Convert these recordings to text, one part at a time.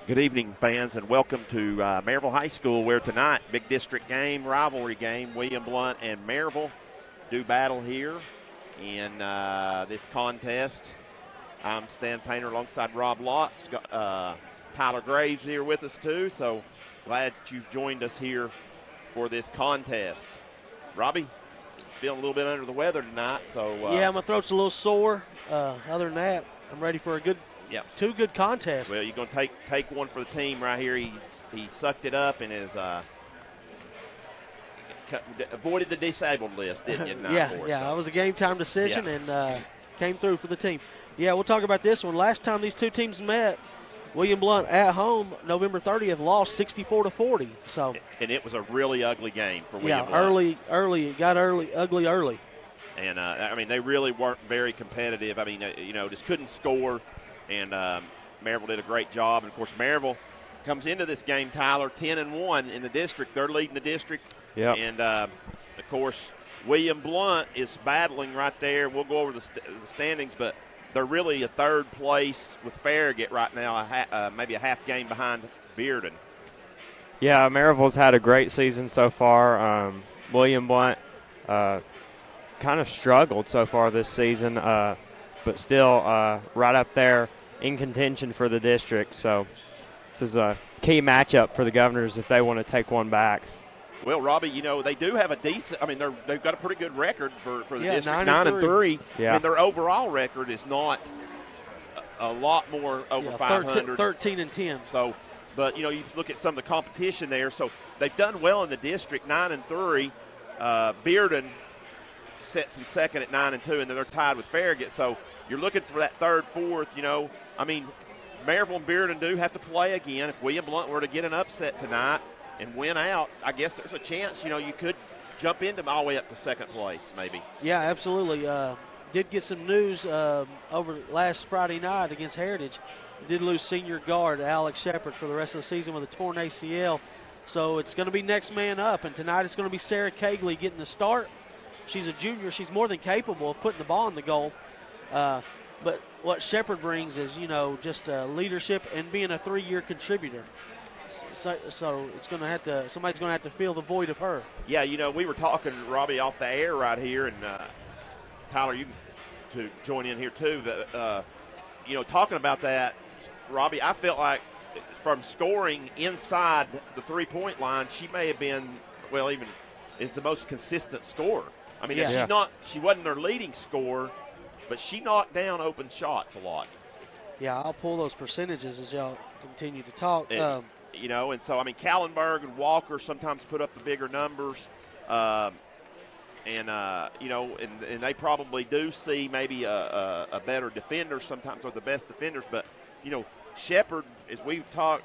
Good evening, fans, and welcome to Maryville High School, where tonight, big district game, rivalry game, William Blount and Maryville do battle here in this contest. I'm Stan Painter alongside Rob Lotz. Got Tyler Graves here with us, too, so glad that you've joined us here for this contest. Robbie, feeling a little bit under the weather tonight, so... yeah, my throat's a little sore. Other than that, I'm ready for a good... Yep. Two good contests. Well, you're going to take one for the team right here. He sucked it up and has avoided the disabled list, didn't you? Yeah. It was a game time decision and came through for the team. Yeah, we'll talk about this one. Last time these two teams met, William Blount at home, November 30th, lost 64-40. So. And it was a really ugly game for William Blount. It got ugly early. And, they really weren't very competitive. Just couldn't score. And Maryville did a great job. And, of course, Maryville comes into this game, Tyler, 10-1 in the district. They're leading the district. Yep. And, of course, William Blount is battling right there. We'll go over the standings, but they're really a third place with Farragut right now, maybe a half game behind Bearden. Yeah, Maryville's had a great season so far. William Blount kind of struggled so far this season, but still right up there in contention for the district. So this is a key matchup for the Governors if they want to take one back. Well, Robbie, they do have a decent – they've got a pretty good record for the district, 9-3. Yeah. Their overall record is not a lot more over 500. 13-10. So, but, you look at some of the competition there. So they've done well in the district, 9-3. Bearden sets in second at 9-2, and then they're tied with Farragut. So you're looking for that third, fourth, Maryville and Bearden do have to play again. If William Blount were to get an upset tonight and win out, I guess there's a chance, you could jump into all the way up to second place maybe. Yeah, absolutely. Did get some news over last Friday night against Heritage. Did lose senior guard Alex Shepard for the rest of the season with a torn ACL. So it's going to be next man up, and tonight it's going to be Sarah Cagley getting the start. She's a junior. She's more than capable of putting the ball in the goal. But what Shepard brings is, just leadership and being a 3-year contributor. So it's going to have to – somebody's going to have to fill the void of her. Yeah, we were talking, Robbie, off the air right here, and Tyler, you to join in here too. Talking about that, Robbie, I felt like from scoring inside the three-point line, she may have been, even is the most consistent scorer. She wasn't their leading scorer, but she knocked down open shots a lot. Yeah, I'll pull those percentages as y'all continue to talk. And so, Kallenberg and Walker sometimes put up the bigger numbers. And they probably do see maybe a better defender sometimes, or the best defenders. But, Shepard, as we've talked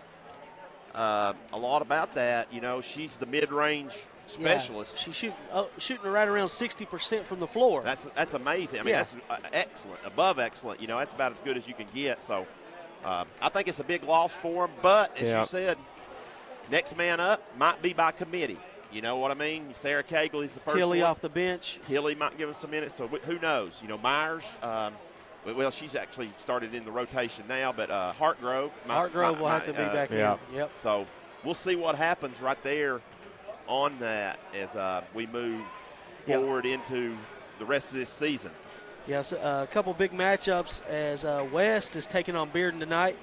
a lot about that, she's the mid-range specialist. Yeah, she's shooting right around 60% from the floor. That's amazing. That's excellent, above excellent. That's about as good as you can get. So I think it's a big loss for them. But as you said, next man up might be by committee. You know what I mean? Sarah Cagley's the first Tilly one. off the bench. Tilly might give us some minutes. So who knows? Myers. She's actually started in the rotation now. But Hartgrove will have to be back in. Yep. So we'll see what happens right there on that as we move forward into the rest of this season. Yes, a couple big matchups as West is taking on Bearden tonight.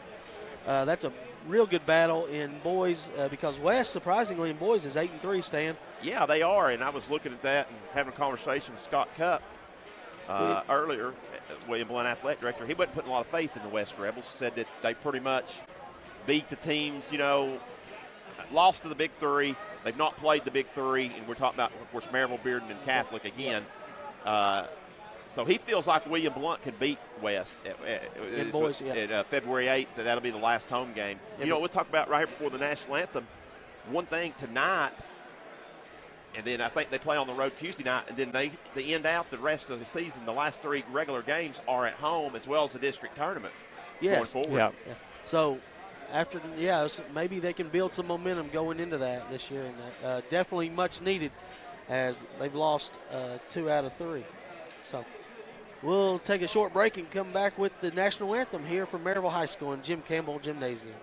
That's a real good battle in boys because West, surprisingly, in boys is 8-3, Stan. Yeah, they are, and I was looking at that and having a conversation with Scott Cupp earlier, William Blount Athletic Director. He wasn't putting a lot of faith in the West Rebels, said that they pretty much beat the teams, lost to the Big Three. They've not played the Big Three, and we're talking about, of course, Maryville, Bearden, and Catholic again. So he feels like William Blount could beat West in boys, at February 8th. That'll be the last home game. We'll talk about right here before the national anthem. One thing tonight, and then I think they play on the road Tuesday night, and then they end out the rest of the season. The last 3 regular games are at home as well as the district tournament going forward. Yeah. So after maybe they can build some momentum going into that this year, and definitely much needed as they've lost 2 out of 3. So we'll take a short break and come back with the national anthem here from Maryville High School in Jim Campbell Gymnasium.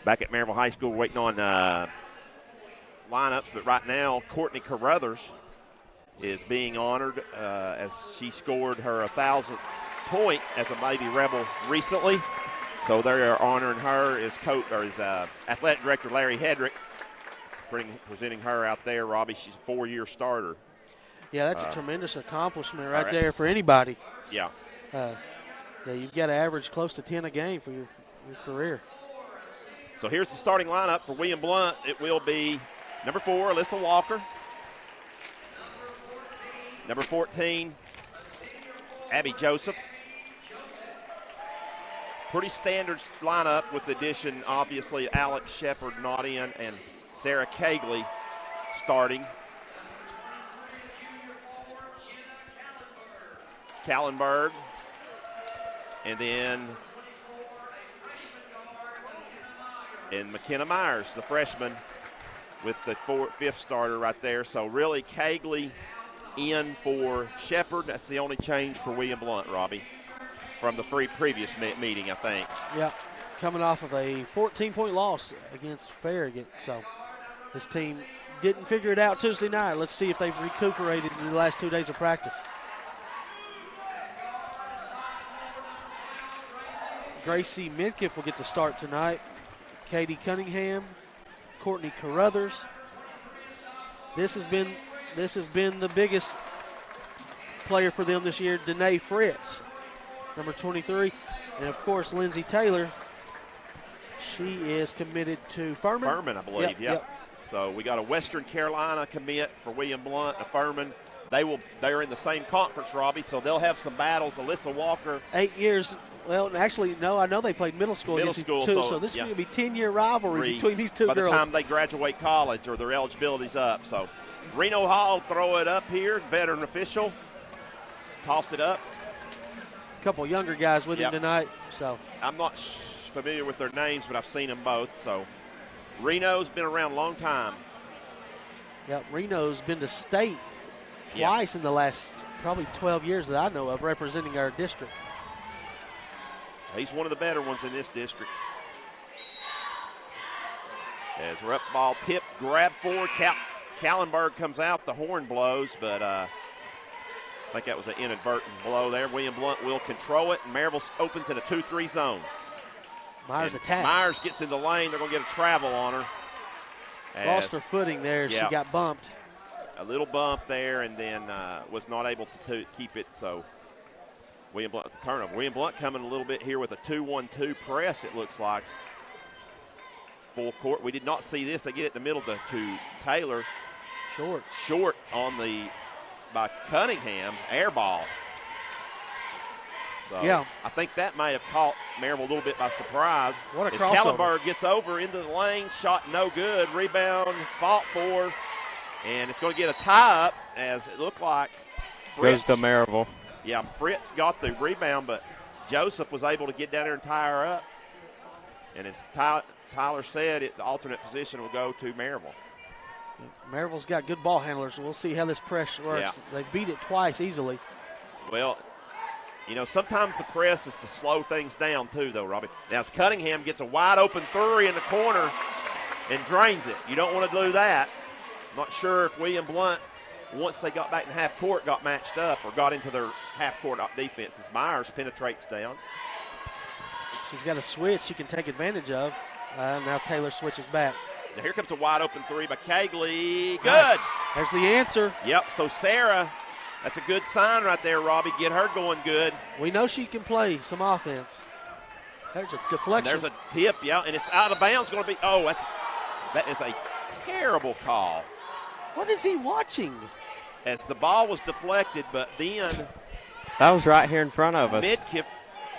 back at Maryville High School waiting on lineups, but right now Courtney Carruthers is being honored as she scored her 1,000th point as a Lady Rebel recently. So they are honoring her as coach or as athletic director Larry Hedrick, presenting her out there. Robbie, she's a 4-year starter. Yeah, that's a tremendous accomplishment right there for anybody. Yeah. Yeah, you've got to average close to 10 a game for your career. So here's the starting lineup for William Blount. It will be number 4, Alyssa Walker. Number 14, Abby Joseph. Pretty standard lineup with the addition, obviously, Alex Shepard not in and Sarah Cagley starting. Kallenberg. And then McKenna Myers, the freshman, with the 5th starter right there. So really Cagley in for Shepard. That's the only change for William Blount, Robbie, from the previous meeting, I think. Yeah, coming off of a 14-point loss against Farragut. So this team didn't figure it out Tuesday night. Let's see if they've recuperated in the last 2 days of practice. Gracie Midkiff will get to start tonight. Katie Cunningham, Courtney Carruthers. This has been the biggest player for them this year, Danae Fritz, number 23. And, of course, Lindsay Taylor. She is committed to Furman. Furman, I believe, yep. So we got a Western Carolina commit for William Blount, a Furman. They're in the same conference, Robbie, so they'll have some battles. Alyssa Walker. 8 years. Well, actually, no, I know they played middle school against each other, so this is going to be a 10-year rivalry between these two girls. By the time they graduate college or their eligibility's up. So Reno Hall throw it up here, veteran official. Tossed it up. A couple younger guys with him tonight. So I'm not familiar with their names, but I've seen them both. So Reno's been around a long time. Yeah, Reno's been to state twice in the last probably 12 years that I know of, representing our district. He's one of the better ones in this district. As we're up ball tip, grab for. Kallenberg comes out, the horn blows, but I think that was an inadvertent blow there. William Blount will control it, and Maryville opens in a 2-3 zone. Myers attacks. Myers gets in the lane. They're going to get a travel on her. Lost her footing there. She got bumped. A little bump there, and then was not able to keep it, so William Blount the turnover. William Blount coming a little bit here with a 2-1-2 press, it looks like. Full court. We did not see this. They get it in the middle to Taylor. Short on by Cunningham. Air ball. So I think that might have caught Maryville a little bit by surprise. What a as crossover. Kallenberg gets over into the lane, shot no good. Rebound, fought for. And it's going to get a tie-up as it looked like Fritz goes to Maryville. Yeah, Fritz got the rebound, but Joseph was able to get down there and tie her up. And as Tyler said, the alternate position will go to Maryville. Maryville's got good ball handlers. We'll see how this press works. Yeah. They beat it twice easily. Well, sometimes the press is to slow things down too, though, Robbie. Now, as Cunningham gets a wide-open three in the corner and drains it. You don't want to do that. I'm not sure if William Blount, once they got back in half court, got matched up or got into their half court defense as Myers penetrates down. She's got a switch she can take advantage of. Now Taylor switches back. Now here comes a wide open three by Cagley. Good. There's the answer. Yep, so Sarah, that's a good sign right there, Robbie. Get her going good. We know she can play some offense. There's a deflection. And there's a tip, and it's out of bounds. Going to be, that is a terrible call. What is he watching? As the ball was deflected, but then that was right here in front of us. Midkiff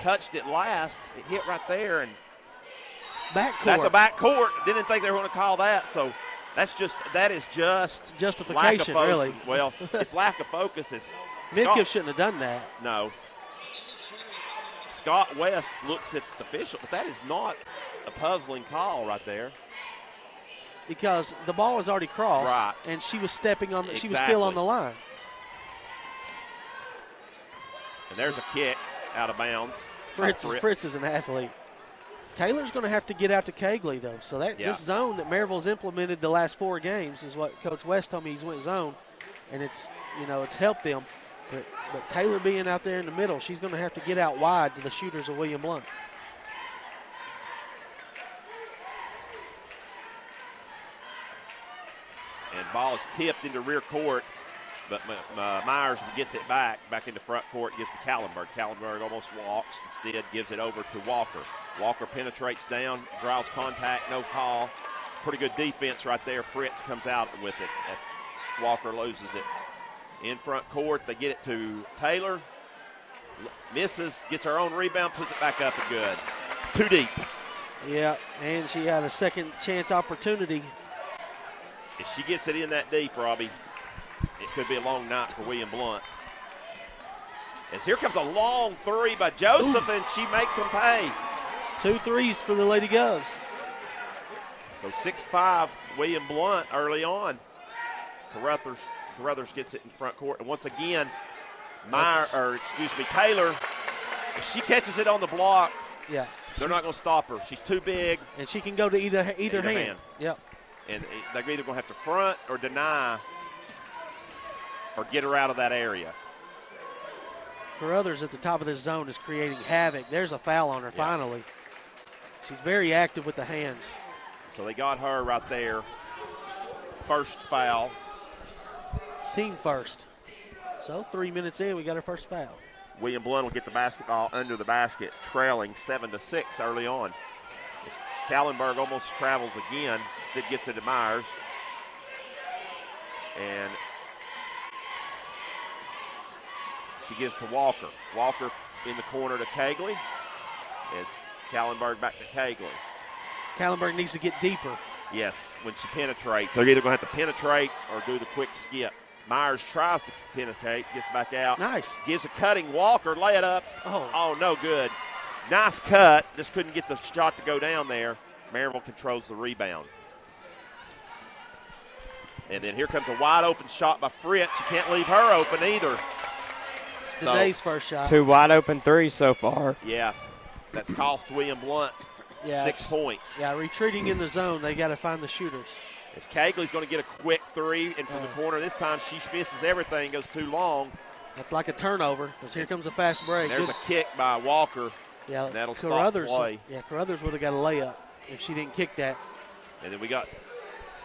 touched it last. It hit right there, and backcourt. That's a backcourt. Didn't think they were going to call that. So that is just justification, lack of really. Well, it's lack of focus. Midkiff shouldn't have done that. No. Scott West looks at the official, but that is not a puzzling call right there. Because the ball was already crossed, right, and she was stepping on. Exactly. She was still on the line. And there's a kick out of bounds. Fritz is an athlete. Taylor's going to have to get out to Kegley, though. So this zone that Maryville's implemented the last 4 games is what Coach West told me he's went zone, and it's helped them. But Taylor being out there in the middle, she's going to have to get out wide to the shooters of William Blount. And ball is tipped into rear court, but Myers gets it back into front court, gives to Kallenberg. Kallenberg almost walks, instead gives it over to Walker. Walker penetrates down, draws contact, no call. Pretty good defense right there. Fritz comes out with it as Walker loses it. In front court, they get it to Taylor. Misses, gets her own rebound, puts it back up and good. Too deep. Yeah, and she had a second chance opportunity. If she gets it in that deep, Robbie, it could be a long night for William Blount. As here comes a long 3 by Joseph, and she makes them pay. 2 threes for the Lady Govs. So 6-5, William Blount early on. Carruthers gets it in front court. And once again, Taylor, if she catches it on the block, they're not going to stop her. She's too big. And she can go to either hand. Yep. And they're either going to have to front or deny or get her out of that area. Carruthers at the top of this zone is creating havoc. There's a foul on her finally. She's very active with the hands. So they got her right there. First foul. Team first. So 3 minutes in, we got our first foul. William Blount will get the basketball under the basket, trailing 7-6 early on. As Kallenberg almost travels again, instead gets it to Myers. And she gives to Walker. Walker in the corner to Kegley. As Kallenberg back to Kegley. Kallenberg needs to get deeper. Yes, when she penetrates. They're either going to have to penetrate or do the quick skip. Myers tries to penetrate, gets back out. Nice. Gives a cutting Walker, lay it up. Oh, no good. Nice cut. Just couldn't get the shot to go down there. Maryville controls the rebound. And then here comes a wide open shot by Fritz. You can't leave her open either. It's today's first shot. 2 wide open threes so far. Yeah, that's cost William Blount 6 points. Yeah, retreating in the zone, they got to find the shooters. As Kegley's going to get a quick 3, and from the corner this time she misses everything, goes too long. That's like a turnover, because here comes a fast break. And there's a kick by Walker. Yeah, and that'll stop the play. Yeah, Carruthers would have got a layup if she didn't kick that. And then we got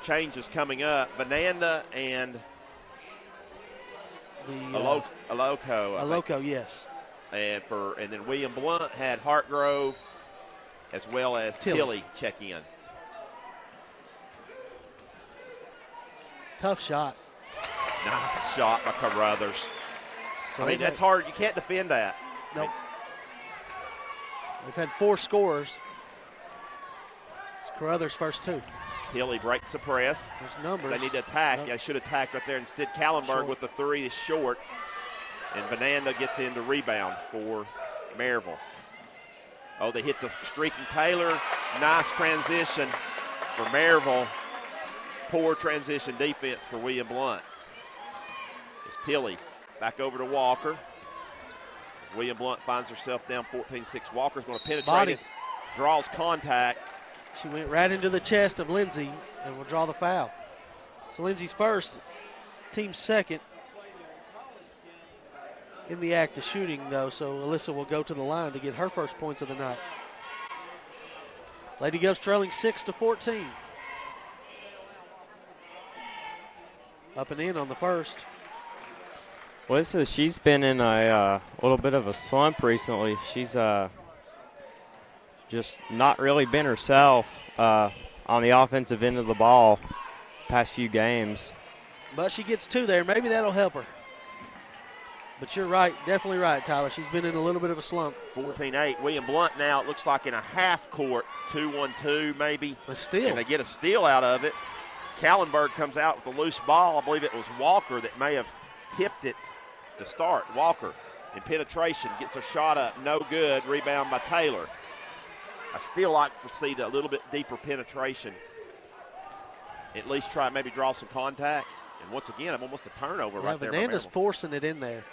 changes coming up. Vananda and Aloko, yes. And then William Blount had Hartgrove as well as Tilly check in. Tough shot. Nice shot by Carruthers. So that's hard. You can't defend that. Nope. We've had 4 scores. It's Carruthers' first 2. Tilly breaks the press. There's numbers. They need to attack. Nope. Yeah, should attack right there. Instead, Kallenberg with the 3 is short. And Vananda gets in the rebound for Maryville. Oh, they hit the streaking Taylor. Nice transition for Maryville. Poor transition defense for William Blount. It's Tilly back over to Walker. As William Blount finds herself down 14-6. Walker's going to penetrate it. Draws contact. She went right into the chest of Lindsay and will draw the foul. So Lindsay's first, team's second in the act of shooting, though, so Alyssa will go to the line to get her first points of the night. Lady Govs trailing 6-14. Up and in on the first. Well, she's been in a little bit of a slump recently. She's just not really been herself on the offensive end of the ball past few games. But she gets 2 there. Maybe that'll help her. But you're right, definitely right, Tyler. She's been in a little bit of a slump. 14-8. William Blount now, it looks like in a half court, 2-1-2 maybe. A steal. And they get a steal out of it. Kallenberg comes out with a loose ball. I believe it was Walker that may have tipped it to start. Walker in penetration gets her shot up. No good. Rebound by Taylor. I still like to see a little bit deeper penetration. At least try maybe draw some contact. And once again, I'm almost a turnover right there. Vananda's forcing it in there.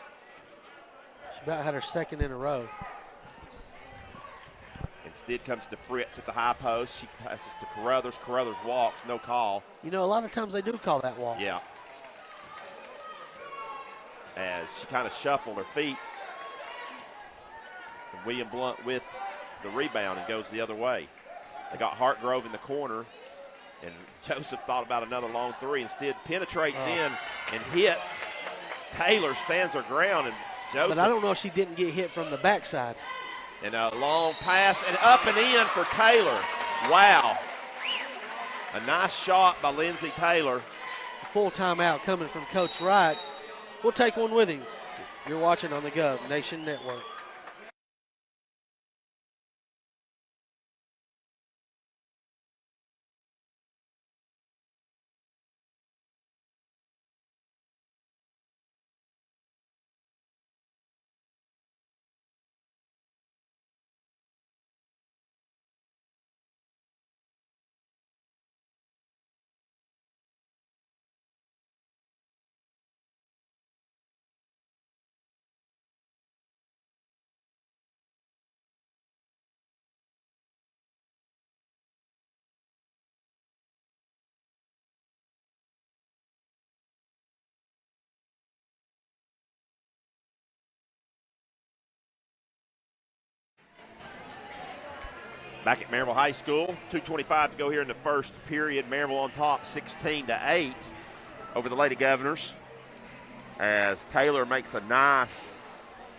She about had her second in a row. Instead comes to Fritz at the high post. She passes to Carruthers. Carruthers walks, no call. You know, a lot of times they do call that walk. Yeah. As she kind of shuffled her feet. And William Blount with the rebound and goes the other way. They got Hartgrove in the corner, and Joseph thought about another long three. Instead, penetrates in and hits. Taylor stands her ground, and Joseph. But I don't know if she didn't get hit from the backside. And a long pass and up and in for Taylor. Wow. A nice shot by Lindsey Taylor. Full timeout coming from Coach Wright. We'll take one with him. You're watching on the Gov Nation Network. Back at Maryville High School, 2:25 to go here in the first period. Maryville on top, 16-8 over the Lady Governors. As Taylor makes a nice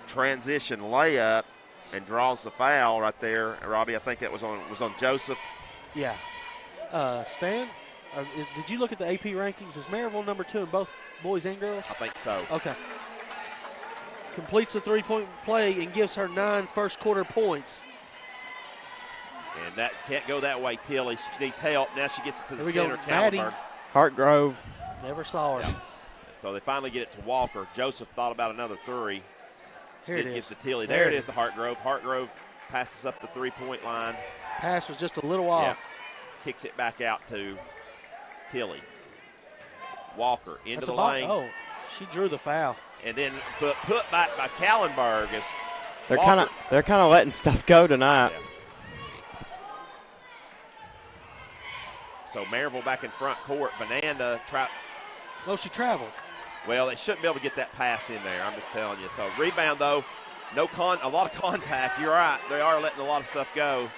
transition layup and draws the foul right there. Robbie, I think that was on Joseph. Yeah. Stan, did you look at the AP rankings? Is Maryville number 2 in both boys and girls? I think so. Okay. Completes the three-point play and gives her 9 first-quarter points. And that can't go that way, Tilly. She needs help. Now she gets it to the center, Callenberg. Hartgrove. Never saw her. Yeah. So they finally get it to Walker. Joseph thought about another three. Here it is. Gets to Tilly. There it is to Hartgrove. Hartgrove passes up the three-point line. Pass was just a little off. Yeah. Kicks it back out to Tilly. Walker into That's the lane. Oh, she drew the foul. And then put back by Callenberg. As they're kind of letting stuff go tonight. Yeah. So Maryville back in front court. Bananda. She traveled. Well, they shouldn't be able to get that pass in there. I'm just telling you. So rebound though, a lot of contact. You're right. They are letting a lot of stuff go.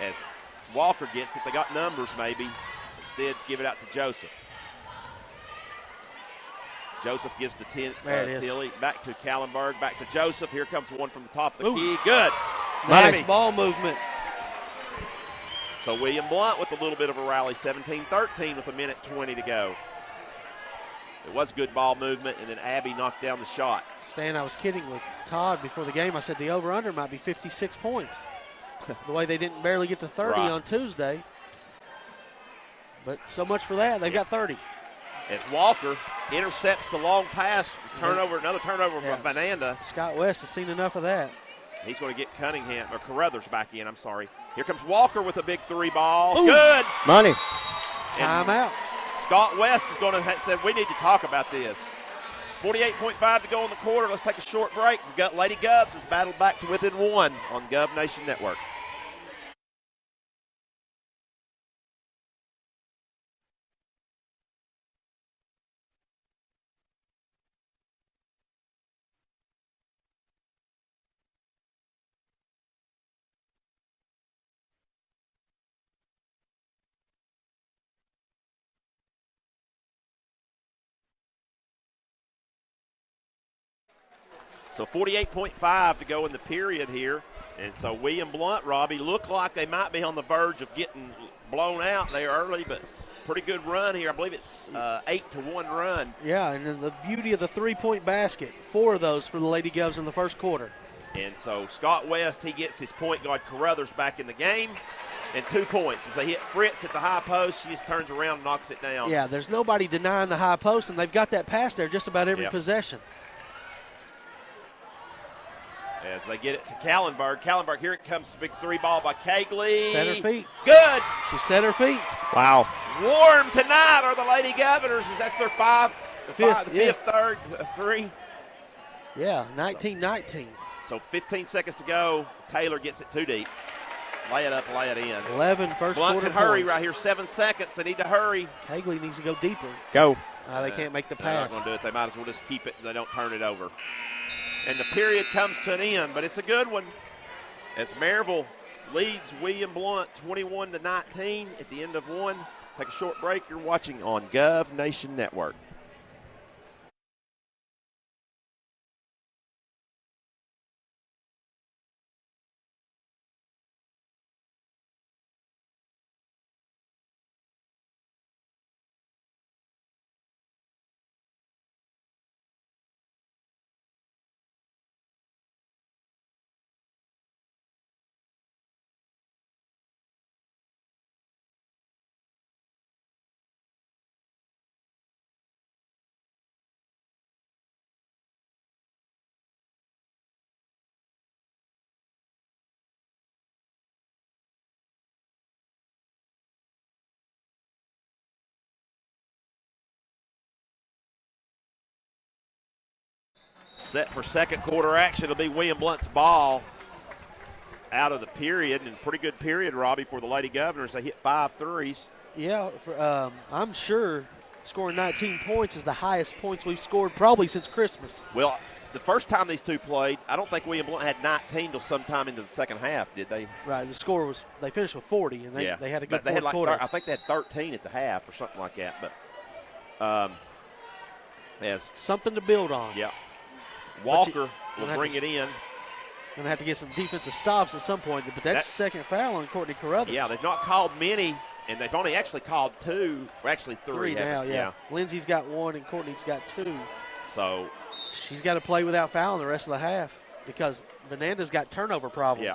As Walker gets it, they got numbers maybe. Instead, give it out to Joseph. Joseph gives to Tilly. Back to Callenberg. Back to Joseph. Here comes one from the top of the key. Good. Nice ball movement. So William Blount with a little bit of a rally, 17-13 with 1:20 to go. It was good ball movement, and then Abby knocked down the shot. Stan, I was kidding with Todd before the game. I said the over-under might be 56 points. The way they didn't barely get to 30 on Tuesday. But so much for that. They've got 30. As Walker intercepts the long pass, another turnover from Bananda. Scott West has seen enough of that. He's going to get Carruthers back in, I'm sorry. Here comes Walker with a big three ball. Ooh. Good. Money. Timeout. Scott West is going to say, we need to talk about this. 48.5 to go in the quarter. Let's take a short break. We've got Lady Govs has battled back to within 1 on Gov Nation Network. So 48.5 to go in the period here. And so William Blount, Robbie, look like they might be on the verge of getting blown out there early, but pretty good run here. I believe it's 8-1 run. Yeah, and then the beauty of the three-point basket, 4 of those for the Lady Govs in the first quarter. And so Scott West, he gets his point guard Carruthers back in the game. And 2 points. As they hit Fritz at the high post, she just turns around and knocks it down. Yeah, there's nobody denying the high post, and they've got that pass there just about every possession. As they get it to Callenberg. Callenberg, here it comes, big three ball by Cagley. Set her feet. Good. She set her feet. Wow. Warm tonight are the Lady Governors. That's their fifth third three. Yeah, 19-19. So 15 seconds to go. Taylor gets it too deep. Lay it up, lay it in. 11 first Blount quarter can hurry points. right here. 7 seconds. They need to hurry. Kegley needs to go deeper. Go. They can't make the They're not pass. going to do it. They might as well just keep it and they don't turn it over. And the period comes to an end, but it's a good one as Maryville leads William Blount 21-19 at the end of one. Take a short break. You're watching on Gov Nation Network. Set for second quarter action. It'll be William Blount's ball out of the period, and pretty good period, Robbie, for the Lady Governors. They hit 5 threes. Yeah, I'm sure scoring 19 points is the highest points we've scored probably since Christmas. Well, the first time these two played, I don't think William Blount had 19 till sometime into the second half, did they? Right, the score was, they finished with 40, and they had a good they had fourth quarter. I think they had 13 at the half or something like that. But as something to build on. Yeah. Walker will bring it in. Going to have to get some defensive stops at some point, but that's the second foul on Courtney Carruthers. Yeah, they've not called many, and they've only actually called 2, or actually 3 now, yeah. Lindsay's got 1 and Courtney's got 2. So she's got to play without fouling the rest of the half because Fernanda's got turnover problems. Yeah.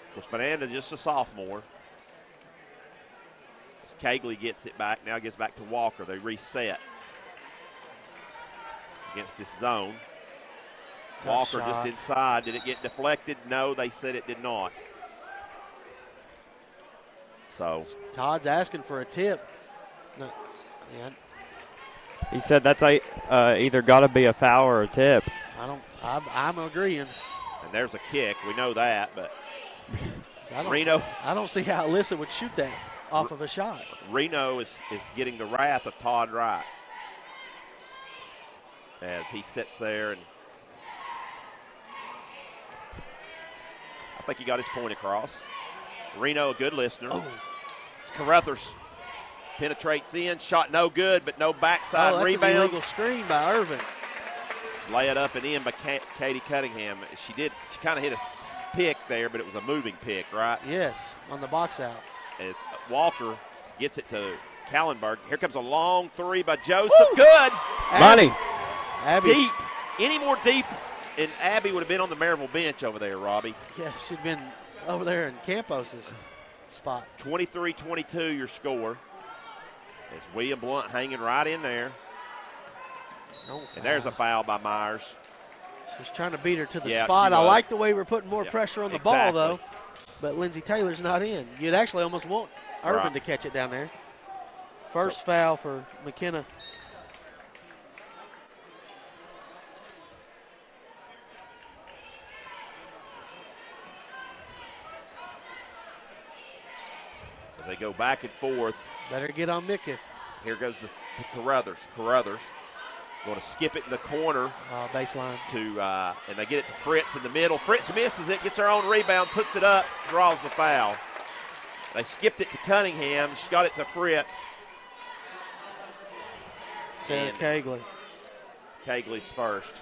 Of course, Fernanda just a sophomore. As Kegley gets it back, now gets back to Walker. They reset against this zone. Tough Walker shot. just inside. Did it get deflected? No, they said it did not. So Todd's asking for a tip. No, yeah, He said that's either got to be a foul or a tip. I'm agreeing. and there's a kick. We know that, but I don't see how Alyssa would shoot that off of a shot. Reno is getting the wrath of Todd Wright as he sits there, and I think he got his point across. Reno, a good listener. Oh. Carruthers penetrates in, shot no good, but no backside that's rebound. an illegal screen by Irvin. Lay it up and in by Katie Cunningham. She kind of hit a pick there, but it was a moving pick, right? Yes, on the box out. As Walker gets it to Kallenberg. Here comes a long three by Joseph. Woo! Good. Money. Abby. Deep. Any more deep, and Abby would have been on the Maryville bench over there, Robbie. Yeah, she'd been over there in Campos's spot. 23-22 your score. As William Blount hanging right in there. And there's a foul by Myers. She's trying to beat her to the Yeah, spot. she I was. like the way we're putting more pressure on the ball, exactly. though. But Lindsay Taylor's not in. You'd actually almost want Irvin Right. to catch it down there. First foul for McKenna. As they go back and forth. Better get on Mickiff. Here goes to Carruthers. Carruthers going to skip it in the corner Baseline. and they get it to Fritz in the middle. Fritz misses it, gets her own rebound, puts it up, draws the foul. They skipped it to Cunningham. She got it to Fritz. Sarah Kegley. Kegley's first.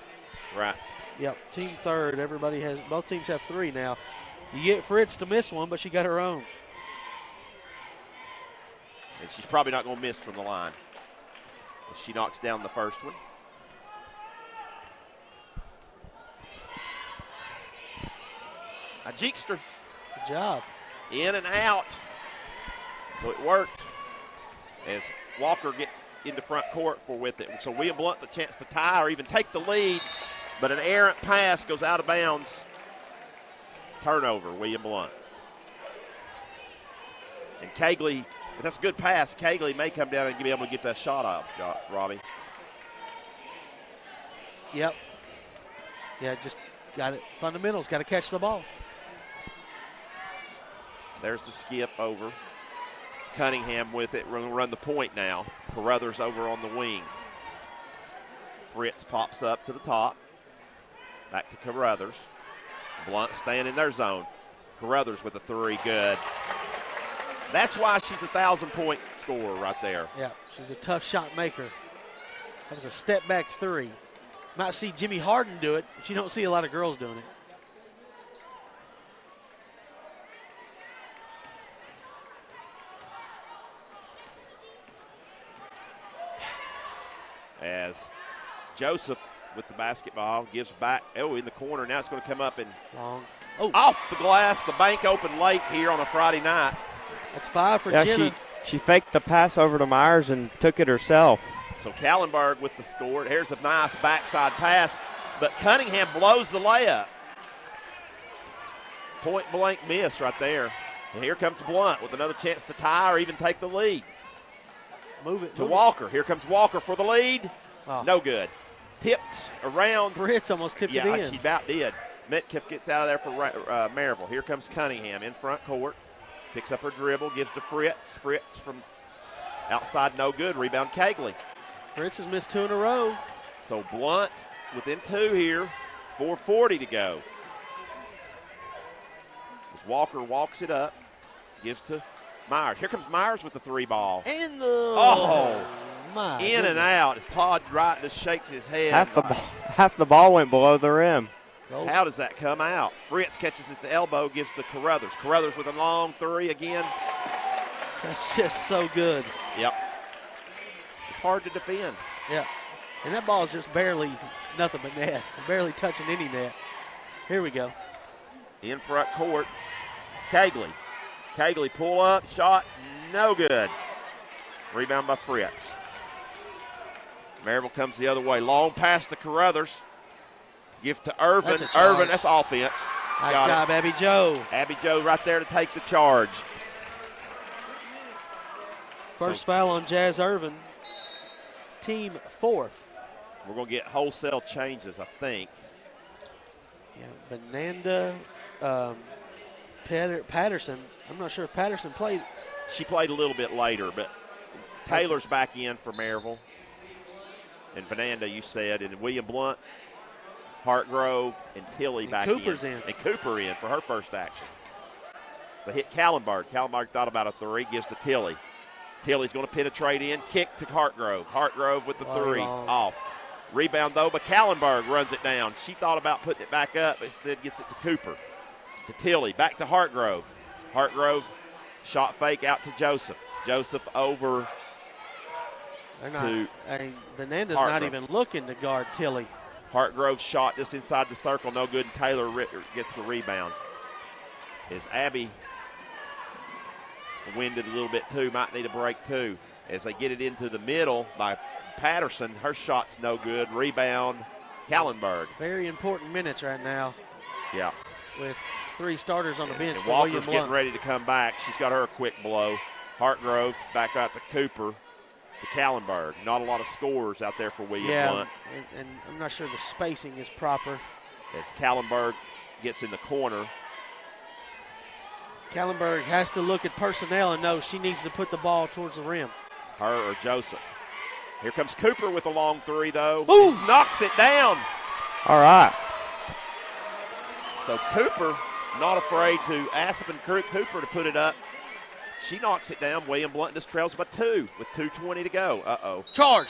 Right. Yep, team third. Both teams have 3 now. You get Fritz to miss one, but she got her own. And she's probably not going to miss from the line. She knocks down the first one. A Jeekster. Good job. In and out. So it worked. As Walker gets into front court with it. So William Blount the chance to tie or even take the lead. But an errant pass goes out of bounds. Turnover, William Blount. And Kegley, if that's a good pass, Kegley may come down and be able to get that shot off, Robbie. Yep. Yeah, just got it. Fundamentals, got to catch the ball. There's the skip over. Cunningham with it. We're going to run the point now. Carruthers over on the wing. Fritz pops up to the top. Back to Carruthers. Blount staying in their zone. Carruthers with a three. Good. That's why she's a 1,000-point scorer right there. Yeah, she's a tough shot maker. That was a step-back three. Might see Jimmy Harden do it, but you don't see a lot of girls doing it. As Joseph with the basketball gives back. Oh, in the corner. Now it's going to come up and long. Oh, off the glass. The bank opened late here on a Friday night. That's 5 for Jenna. She faked the pass over to Myers and took it herself. So Kallenberg with the score. Here's a nice backside pass, but Cunningham blows the layup. Point blank miss right there. And here comes Blount with another chance to tie or even take the lead. Move it to Walker. Here comes Walker for the lead. Oh. No good. Tipped around. Fritz almost tipped it in. Yeah, she about did. Metcalf gets out of there for Maryville. Here comes Cunningham in front court. Picks up her dribble, gives to Fritz. Fritz from outside, no good. Rebound, Cagley. Fritz has missed 2 in a row. So Blount within 2 here. 4:40 to go. As Walker walks it up, gives to Myers. Here comes Myers with the 3 ball. And my in goodness. And out as Todd Wright just shakes his head. Half the ball went below the rim. How does that come out? Fritz catches at the elbow, gives to Carruthers. Carruthers with a long 3 again. That's just so good. Yep. It's hard to defend. Yeah. And that ball is just barely nothing but net. Barely touching any net. Here we go. In front court, Cagley. Cagley pull up, shot, no good. Rebound by Fritz. Maryville comes the other way. Long pass to Carruthers. Give to Irvin. Irvin, that's offense. Nice job, Abby Joe. Abby Joe right there to take the charge. First foul on Jazz Irvin. Team 4th. We're going to get wholesale changes, I think. Yeah, Vananda, Patterson. I'm not sure if Patterson played. She played a little bit later, but Taylor's back in for Maryville. And Vananda, you said, and William Blount, Hartgrove, and Tilly back Cooper's in. in. And Cooper in for her first action. So hit Kallenberg. Kallenberg thought about a 3, gives to Tilly. Tilly's going to penetrate in, kick to Hartgrove. Hartgrove with the 3, off. Rebound, though, but Kallenberg runs it down. She thought about putting it back up, but instead gets it to Cooper. To Tilly, back to Hartgrove. Hartgrove, shot fake out to Joseph. Joseph over to Vananda's not even looking to guard Tilly. Hartgrove shot just inside the circle, no good, and Taylor gets the rebound. As Abby winded a little bit too, might need a break too. As they get it into the middle by Patterson, her shot's no good. Rebound, Kallenberg. Very important minutes right now. Yeah. With 3 starters on the bench. And Walker's getting ready to come back. She's got her a quick blow. Hartgrove back out to Cooper to Kallenberg. Not a lot of scorers out there for William Blount. And I'm not sure the spacing is proper. As Kallenberg gets in the corner. Kallenberg has to look at personnel and know she needs to put the ball towards the rim. Her or Joseph. Here comes Cooper with a long 3, though. Ooh. Knocks it down. All right. So Cooper not afraid to Aspen Cooper to put it up. She knocks it down. William Blount just trails by 2 with 2:20 to go. Uh-oh. Charge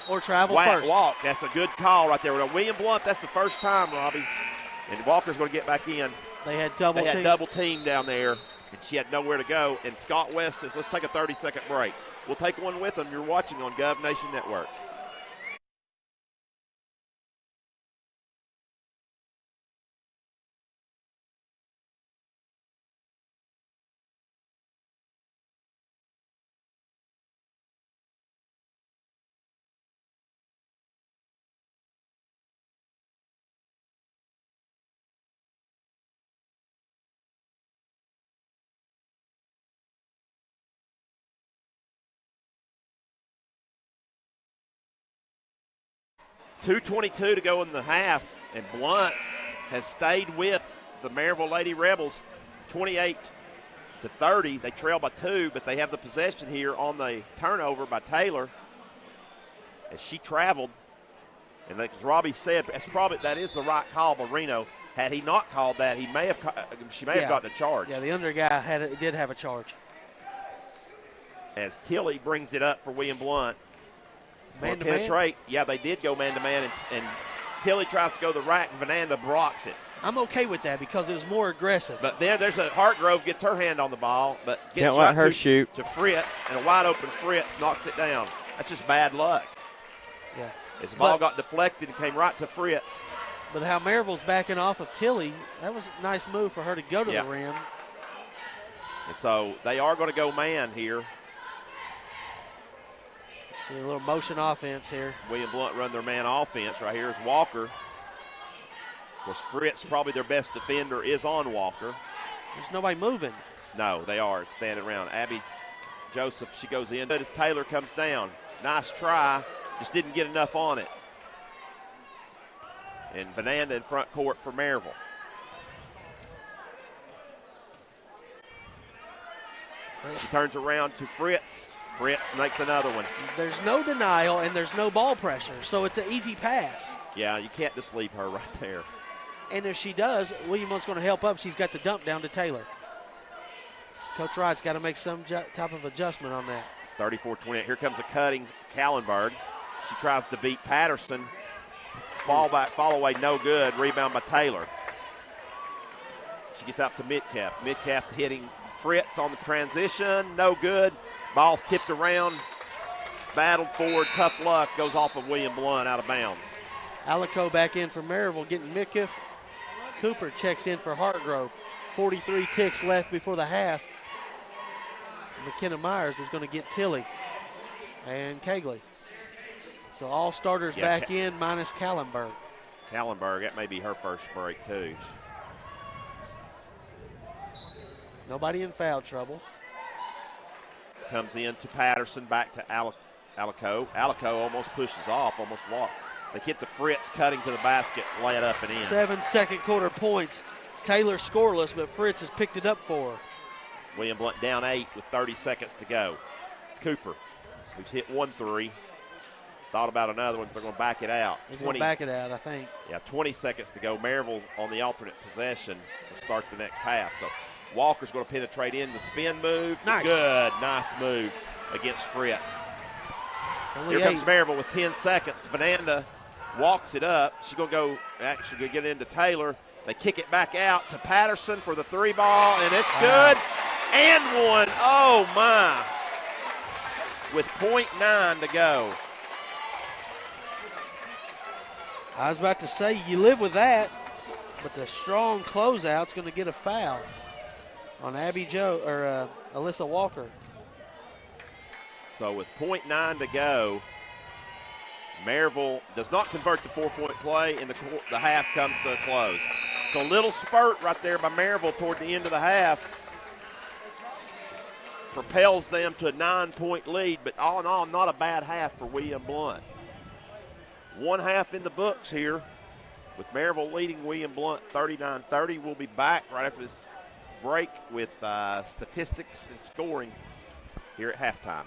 or travel first. Walk. That's a good call right there. William Blount, that's the first time, Robbie. And Walker's going to get back in. They had double team down there, and she had nowhere to go. And Scott West says, let's take a 30-second break. We'll take one with them. You're watching on Gov Nation Network. .222 to go in the half, and Blount has stayed with the Maryville Lady Rebels 28 to 30. They trail by 2, but they have the possession here on the turnover by Taylor. As she traveled, and like Robbie said, that is the right call by Reno. Had he not called that, she may have gotten a charge. Yeah, the under guy did have a charge. As Tilly brings it up for William Blount. Man to penetrate. man? Yeah, they did go man-to-man, and Tilly tries to go the rack, and Vananda blocks it. I'm okay with that because it was more aggressive. But then there's Hartgrove gets her hand on the ball, but gets Can't let her shoot to Fritz, and a wide-open Fritz knocks it down. That's just bad luck. Yeah. As the ball got deflected and came right to Fritz. But how Maryville's backing off of Tilly, that was a nice move for her to go to the rim. And so they are going to go man here. See a little motion offense here. William Blount run their man offense right here is Walker. Of course, Fritz, probably their best defender, is on Walker. There's nobody moving. No, they are standing around. Abby Joseph, she goes in. But as Taylor comes down, nice try, just didn't get enough on it. And Vananda in front court for Maryville. She turns around to Fritz. Fritz makes another one. There's no denial and there's no ball pressure, so it's an easy pass. Yeah, you can't just leave her right there. And if she does, William Blount's going to help up. She's got the dump down to Taylor. Coach Wright's got to make some type of adjustment on that. 34-28. Here comes a cutting Kallenberg. She tries to beat Patterson. Fall away, no good. Rebound by Taylor. She gets out to Metcalf. Metcalf hitting Fritz on the transition. No good. Ball's tipped around. Battled forward. Tough luck. Goes off of William Blount out of bounds. Alico back in for Maryville getting Metcalf. Cooper checks in for Hartgrove. 43 ticks left before the half. McKenna Myers is going to get Tilly and Kegley. So all starters back in minus Kallenberg. Kallenberg, that may be her first break too. Nobody in foul trouble. Comes in to Patterson, back to Alico. Alico almost pushes off, almost walked. They get the Fritz cutting to the basket, lay it up and in. 7 second quarter points. Taylor scoreless, but Fritz has picked it up for her. William Blount down 8 with 30 seconds to go. Cooper, who's hit 1 3. Thought about another one, but they're going to back it out. He's going to back it out, I think. Yeah, 20 seconds to go. Maryville on the alternate possession to start the next half. So Walker's going to penetrate in the spin move. Nice. Good, nice move against Fritz. Here comes Maryville with 10 seconds. Vananda walks it up. She's going to go, actually get into Taylor. They kick it back out to Patterson for the 3 ball, and it's good. And one. Oh, my. With .9 to go. I was about to say, you live with that, but the strong closeout's going to get a foul on Alyssa Walker. So with .9 to go, Maryville does not convert the 4-point play, and the half comes to a close. So a little spurt right there by Maryville toward the end of the half propels them to a 9-point lead, but all in all, not a bad half for William Blount. 1 half in the books here with Maryville leading William Blount 39-30. We'll be back right after this break with statistics and scoring here at halftime.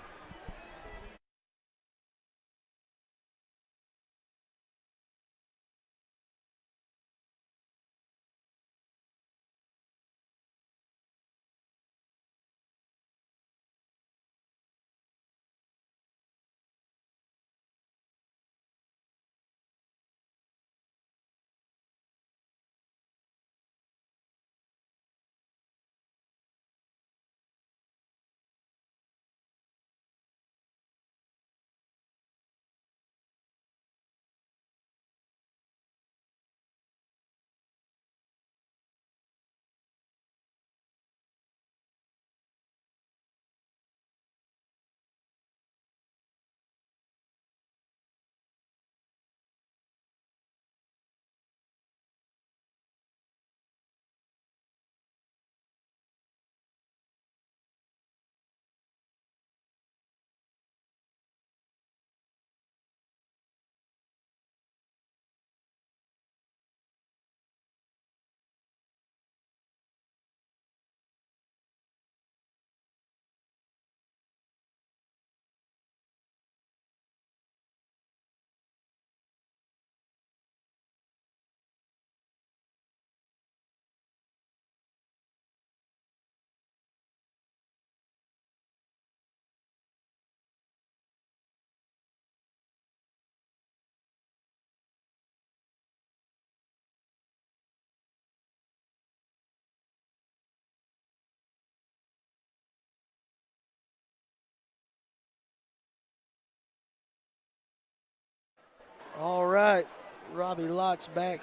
right. Robbie Lott's back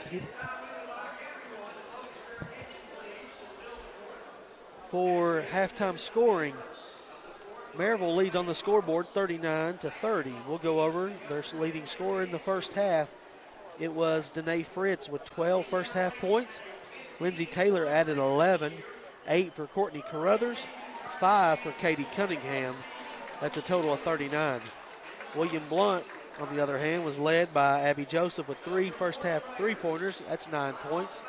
for halftime scoring. Maryville leads on the scoreboard 39-30. We'll go over their leading scorer in the first half. It was Danae Fritz with 12 first half points. Lindsey Taylor added 11, 8 for Courtney Carruthers, 5 for Katie Cunningham. That's a total of 39. William Blount, on the other hand, was led by Abby Joseph with 3 first half three-pointers. That's 9 points.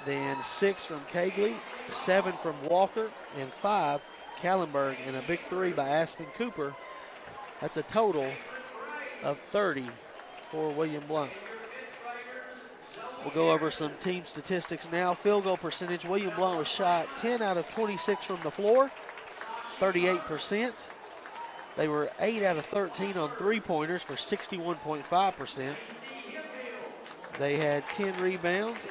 Then 6 from Kegley, 7 from Walker, and 5 Kallenberg, and a big 3 by Aspen Cooper. That's a total of 30 for William Blount. We'll go over some team statistics now. Field goal percentage, William Blount was shot 10 out of 26 from the floor, 38%. They were 8 out of 13 on three-pointers for 61.5%. They had 10 rebounds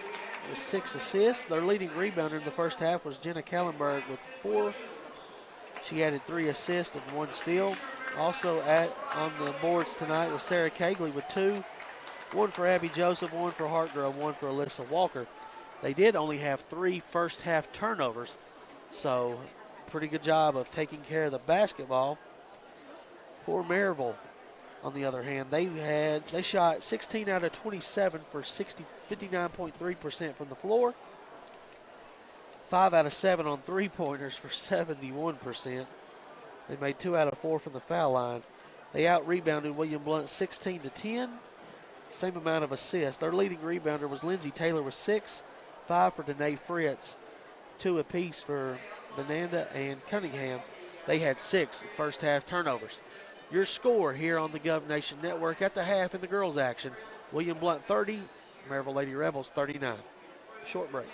with 6 assists. Their leading rebounder in the first half was Jenna Kallenberg with 4. She added 3 assists and 1 steal. Also on the boards tonight was Sarah Kegley with 2. 1 for Abby Joseph, 1 for Hartgrove, 1 for Alyssa Walker. They did only have 3 first half turnovers, so pretty good job of taking care of the basketball. For Maryville, on the other hand, they shot 16 out of 27 for 59.3% from the floor. 5 out of 7 on three-pointers for 71%. They made 2 out of 4 from the foul line. They out-rebounded William Blount 16-10. Same amount of assists. Their leading rebounder was Lindsey Taylor with 6, 5 for Danae Fritz, 2 apiece for Benanda and Cunningham. They had 6 first half turnovers. Your score here on the Gov Nation Network at the half in the girls' action: William Blount 30, Maryville Lady Rebels 39. Short break.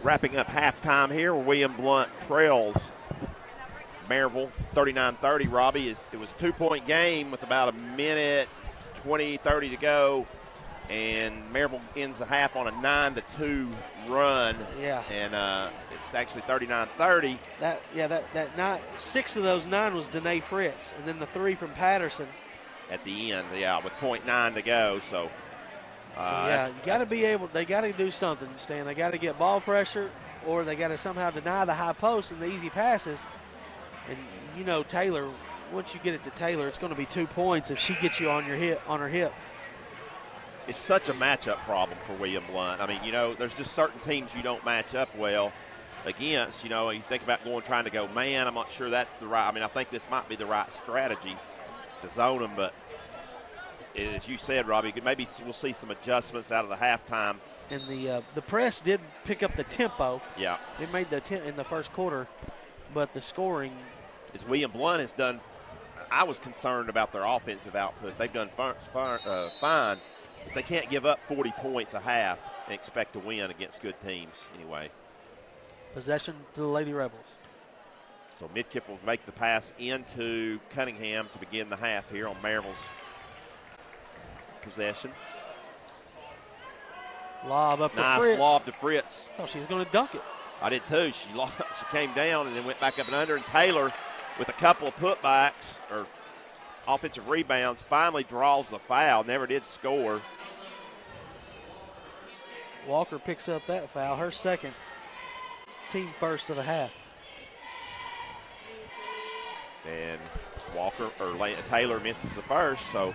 Wrapping up halftime here, William Blount trails Maryville 39-30. Robbie, it was a 2-point game with about a minute 20-30 to go, and Maryville ends the half on a 9-2 run. Yeah. And it's actually 39-30. That 6 of those 9 was Danae Fritz, and then the 3 from Patterson At the end, with 0.9 to go. So you got to be able. They got to do something, Stan. They got to get ball pressure, or they got to somehow deny the high post and the easy passes. And you know, Taylor. Once you get it to Taylor, it's going to be 2 points if she gets you on her hip. It's such a matchup problem for William Blount. I mean, there's just certain teams you don't match up well against. You think about trying to go man. I'm not sure that's the right. I mean, I think this might be the right strategy to zone them, but as you said, Robbie, maybe we'll see some adjustments out of the halftime. And the press did pick up the tempo. Yeah, it made in the first quarter, but the scoring. As William Blount has done, I was concerned about their offensive output. They've done fine, but they can't give up 40 points a half and expect to win against good teams anyway. Possession to the Lady Rebels. So Midkiff will make the pass into Cunningham to begin the half here on Maryville's possession. Lob up to Fritz. Nice lob to Fritz. Oh, she's going to dunk it. I did too. She came down and then went back up and under, and Taylor, with a couple of putbacks or offensive rebounds, finally draws the foul. Never did score. Walker picks up that foul, her second, team first of the half. And Taylor misses the first, so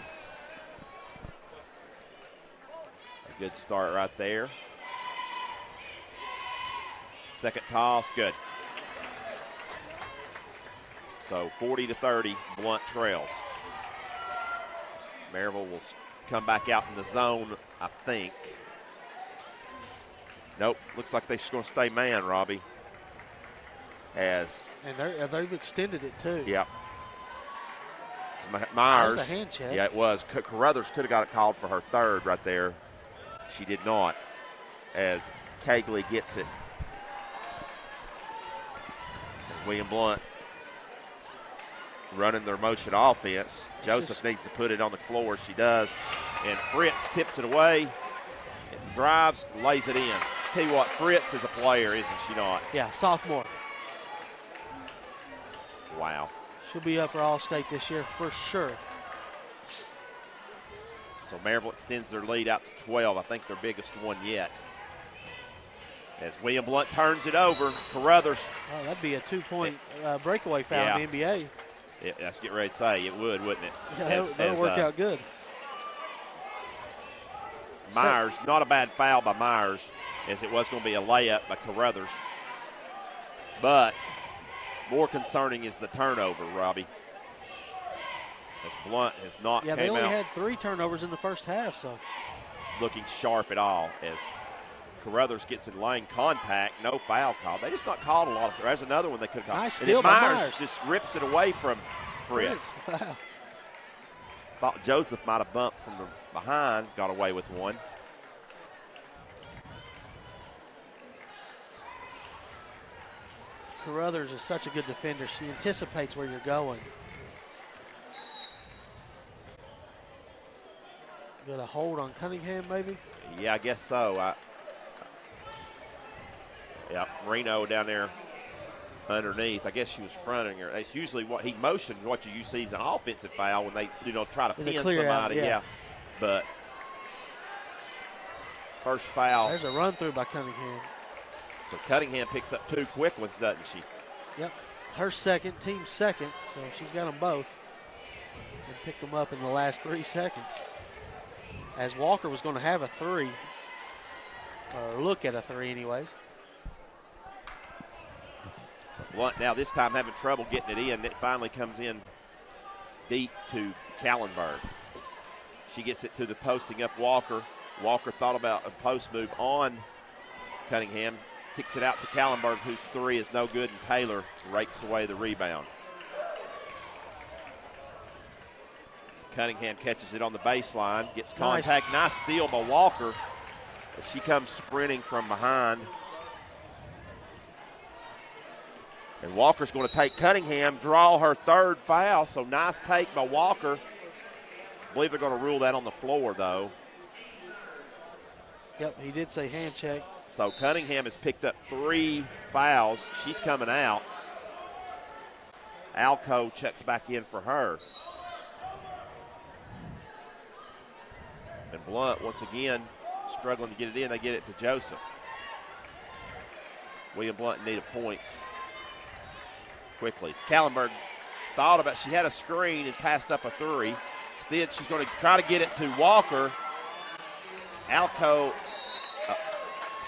a good start right there. Second toss, good. So 40-30, Blount trails. Maryville will come back out in the zone, I think. Nope, looks like they're going to stay man, Robbie. And they've extended it too. Yep. Myers. That was a hand check. Yeah, it was. Carruthers could have got it called for her third right there. She did not, as Cagley gets it. And William Blount running their motion offense. Joseph needs to put it on the floor. She does. And Fritz tips it away, and drives, lays it in. Tell you what, Fritz is a player, isn't she not? Yeah, sophomore. Wow. She'll be up for All-State this year for sure. So Maryville extends their lead out to 12. I think their biggest one yet. As William Blount turns it over, Carruthers. Oh, that'd be a 2-point breakaway foul in the NBA. Yeah, let's get ready to say it would, wouldn't it? Yeah, that'll work out good. Myers, not a bad foul by Myers, as it was going to be a layup by Carruthers. But more concerning is the turnover, Robbie. As Blount has not came out. Yeah, they only had 3 turnovers in the first half, so. Looking sharp at all as Carruthers gets in lane contact, no foul call. They just not called a lot of. There's another one they could have called. Nice steal by Myers just rips it away from Fritz. Wow. Thought Joseph might have bumped from the behind, got away with one. Carruthers is such a good defender. She anticipates where you're going. Got a hold on Cunningham, maybe? Yeah, I guess so. Reno down there underneath. I guess she was fronting her. That's usually what he motioned. What you see is an offensive foul when they try to pin somebody. Out, yeah. But first foul. There's a run through by Cunningham. So Cunningham picks up 2 quick ones, doesn't she? Yep. Her second, team second. So she's got them both and picked them up in the last 3 seconds. As Walker was going to have a 3, or look at a 3 anyways. So Blount now this time having trouble getting it in. It finally comes in deep to Kallenberg. She gets it to the posting up Walker. Walker thought about a post move on Cunningham. Kicks it out to Kallenberg, whose 3 is no good, and Taylor rakes away the rebound. Cunningham catches it on the baseline, gets contact. Nice steal by Walker. She comes sprinting from behind. And Walker's going to take Cunningham, draw her third foul. So nice take by Walker. I believe they're going to rule that on the floor, though. Yep, he did say hand check. So Cunningham has picked up 3 fouls. She's coming out. Alco checks back in for her. And Blount, once again, struggling to get it in. They get it to Joseph. William Blount in need of points quickly. Kallenberg thought about, she had a screen and passed up a 3. Instead, she's going to try to get it to Walker. Alco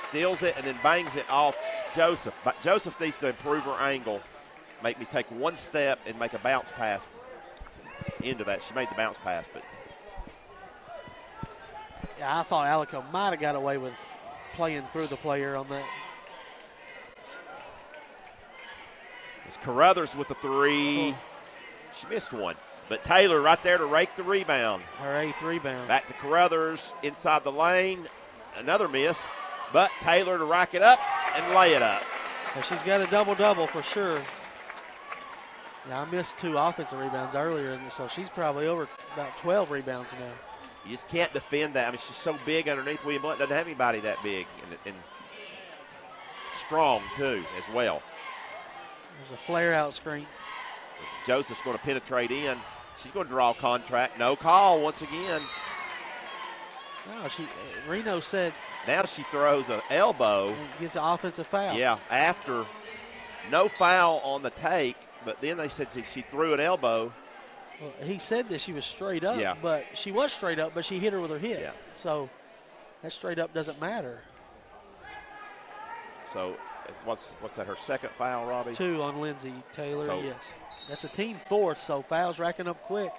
steals it and then bangs it off Joseph. But Joseph needs to improve her angle, make me take one step and make a bounce pass into that. She made the bounce pass, but. Yeah, I thought Alco might have got away with playing through the player on that. It's Carruthers with the 3. She missed one. But Taylor right there to rake the rebound. Her 8th rebound. Back to Carruthers inside the lane. Another miss. But Taylor to rack it up and lay it up. Well, she's got a double-double for sure. Yeah, I missed 2 offensive rebounds earlier, and so she's probably over about 12 rebounds now. You just can't defend that. I mean, she's so big underneath. William Blount doesn't have anybody that big. And strong, too, as well. There's a flare-out screen. Joseph's going to penetrate in. She's going to draw a contract. No call once again. No, Reno said. Now she throws an elbow. And gets an offensive foul. Yeah, after no foul on the take, but then they said she threw an elbow. Well, he said that she was straight up, yeah. But she was straight up, but she hit her with her hip. Yeah. So that straight up doesn't matter. So what's that, her second foul, Robbie? 2 on Lindsay Taylor, So, yes. That's a team 4th, so fouls racking up quick.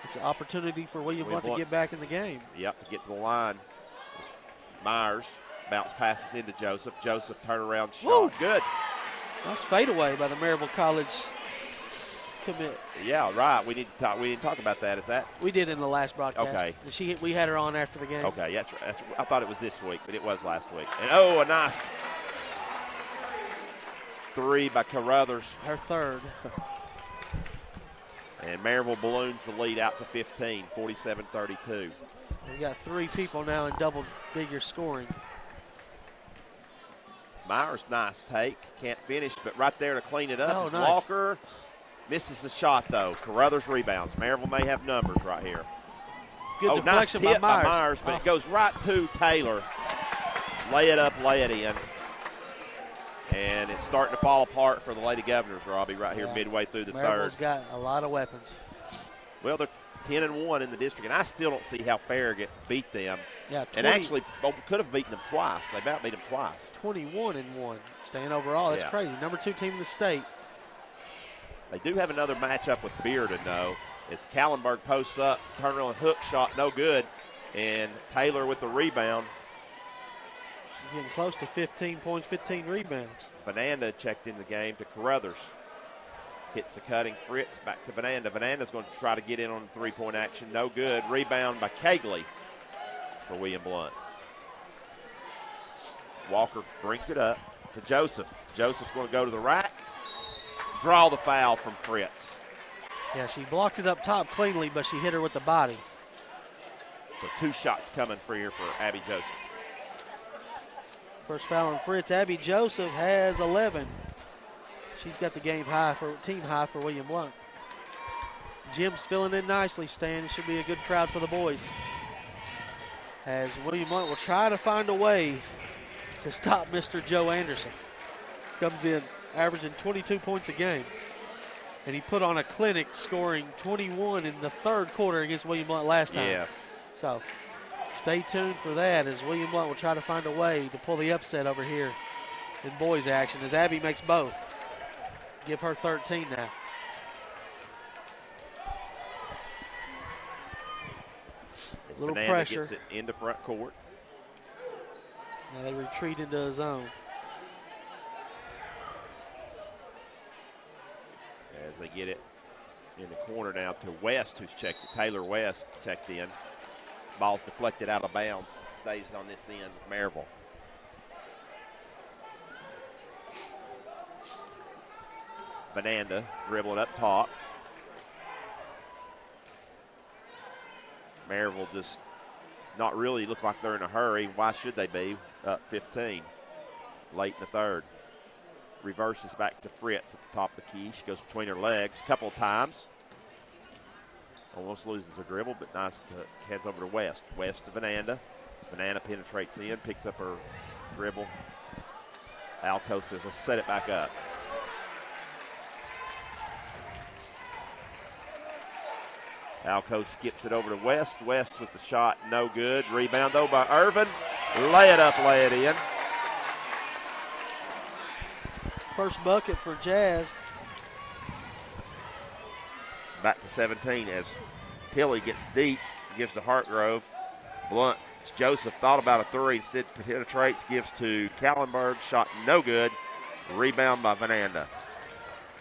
It's an opportunity for William Blount to get back in the game. Yep, to get to the line. Myers bounce passes into Joseph. Joseph turnaround shot. Woo! Good. Nice fadeaway by the Maryville College commit. Yeah, right. We didn't talk about that. Is that? We did in the last broadcast. Okay. We had her on after the game. Okay, that's right. I thought it was this week, but it was last week. And a nice 3 by Carruthers. Her 3rd. And Maryville balloons the lead out to 15, 47-32. We got 3 people now in double-figure scoring. Myers, nice take. Can't finish, but right there to clean it up is nice. Walker. Misses the shot, though. Carruthers rebounds. Maryville may have numbers right here. Good deflection nice tip by Myers. But it goes right to Taylor. Lay it up, lay it in. And it's starting to fall apart for the Lady Governors, Robbie, right here midway through the Maryville's third. got a lot of weapons. Well, they're 10-1 in the district, and I still don't see how Farragut beat them. Yeah, and actually could have beaten them twice. They about beat them twice. 21-1, staying overall. That's crazy. Number 2 team in the state. They do have another matchup with Bearden, though. As Kallenberg posts up, turnaround hook shot, no good. And Taylor with the rebound. She's getting close to 15 points, 15 rebounds. Vananda checked in the game to Carruthers. Hits the cutting. Fritz back to Vananda. Vananda's going to try to get in on the three-point action. No good. Rebound by Kegley for William Blount. Walker brings it up to Joseph. Joseph's going to go to the rack. Draw the foul from Fritz. Yeah, she blocked it up top cleanly, but she hit her with the body. So 2 shots coming for here for Abby Joseph. First foul on Fritz. Abby Joseph has 11. She's got the team high for William Blount. Jim's filling in nicely, Stan. It should be a good crowd for the boys. As William Blount will try to find a way to stop Mr. Joe Anderson. Comes in averaging 22 points a game. And he put on a clinic, scoring 21 in the third quarter against William Blount last time. Yeah. So stay tuned for that as William Blount will try to find a way to pull the upset over here in boys action as Abby makes both. Give her 13 now. As Little Vananda pressure. gets it into front court. Now they retreat into a zone. As they get it in the corner now to West, who's checked it. Taylor West checked in. Ball's deflected out of bounds. Stays on this end, Maryville. Fernanda dribbling up top. Maryville just not really look like they're in a hurry. Why should they be? Up 15 late in the third. Reverses back to Fritz at the top of the key. She goes between her legs a couple of times. Almost loses her dribble, but nice to heads over to West. West to Fernanda. Fernanda penetrates in, picks up her dribble. Alco says, let's set it back up. Alco skips it over to West. West with the shot, no good. Rebound, though, by Irvin. Lay it up, lay it in. First bucket for Jazz. Back to 17 as Tilly gets deep, gives to Hartgrove. Blount, Joseph thought about a three, instead penetrates, gives to Kallenberg. Shot no good. Rebound by Fernanda.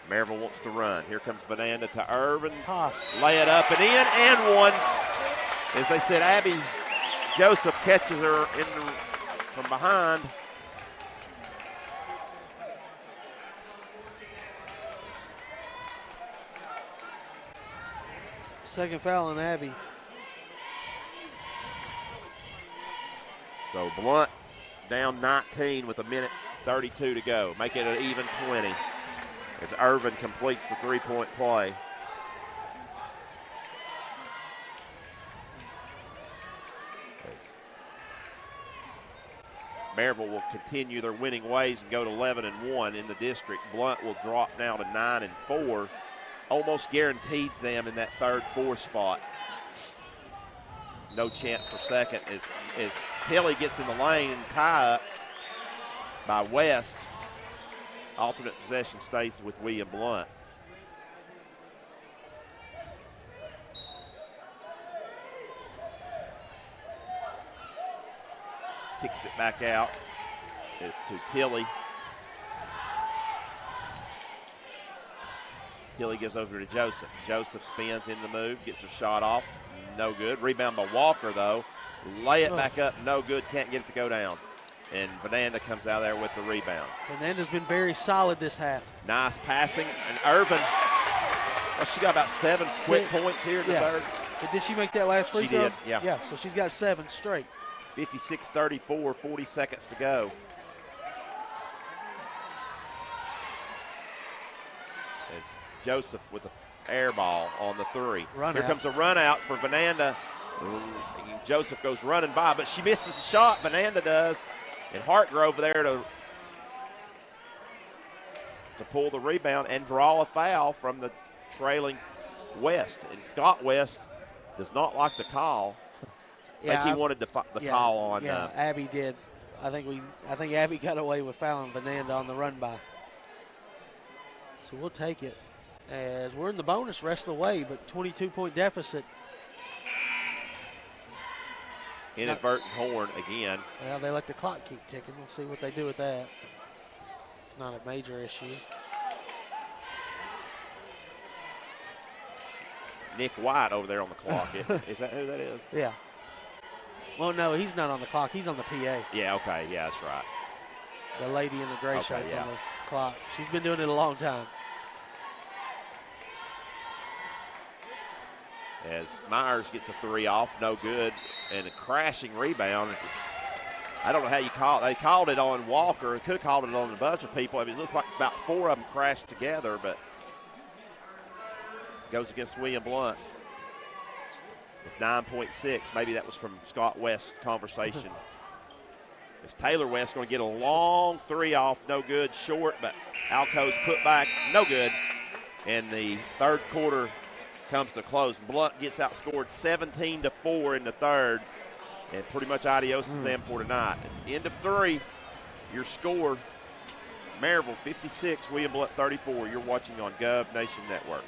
Maryville wants to run. Here comes Fernanda to Irvin. Toss. Lay it up and in, and one. As they said, Abby Joseph catches her from behind. Second foul on Abby. So Blount down 19 with a minute 32 to go. Make it an even 20 as Irvin completes the three-point play. Maryville will continue their winning ways and go to 11-1 in the district. Blount will drop now to 9-4. Almost guarantees them in that third, fourth spot. No chance for second as Tilly gets in the lane and tie up by West. Alternate possession stays with William Blount. Kicks it back out. It's to Tilly. Tilly gives over to Joseph. Joseph spins in the move, gets her shot off. No good. Rebound by Walker, though. Lay it back up. No good. Can't get it to go down. And Fernanda comes out there with the rebound. Fernanda's been very solid this half. Nice passing. And Irvin, well, she got about 7 quick points here in the third. So did she make that last free throw? She did, yeah. Yeah, so she's got 7 straight. 56-34, 40 seconds to go. As Joseph with an air ball on the three. Here comes a run out for Fernanda. Joseph goes running by, but she misses the shot. Fernanda does. And Hartgrove there to pull the rebound and draw a foul from the trailing West. And Scott West does not like the call. I think he wanted the call on. Yeah, Abby did. I think Abby got away with fouling Fernanda on the run by. So we'll take it as we're in the bonus rest of the way, but 22-point deficit. Inadvertent horn again. Well, they let the clock keep ticking. We'll see what they do with that. It's not a major issue. Nick White over there on the clock. Is that who that is? Yeah. Well, no, he's not on the clock. He's on the PA. Yeah, okay. Yeah, that's right. The lady in the gray shirt's on the clock. She's been doing it a long time. As Myers gets a three off, no good, and a crashing rebound. I don't know how you call it. They called it on Walker. Could have called it on a bunch of people. I mean, it looks like about 4 of them crashed together, but goes against William Blount with 9.6. Maybe that was from Scott West's conversation. As Taylor West going to get a long three off, no good, short, but Alco's put back, no good. And the third quarter comes to close. Blount gets outscored 17-4 in the third, and pretty much adios to them for tonight. End of 3, your score, Maryville 56, William Blount 34. You're watching on Gov Nation Network.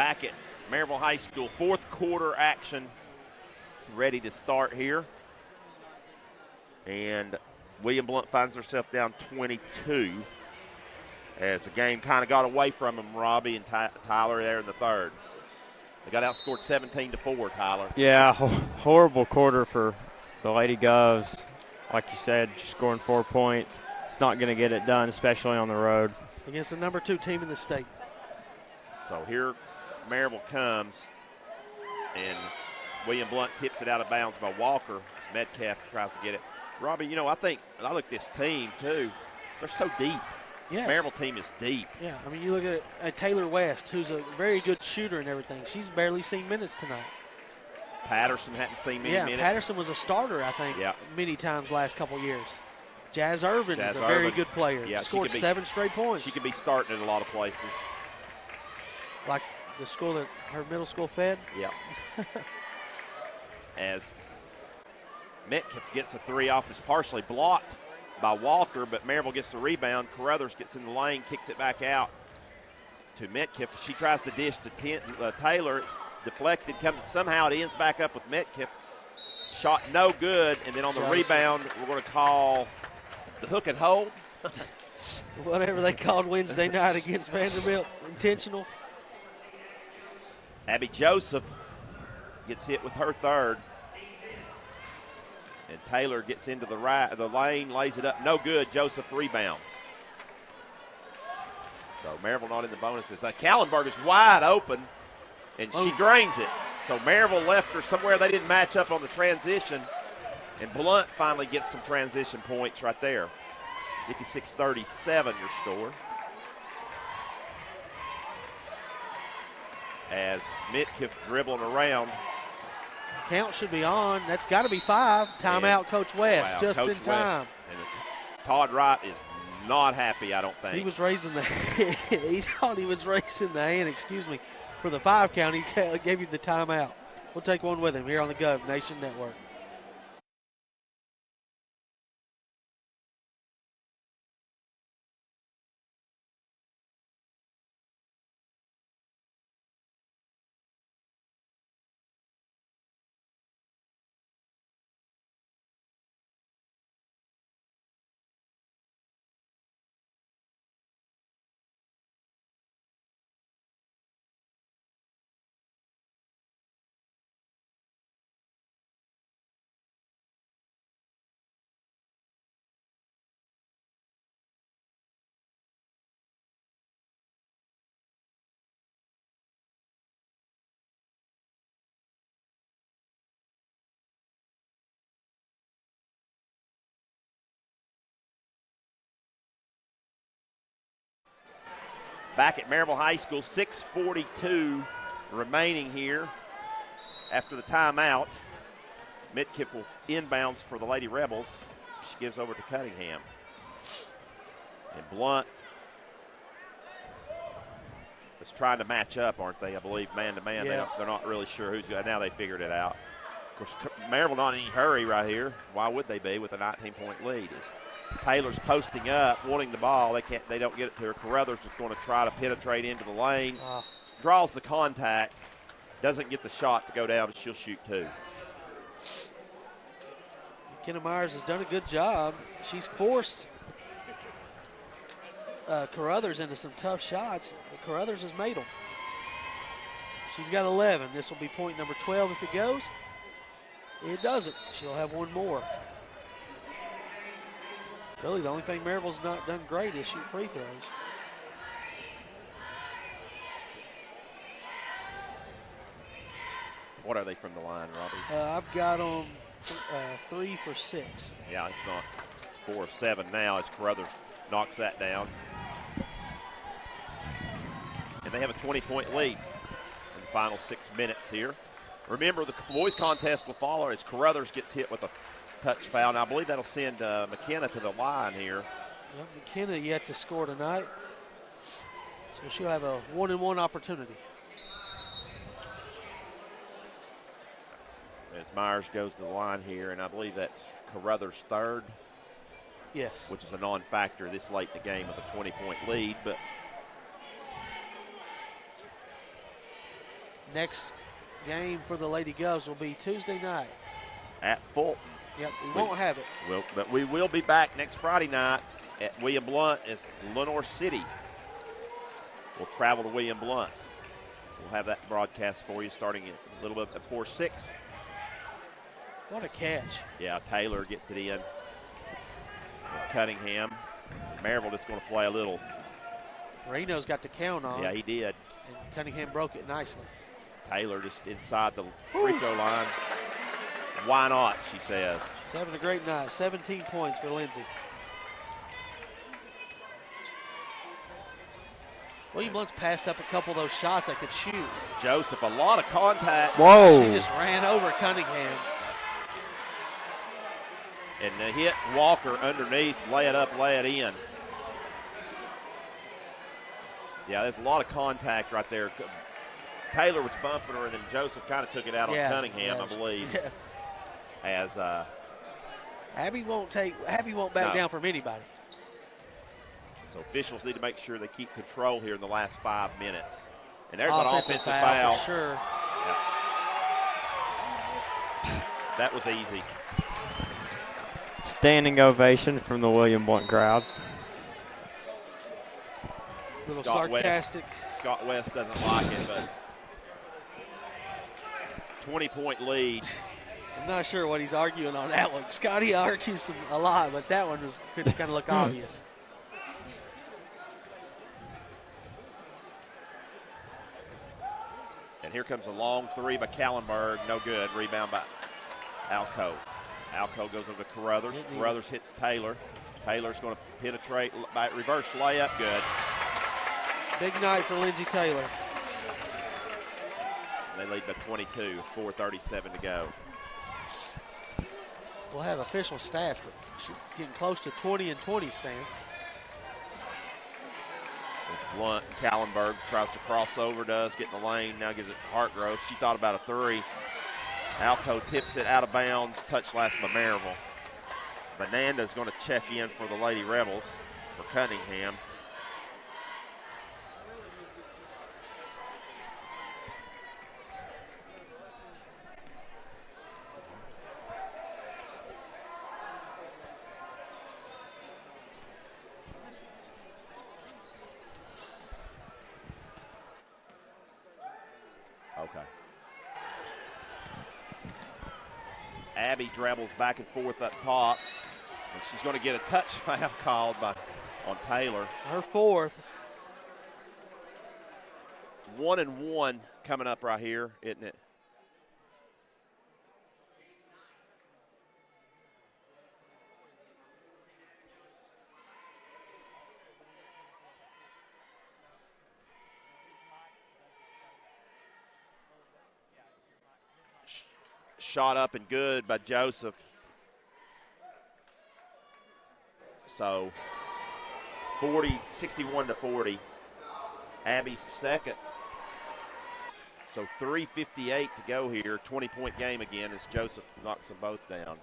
back at Maryville High School. Fourth quarter action ready to start here. And William Blount finds herself down 22 as the game kind of got away from them, Robbie and Tyler there in the third. They got outscored 17-4, Tyler. Yeah, horrible quarter for the Lady Govs. Like you said, scoring 4 points. It's not going to get it done, especially on the road. Against the number 2 team in the state. So here Maryville comes, and William Blount tips it out of bounds by Walker as Metcalf tries to get it. Robbie, you know, I think, and I look at this team, too, they're so deep. Yes. Maryville team is deep. Yeah, I mean, you look at Taylor West, who's a very good shooter and everything. She's barely seen minutes tonight. Patterson hadn't seen many minutes. Patterson was a starter, I think, many times last couple years. Jazz Irvin is a very good player. Yeah, scored 7 straight points. She could be starting in a lot of places. Like the school that her middle school fed? Yeah. As Metcalf gets a 3 off, it's partially blocked by Walker, but Maryville gets the rebound. Carruthers gets in the lane, kicks it back out to Metcalf. She tries to dish to Taylor. It's deflected. Somehow it ends back up with Metcalf. Shot no good, and then on the rebound, we're going to call the hook and hold. Whatever they called Wednesday night against Vanderbilt, intentional. Abby Joseph gets hit with her third. And Taylor gets into the lane, lays it up. No good. Joseph rebounds. So Maryville not in the bonuses. Kallenberg is wide open, and she drains it. So Maryville left her somewhere they didn't match up on the transition. And Blount finally gets some transition points right there. 56-37 your score. As Metcalf dribbling around. Count should be on. That's got to be 5. Timeout, Coach West, just Coach in time. And Todd Wright is not happy, I don't think. He was raising the he thought he was raising the hand, for the 5 count. He gave you the timeout. We'll take one with him here on the Gov Nation Network. Back at Maryville High School, 6:42 remaining here after the timeout. Metcalf will inbounds for the Lady Rebels. She gives over to Cunningham. And Blount is trying to match up, aren't they? I believe man-to-man. Yeah. They're not really sure who's good. Now they figured it out. Of course, Maryville not in any hurry right here. Why would they be with a 19-point lead? Taylor's posting up, wanting the ball. They don't get it to her. Carruthers is going to try to penetrate into the lane. Draws the contact. Doesn't get the shot to go down, but she'll shoot 2. McKenna Myers has done a good job. She's forced Carruthers into some tough shots. But Carruthers has made them. She's got 11. This will be point number 12 if it goes. It doesn't. She'll have one more. Really, the only thing Maryville's not done great is shoot free throws. What are they from the line, Robbie? I've got them 3 for 6. Yeah, it's not 4 of 7 now as Carruthers knocks that down. And they have a 20-point lead in the final 6 minutes here. Remember, the boys contest will follow as Carruthers gets hit with a touch foul. And I believe that'll send McKenna to the line here. Well, McKenna yet to score tonight. So she'll have a 1-and-1 opportunity. As Myers goes to the line here, and I believe that's Carruthers' third. Yes. Which is a non-factor this late in the game with a 20-point lead. But Next game for the Lady Govs will be Tuesday night. At Fulton. Yep, we won't have it. But we will be back next Friday night at William Blount. It's Lenore City. We'll travel to William Blount. We'll have that broadcast for you starting a little bit before 6. What a catch. Yeah, Taylor gets it in. Cunningham. Maryville just going to play a little. Reno's got the count on. Yeah, he did. And Cunningham broke it nicely. Taylor just inside the free throw line. Why not, she says. She's having a great night. 17 points for Lindsay. William Blount's passed up a couple of those shots that could shoot. Joseph, a lot of contact. Whoa. She just ran over Cunningham. And they hit Walker underneath, lay it up, lay it in. Yeah, there's a lot of contact right there. Taylor was bumping her, and then Joseph kind of took it out on Cunningham, I believe. Yeah. As Abby won't back down from anybody. So officials need to make sure they keep control here in the last 5 minutes. And there's an offensive foul. For sure. Yeah. That was easy. Standing ovation from the William Blount crowd. A little sarcastic. Scott West doesn't like it, but 20-point lead. I'm not sure what he's arguing on that one. Scotty argues a lot, but that one could kind of look obvious. And here comes a long three by Kallenberg. No good. Rebound by Alco. Alco goes over to Carruthers. Carruthers hits Taylor. Taylor's going to penetrate by reverse layup. Good. Big night for Lindsay Taylor. They lead by 22, 4:37 to go. We'll have official stats, but she's getting close to 20 and 20, Stan. As Blount, Kallenberg tries to cross over, does get in the lane, now gives it to Hartgrove. She thought about a three. Alco tips it out of bounds, touch last by Maryville. Fernanda's going to check in for the Lady Rebels for Cunningham. Okay. Abby dribbles back and forth up top, and she's going to get a touch foul called on Taylor. Her fourth. 1-and-1 coming up right here, isn't it? Shot up and good by Joseph. So 61-40. Abby's second. So 3:58 to go here. 20-point game again as Joseph knocks them both down.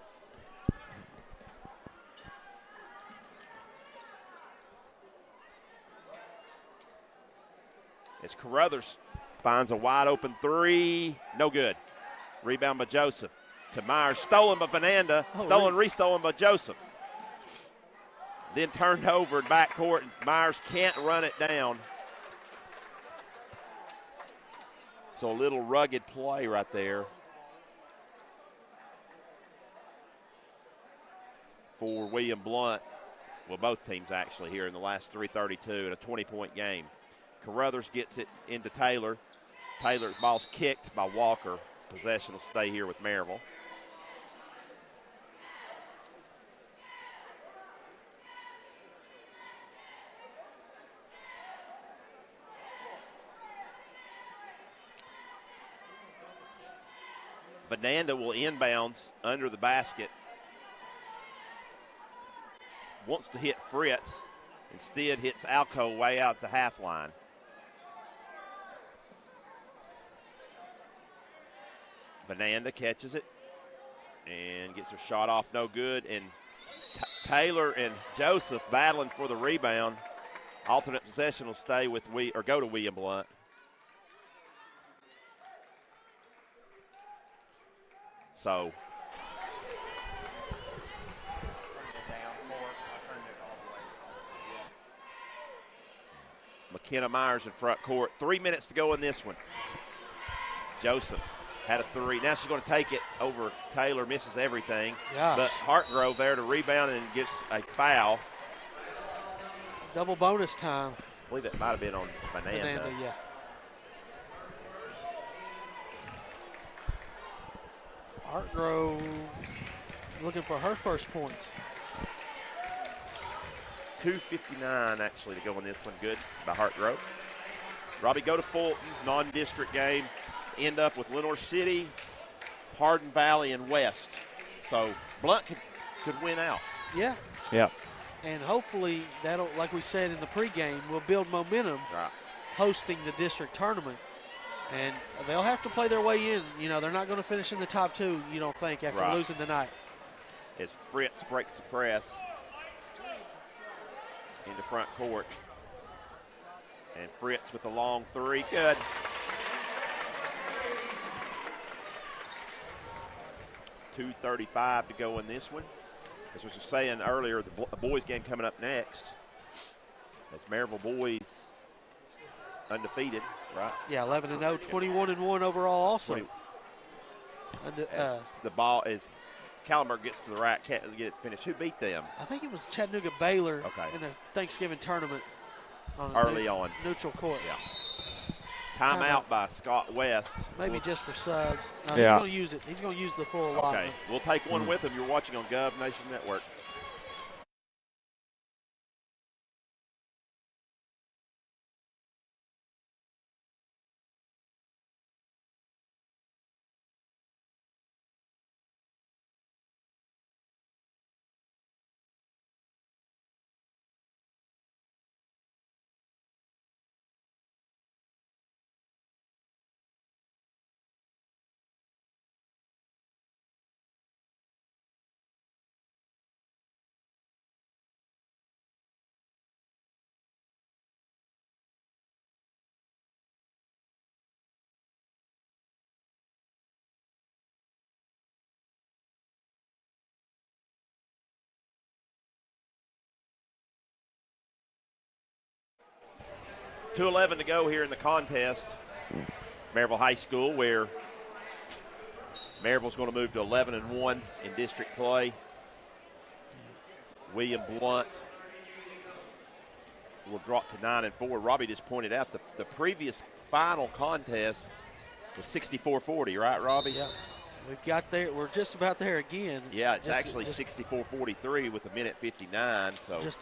As Carruthers finds a wide open three. No good. Rebound by Joseph. To Myers. Stolen by Fernanda. Restolen by Joseph. Then turned over in backcourt. Myers can't run it down. So a little rugged play right there for William Blount. Well, both teams actually here in the last 3:32 in a 20-point game. Carruthers gets it into Taylor. Taylor, ball's kicked by Walker. Possession will stay here with Maryville. Fernanda will inbounds under the basket. Wants to hit Fritz. Instead hits Alco way out the half line. Fernanda catches it and gets her shot off, no good. And Taylor and Joseph battling for the rebound. Alternate possession will stay with go to William Blount. So McKenna Myers in front court. 3 minutes to go in this one. Joseph had a three. Now she's going to take it over Taylor, misses everything. Gosh. But Hartgrove there to rebound and gets a foul. Double bonus time. I believe it might have been on Fernanda. Yeah. Hartgrove looking for her first points. 2:59 actually to go in this one. Good by Hartgrove. Robbie, go to Fulton, non-district game. End up with Lenore City, Hardin Valley, and West. So Blount could win out. Yeah. Yeah. And hopefully that'll, like we said in the pregame, will build momentum hosting the district tournament. And they'll have to play their way in. You know, they're not going to finish in the top two, you don't think, after losing tonight. As Fritz breaks the press into front court. And Fritz with a long three. Good. .235 to go in this one. As I was just saying earlier, the boys game coming up next. That's Maryville boys undefeated, right? Yeah, 11-0, 21-1 overall also. The ball is Callenberg gets to the rack, can't get it finished. Who beat them? I think it was Chattanooga Baylor in the Thanksgiving tournament. Early on. Neutral court. Yeah. Timeout by Scott West. Maybe just for subs. No, yeah. He's going to use it. He's going to use the full allotment. Okay, we'll take one with him. You're watching on Gov Nation Network. .211 to go here in the contest. Maryville High School, where Maryville's going to move to 11-1 in district play. William Blount will drop to 9-4. Robbie just pointed out the previous final contest was 64-40, right, Robbie? Yeah. We've got there. We're just about there again. Yeah, it's actually 64-43 with a minute 59. So it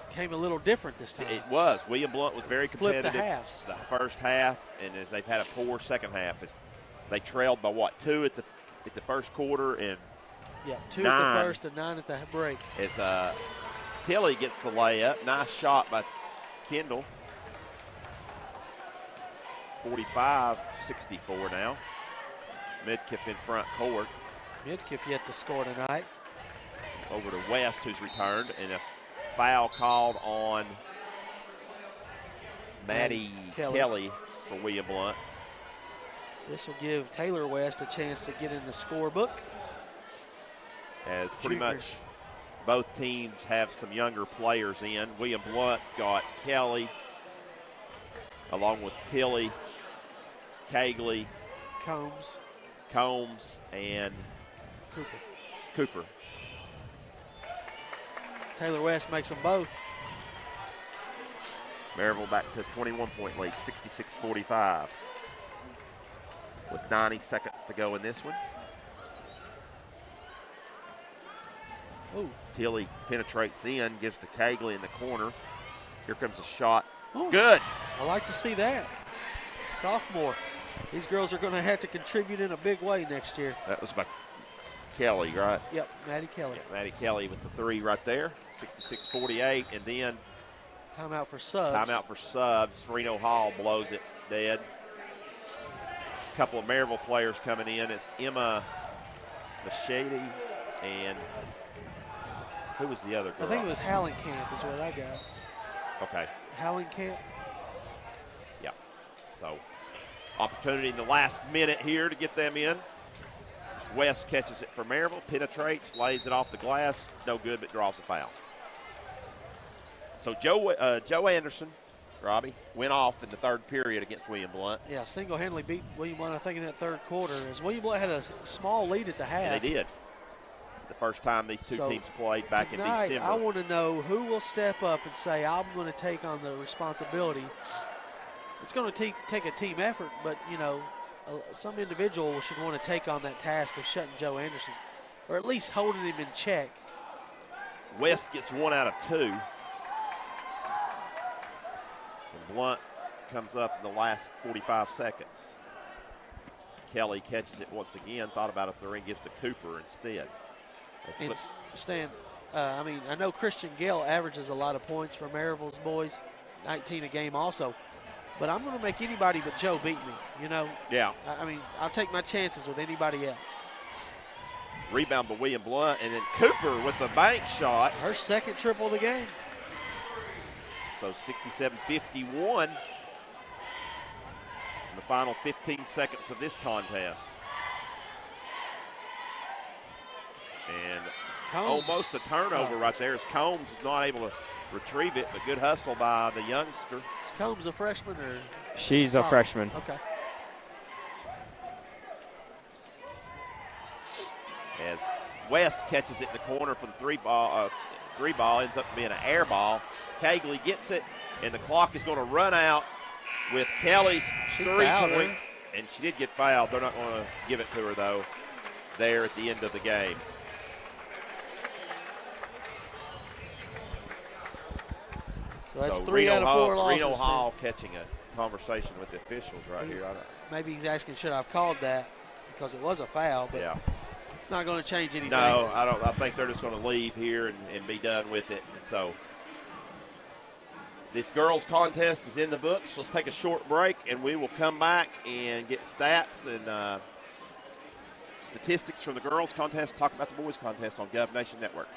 came a little different this time. It was. William Blount was very competitive. Flipped the halves. The first half, and they've had a poor second half. They trailed by what, 2 at the first quarter and 2 9 at the first and 9 at the break. As Tilly gets the layup, nice shot by Kendall. 45-64 now. Midkiff in front court. Midkiff yet to score tonight. Over to West, who's returned, and a foul called on Maddie Kelly for William Blount. This will give Taylor West a chance to get in the scorebook. As pretty much both teams have some younger players in. William Blunt's got Kelly, along with Tilly, Cagley, Combs, and Cooper. Taylor West makes them both. Maryville back to a 21-point lead, 66-45. With 90 seconds to go in this one. Ooh. Tilly penetrates in, gives to Cagley in the corner. Here comes a shot. Ooh. Good. I like to see that. Sophomore. These girls are going to have to contribute in a big way next year. That was by Kelly, right? Yep, Maddie Kelly. Yeah, Maddie Kelly with the three right there, 66-48, and then timeout for subs. Timeout for subs. Reno Hall blows it dead. A couple of Maryville players coming in. It's Emma Machady and who was the other girl? I think it was Hallenkamp is what I got. Okay. Hallenkamp. Yeah. So opportunity in the last minute here to get them in. West catches it for Maryville, penetrates, lays it off the glass, no good, but draws a foul. So Joe Anderson, Robbie, went off in the third period against William Blount. Yeah, single-handedly beat William Blount, I think, in that third quarter, as William Blount had a small lead at the half. And they did. The first time these two teams played back in December. I want to know who will step up and say, I'm going to take on the responsibility. It's going to take a team effort, but, you know, some individual should want to take on that task of shutting Joe Anderson, or at least holding him in check. West gets 1 out of 2. And Blount comes up in the last 45 seconds. Kelly catches it once again, thought about a three, gives to Cooper instead. And Stan, I know Christian Gale averages a lot of points for Maryville's boys, 19 a game also. But I'm going to make anybody but Joe beat me, you know? Yeah. I'll take my chances with anybody else. Rebound by William Blount, and then Cooper with the bank shot. Her second triple of the game. So 67-51 in the final 15 seconds of this contest. And Combs. Almost a turnover right there as Combs is not able to retrieve it, but good hustle by the youngster. Is Combs a freshman or? She's a freshman. Okay. As West catches it in the corner for the three ball ends up being an air ball. Cagley gets it, and the clock is going to run out with Kelly's three-point. And she did get fouled. They're not going to give it to her, though, there at the end of the game. So that's 3 out of 4 losses. Reno Hall catching a conversation with the officials right here. Maybe he's asking, should I have called that? Because it was a foul, but yeah. It's not going to change anything. No, I don't. I think they're just going to leave here and be done with it. And so this girls' contest is in the books. Let's take a short break, and we will come back and get stats and statistics from the girls' contest, talk about the boys' contest on Gov Nation Network.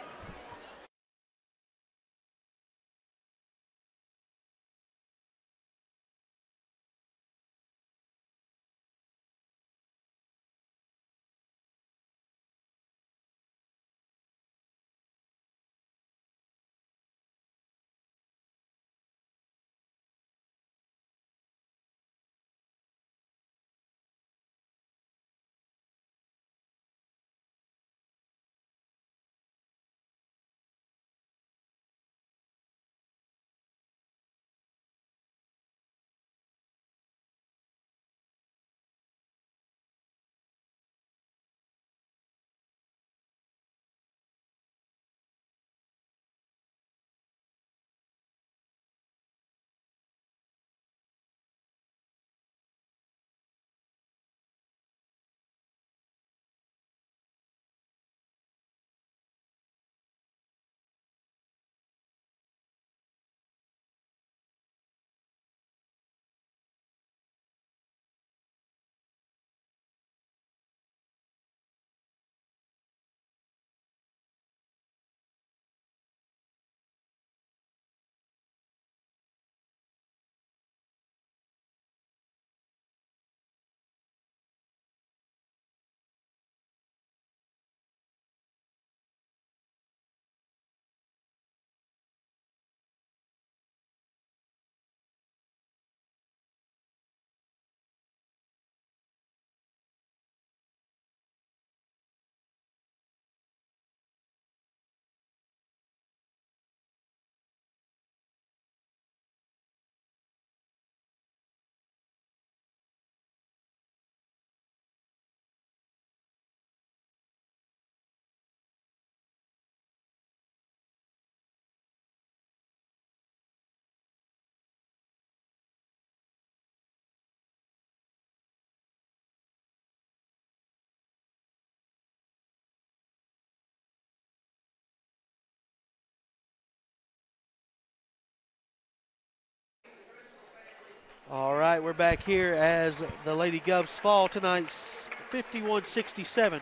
All right, we're back here as the Lady Govs fall tonight, 51-67,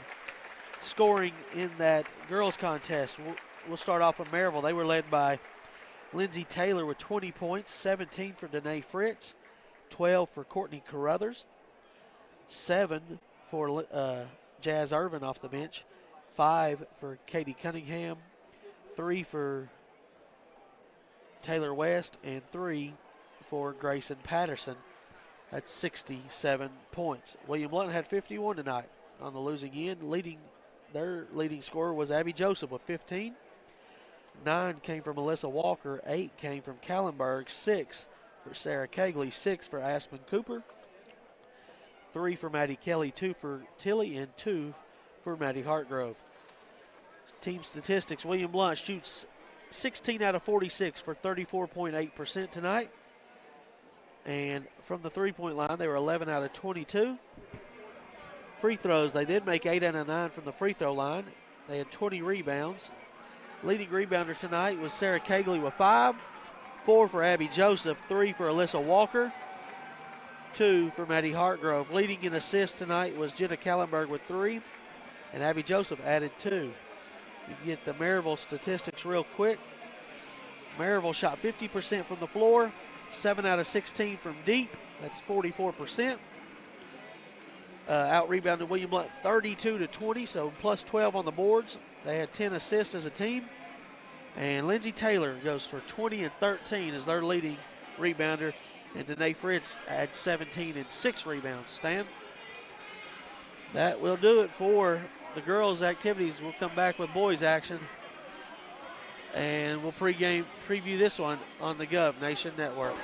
scoring in that girls contest. We'll start off with Maryville. They were led by Lindsay Taylor with 20 points, 17 for Danae Fritz, 12 for Courtney Carruthers, 7 for Jazz Irvin off the bench, 5 for Katie Cunningham, 3 for Taylor West, and 3 for Grayson Patterson. That's 67 points. William Blount had 51 tonight on the losing end. Their leading scorer was Abby Joseph with 15. 9 came from Melissa Walker. 8 came from Callenberg. 6 for Sarah Kegley. 6 for Aspen Cooper. 3 for Maddie Kelly. 2 for Tilly. And 2 for Maddie Hartgrove. Team statistics, William Blount shoots 16 out of 46 for 34.8% tonight. And from the three-point line, they were 11 out of 22. Free throws, they did make 8 out of 9 from the free throw line. They had 20 rebounds. Leading rebounder tonight was Sarah Kegley with 5. 4 for Abby Joseph. 3 for Alyssa Walker. 2 for Maddie Hartgrove. Leading in assists tonight was Jenna Callenberg with 3. And Abby Joseph added 2. You get the Maryville statistics real quick. Maryville shot 50% from the floor. 7 out of 16 from deep. That's 44%. Out-rebounded William Blount 32-20, so plus 12 on the boards. They had 10 assists as a team. And Lindsey Taylor goes for 20 and 13 as their leading rebounder. And Danae Fritz had 17 and 6 rebounds. Stan? That will do it for the girls' activities. We'll come back with boys' action. And we'll preview this one on the Gov Nation Network.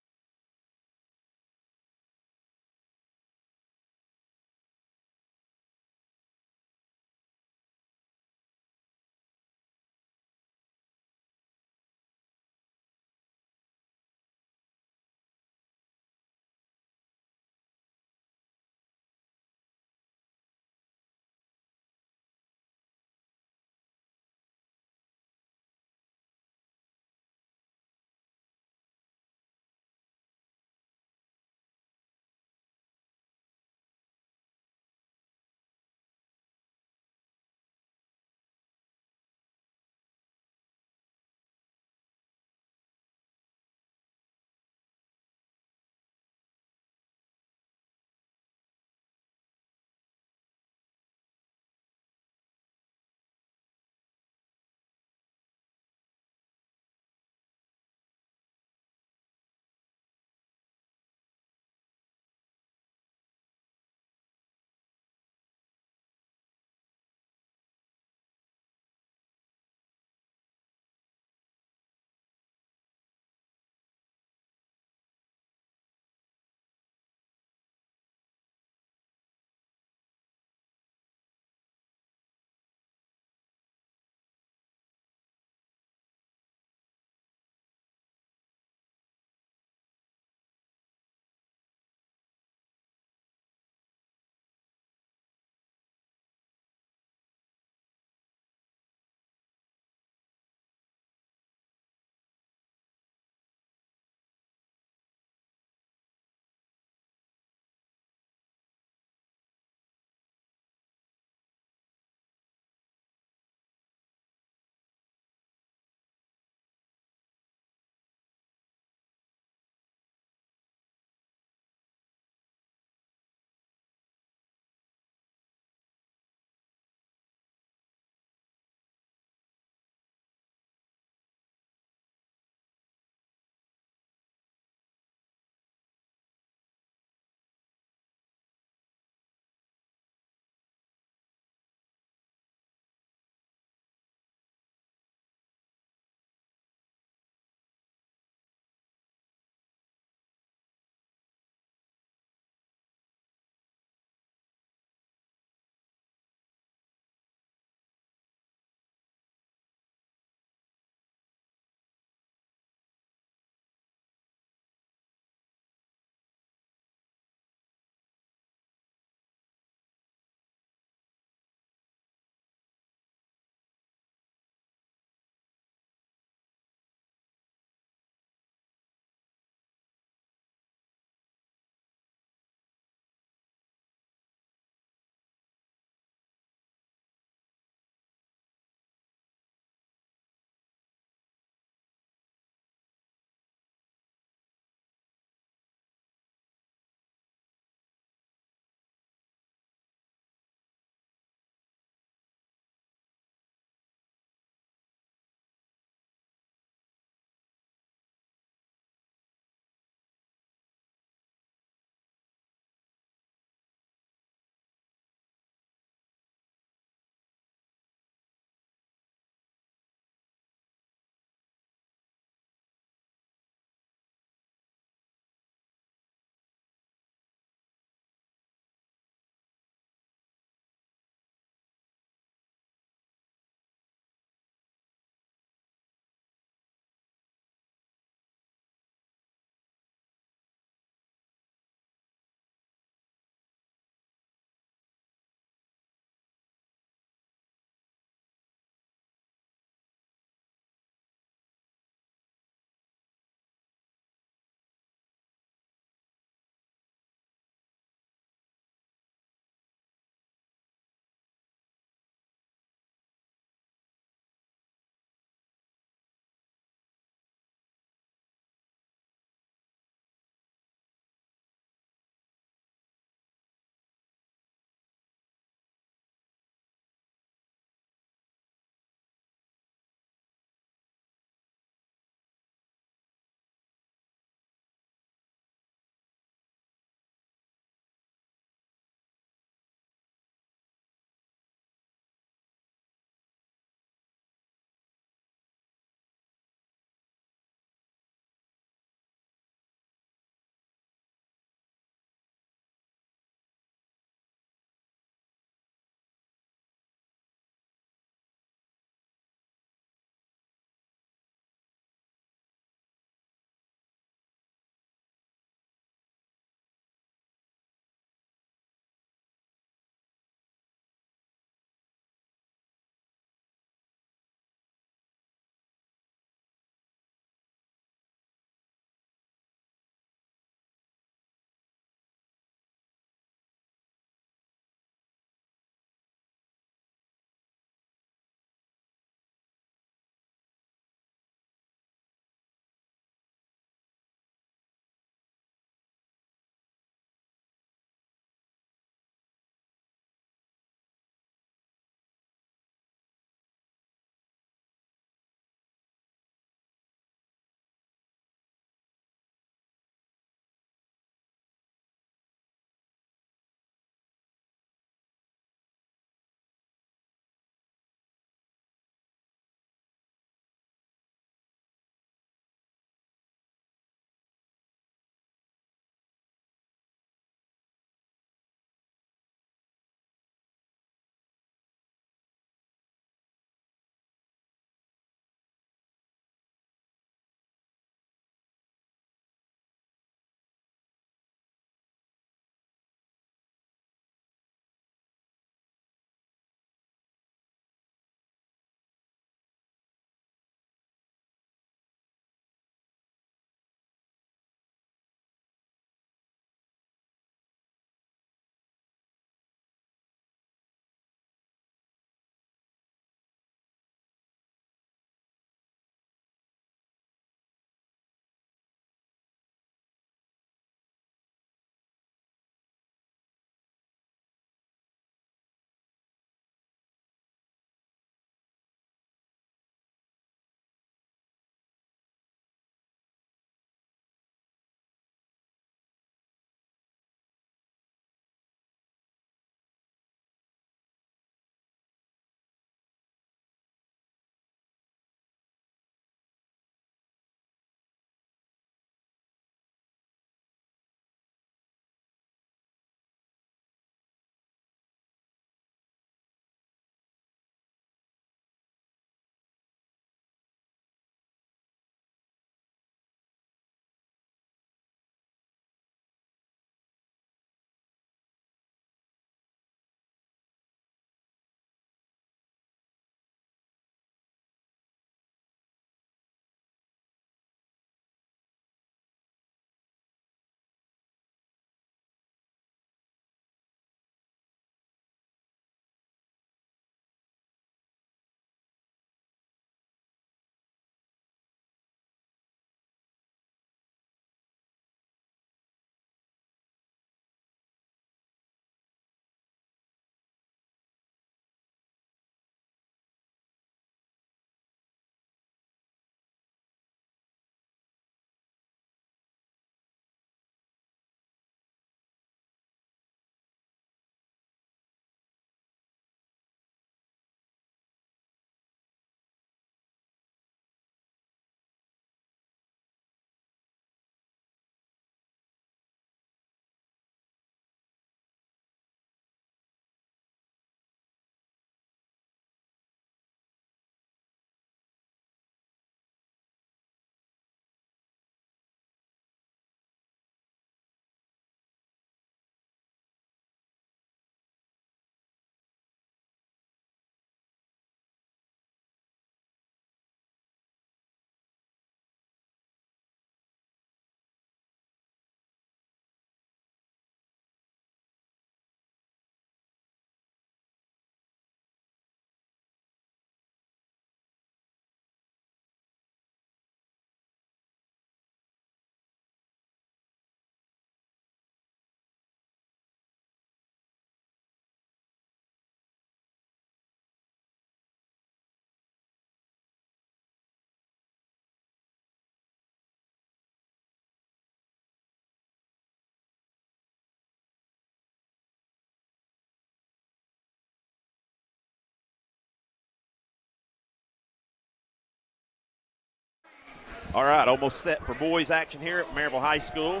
All right, almost set for boys action here at Maryville High School,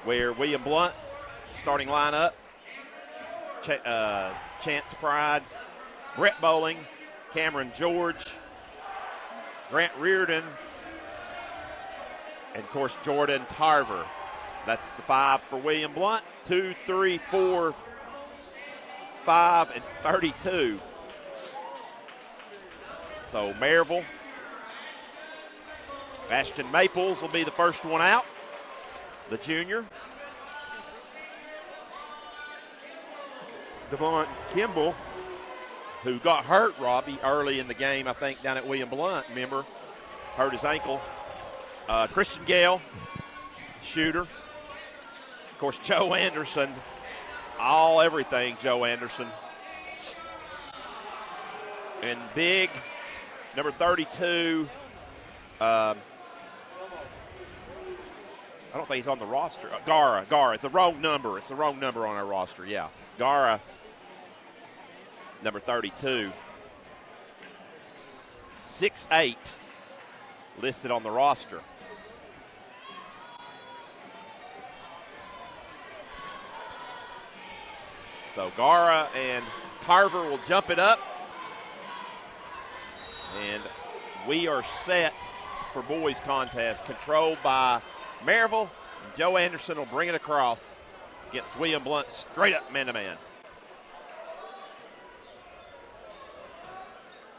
where William Blount, starting lineup, Chance Pride, Brett Bowling, Cameron George, Grant Reardon, and, of course, Jordan Tarver. That's the 5 for William Blount. 2, 3, 4, 5, and 32. So Maryville, Ashton Maples will be the first one out, the junior. Devon Kimball, who got hurt, Robbie, early in the game, I think, down at William Blount, remember, hurt his ankle. Christian Gale, shooter. Of course, Joe Anderson, everything Joe Anderson. And big, number 32, I don't think he's on the roster. Gara, it's the wrong number. It's the wrong number on our roster, yeah. Gara, number 32. 6'8", listed on the roster. So Gara and Tarver will jump it up. And we are set for boys contest, controlled by Maryville. Joe Anderson will bring it across against William Blount, straight up man-to-man.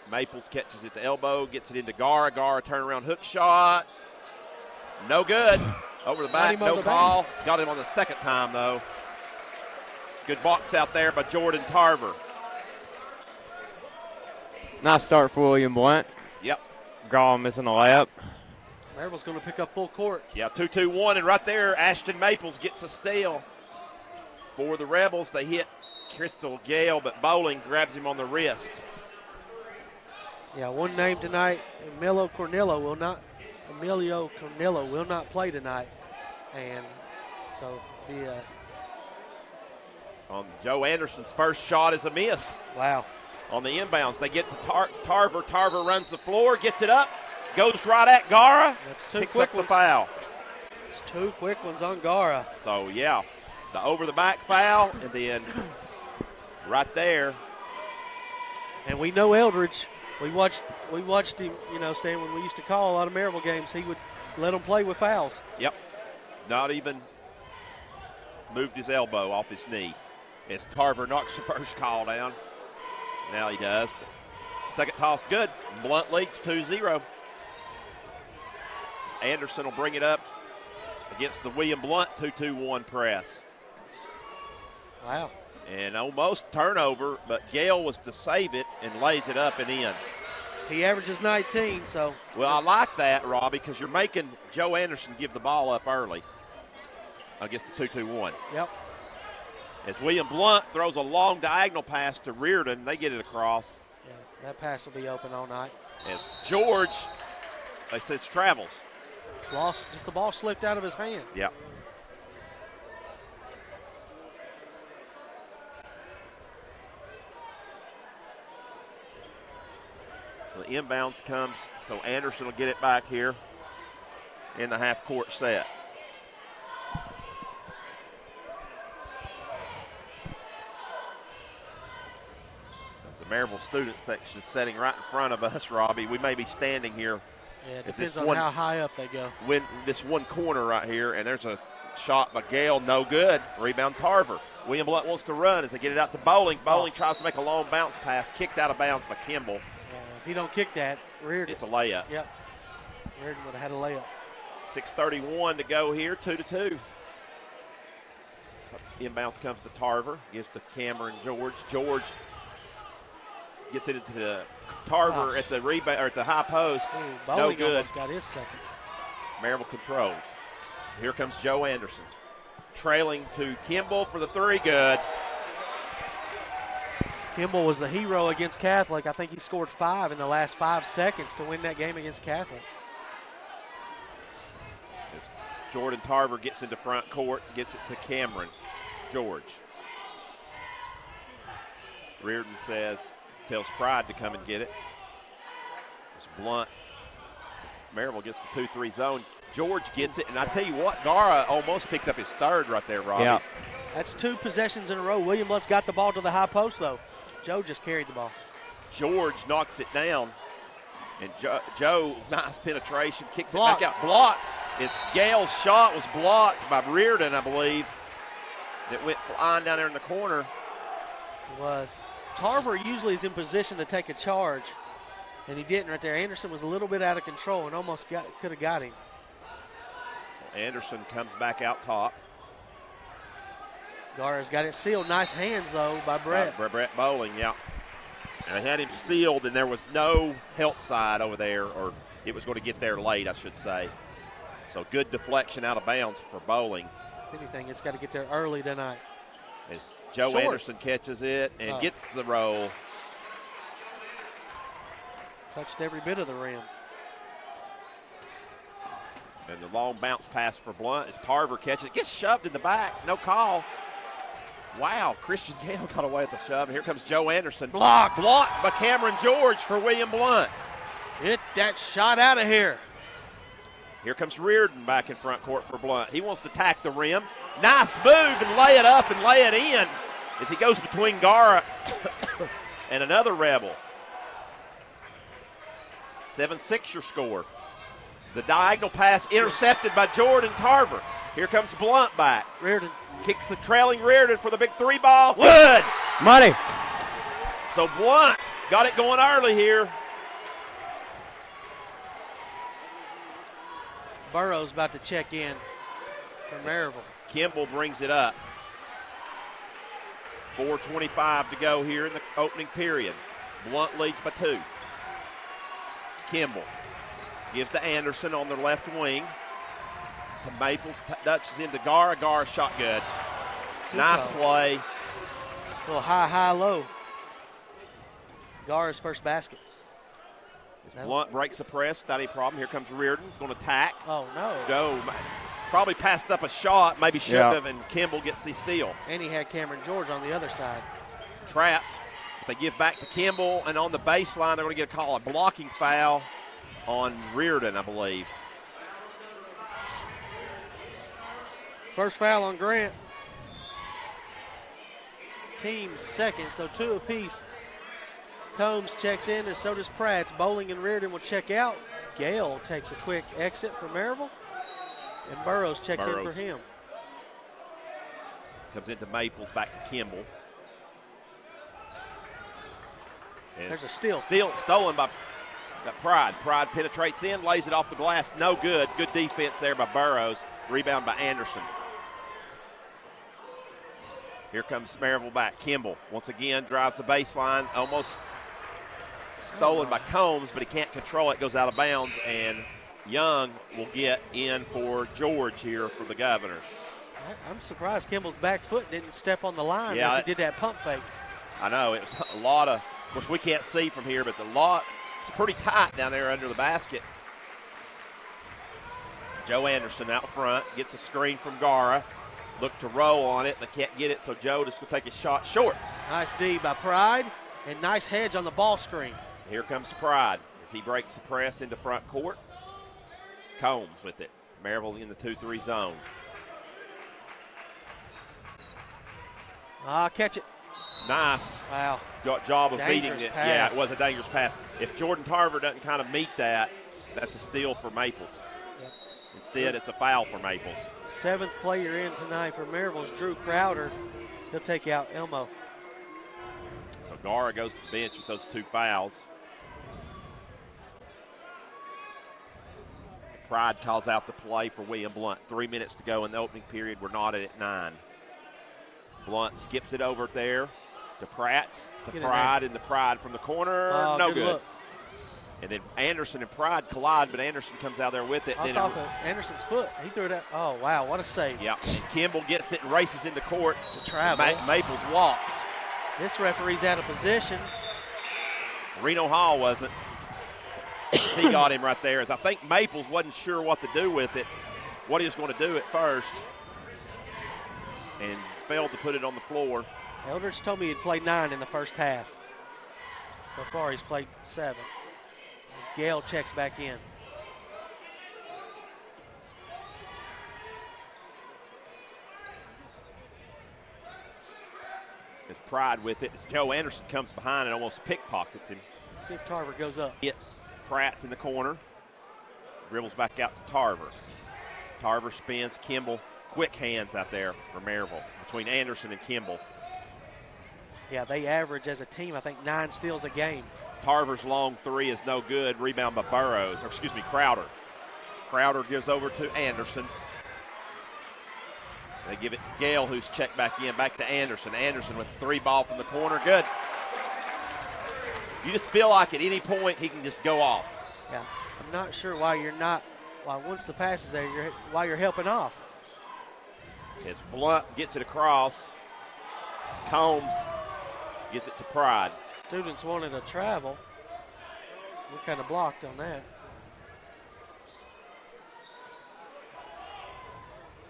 Maples catches it to elbow, gets it into Gara. Gara turnaround hook shot. No good. Over the back, no call. Got him on the second time, though. Good box out there by Jordan Tarver. Nice start for William Blount. Yep. Gall missing a layup. Maryville's going to pick up full court. Yeah, 2-2-1, and right there, Ashton Maples gets a steal. For the Rebels, they hit Crystal Gale, but Bowling grabs him on the wrist. Yeah, one name tonight, Emilio Cornello will not play tonight. And so be a... On Joe Anderson's first shot is a miss. Wow. On the inbounds, they get to Tarver. Tarver runs the floor, gets it up, goes right at Gara. That's two picks quick up the foul. It's two quick ones on Gara. So, yeah, the over-the-back foul, and then right there. And we know Eldridge. We watched him, Stan, when we used to call a lot of Maryville games, he would let them play with fouls. Yep. Not even moved his elbow off his knee as Tarver knocks the first call down. Now he does. Second toss good. Blount leads 2-0. Anderson will bring it up against the William Blount 2-2-1 press. Wow. And almost turnover, but Gale was to save it and lays it up and in. He averages 19, so. Well, I like that, Robbie, because you're making Joe Anderson give the ball up early against the 2-2-1. Yep. As William Blount throws a long diagonal pass to Reardon, they get it across. Yeah, that pass will be open all night. As George, they says travels. It's lost, just the ball slipped out of his hand. Yep. So the inbounds comes, so Anderson will get it back here in the half-court set. Maryville student section sitting right in front of us, Robbie. We may be standing here. Yeah, it depends on how high up they go. Win this one corner right here, and there's a shot by Gale, no good. Rebound Tarver. William Blount wants to run as they get it out to Bowling. Bowling tries to make a long bounce pass, kicked out of bounds by Kimball. Yeah, if he don't kick that, Reardon. It's a layup. Yep. Reardon would have had a layup. 6:31 to go here, 2-2. Inbounds comes to Tarver, gives to Cameron George. George gets it into the Tarver at the rebound or at the high post. Ooh, no good. Almost got his second. Maryville controls. Here comes Joe Anderson. Trailing to Kimball for the three. Good. Kimball was the hero against Catholic. I think he scored 5 in the last 5 seconds to win that game against Catholic. As Jordan Tarver gets into front court, gets it to Cameron George. Reardon tells Pride to come and get it. It's Blount. Maryville gets the 2-3 zone. George gets it, and I tell you what, Gara almost picked up his third right there, Robbie. Yeah. That's 2 possessions in a row. William Blount's got the ball to the high post, though. Joe just carried the ball. George knocks it down, and Joe, nice penetration, kicks Blocked. it back out. Blocked. Gale's shot was blocked by Reardon, I believe, that went flying down there in the corner. It was. Tarver usually is in position to take a charge, and he didn't right there. Anderson was a little bit out of control and almost could have got him. Anderson comes back out top. Gara's got it sealed. Nice hands, though, by Brett. Brett Bowling, yeah. And they had him sealed, and there was no help side over there, or it was going to get there late, I should say. So good deflection out of bounds for Bowling. If anything, it's got to get there early tonight. As Joe Short. Anderson catches it and gets the roll. Touched every bit of the rim. And the long bounce pass for Blount as Tarver catches it. Gets shoved in the back. No call. Wow, Christian Gale got away with the shove. And here comes Joe Anderson. Blocked by Cameron George for William Blount. Hit that shot out of here. Here comes Reardon back in front court for Blount. He wants to tack the rim. Nice move and lay it up and lay it in as he goes between Gara and another Rebel. 7-6 your score. The diagonal pass intercepted by Jordan Tarver. Here comes Blount back. Reardon kicks the trailing Reardon for the big 3 ball. Good. Money. So Blount got it going early here. Burrows about to check in for Maryville. Kimball brings it up. 4:25 to go here in the opening period. Blount leads by 2. Kimball gives to Anderson on the left wing. To Maples, touches into Gara. Gara shot good. Nice play. A little high, low. Gara's first basket. Blount breaks the press without any problem. Here comes Reardon. He's going to tack. Oh, no. Go. Probably passed up a shot. Maybe shouldn't have, and Kimball gets the steal. And he had Cameron George on the other side. Trapped. They give back to Kimball, and on the baseline, they're going to get a call, a blocking foul on Reardon, I believe. First foul on Grant. Team second, so 2 apiece. Combs checks in, and so does Pratt. Bowling and Reardon will check out. Gale takes a quick exit for Maryville, and Burrows checks in for him. Comes into Maples, back to Kimball. And there's a steal. Stolen by Pride. Pride penetrates in, lays it off the glass. No good. Good defense there by Burrows. Rebound by Anderson. Here comes Maryville back. Kimball once again drives the baseline. Almost stolen by Combs, but he can't control it. Goes out of bounds, and Young will get in for George here for the Governors. I'm surprised Kimball's back foot didn't step on the line as he did that pump fake. I know. It was a lot of course, we can't see from here, but it's pretty tight down there under the basket. Joe Anderson out front, gets a screen from Gara. Look to roll on it. They can't get it, so Joe just will take a shot short. Nice D by Pride, and nice hedge on the ball screen. Here comes Pride as he breaks the press into front court. Combs with it. Maryville in the 2-3 zone. Catch it. Nice. Wow. Job of beating it. Pass. Yeah, it was a dangerous pass. If Jordan Tarver doesn't kind of meet that, that's a steal for Maples. Yep. Instead, it's a foul for Maples. 7th player in tonight for Maryville's Drew Crowder. He'll take out Elmo. So Gara goes to the bench with those 2 fouls. Pride calls out the play for William Blount. 3 minutes to go in the opening period. We're knotted at 9. Blount skips it over there to Pratt, to Pride, and the Pride from the corner. No good. Look. And then Anderson and Pride collide, but Anderson comes out there with it. That's off of Anderson's foot. He threw it out. Oh, wow, what a save. Yeah. Kimball gets it and races into court. To travel. Maples walks. This referee's out of position. Reno Hall wasn't. He got him right there. As I think Maples wasn't sure what to do with it, what he was going to do at first, and failed to put it on the floor. Eldridge told me he'd played 9 in the first half. So far, he's played 7. As Gale checks back in. As Pride with it. As Joe Anderson comes behind and almost pickpockets him. See if Tarver goes up. Pratt's in the corner. Dribbles back out to Tarver. Tarver spins. Kimball, quick hands out there for Maryville between Anderson and Kimball. Yeah, they average as a team, I think, 9 steals a game. Tarver's long three is no good. Rebound by Crowder. Crowder gives over to Anderson. They give it to Gale, who's checked back in, back to Anderson. Anderson with 3 ball from the corner. Good. You just feel like at any point he can just go off. Yeah, I'm not sure why once the pass is there, why you're helping off. As Blount gets it across, Combs gets it to Pride. Students wanted a travel. We're kind of blocked on that.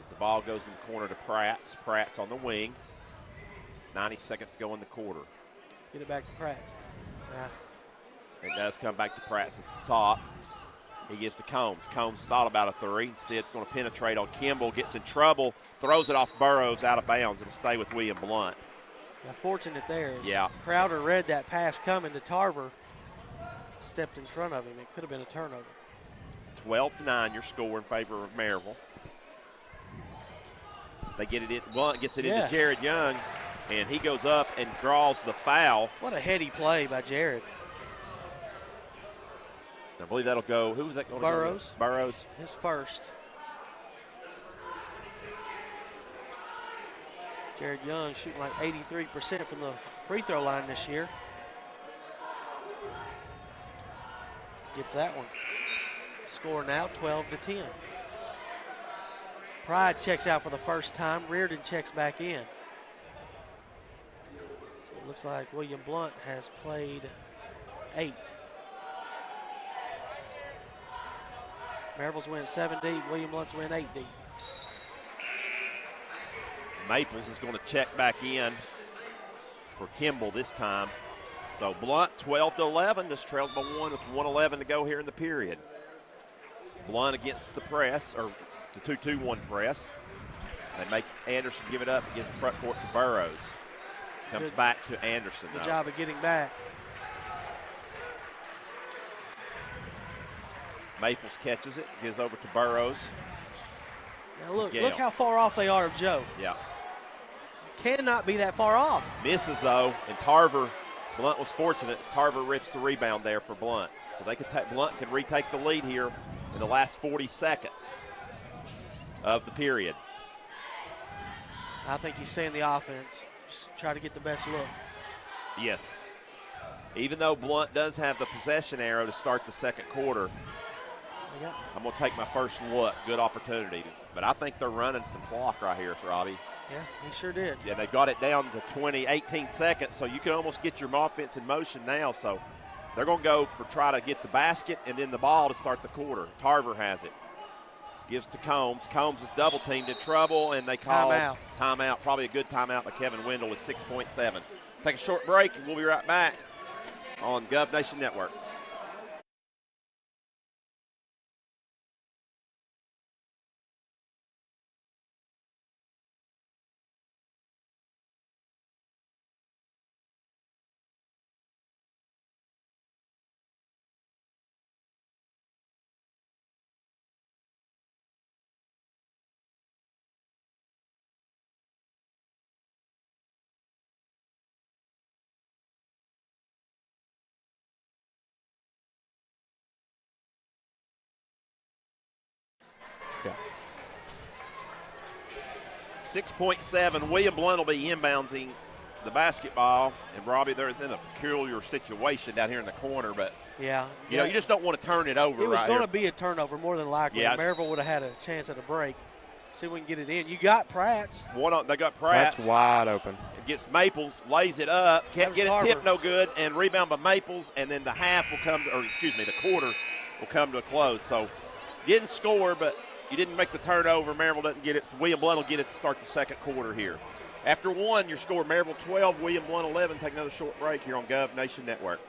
As the ball goes in the corner to Pratt's. Pratt's on the wing. 90 seconds to go in the quarter. Get it back to Pratt's. It does come back to Pratt's at the top. He gives to Combs. Combs thought about a three. Instead, it's going to penetrate on Kimball. Gets in trouble. Throws it off Burrows out of bounds. It'll stay with William Blount. Yeah, fortunate there. Yeah. Crowder read that pass coming to Tarver. Stepped in front of him. It could have been a turnover. 12-9 your score in favor of Maryville. They get it in. Blount gets it into Jared Young, and he goes up and draws the foul. What a heady play by Jared. I believe that'll go. Who was that going to go? Burrows. Burrows. His first. Jared Young shooting like 83% from the free throw line this year. Gets that one. Score now 12-10. Pride checks out for the first time. Reardon checks back in. So it looks like William Blount has played 8. Maryville's win 7 deep. William Blount's win 8 deep. Maples is going to check back in for Kimball this time. So Blount 12-11, just trails by 1 with 1:11 to go here in the period. Blount against the press, or the 2-2-1 press. They make Anderson give it up against the front court to Burrows. Comes back to Anderson. Good job of getting back. Maples catches it, gives over to Burrows. Now look how far off they are of Joe. Yeah. Cannot be that far off. Misses though, and Blount was fortunate. Tarver rips the rebound there for Blount. So Blount can retake the lead here in the last 40 seconds of the period. I think you stay in the offense. Just try to get the best look. Yes. Even though Blount does have the possession arrow to start the second quarter, I'm going to take my first look. Good opportunity. But I think they're running some clock right here, Robbie. Yeah, he sure did. Yeah, they got it down to 18 seconds, so you can almost get your offense in motion now. So they're going to go for try to get the basket and then the ball to start the quarter. Tarver has it. Gives to Combs. Combs is double teamed in trouble, and they call timeout. Probably a good timeout by Kevin Wendell with 6.7. Take a short break, and we'll be right back on Gov Nation Network. Yeah. 6.7. William Blount will be inbounding the basketball, and Robbie, they're in a peculiar situation down here in the corner, but you know, you just don't want to turn it over. It was going to be a turnover more than likely. Yeah, Maryville would have had a chance at a break. See if we can get it in. You got Pratt's. They got Pratt's. That's wide open. Gets Maples, lays it up, can't get it tipped no good, and rebound by Maples, and then the quarter will come to a close. So didn't score, but you didn't make the turnover. Maryville doesn't get it. So William Blount will get it to start the second quarter here. After 1, your score, Maryville 12, William Blount 11. Take another short break here on Gov Nation Network.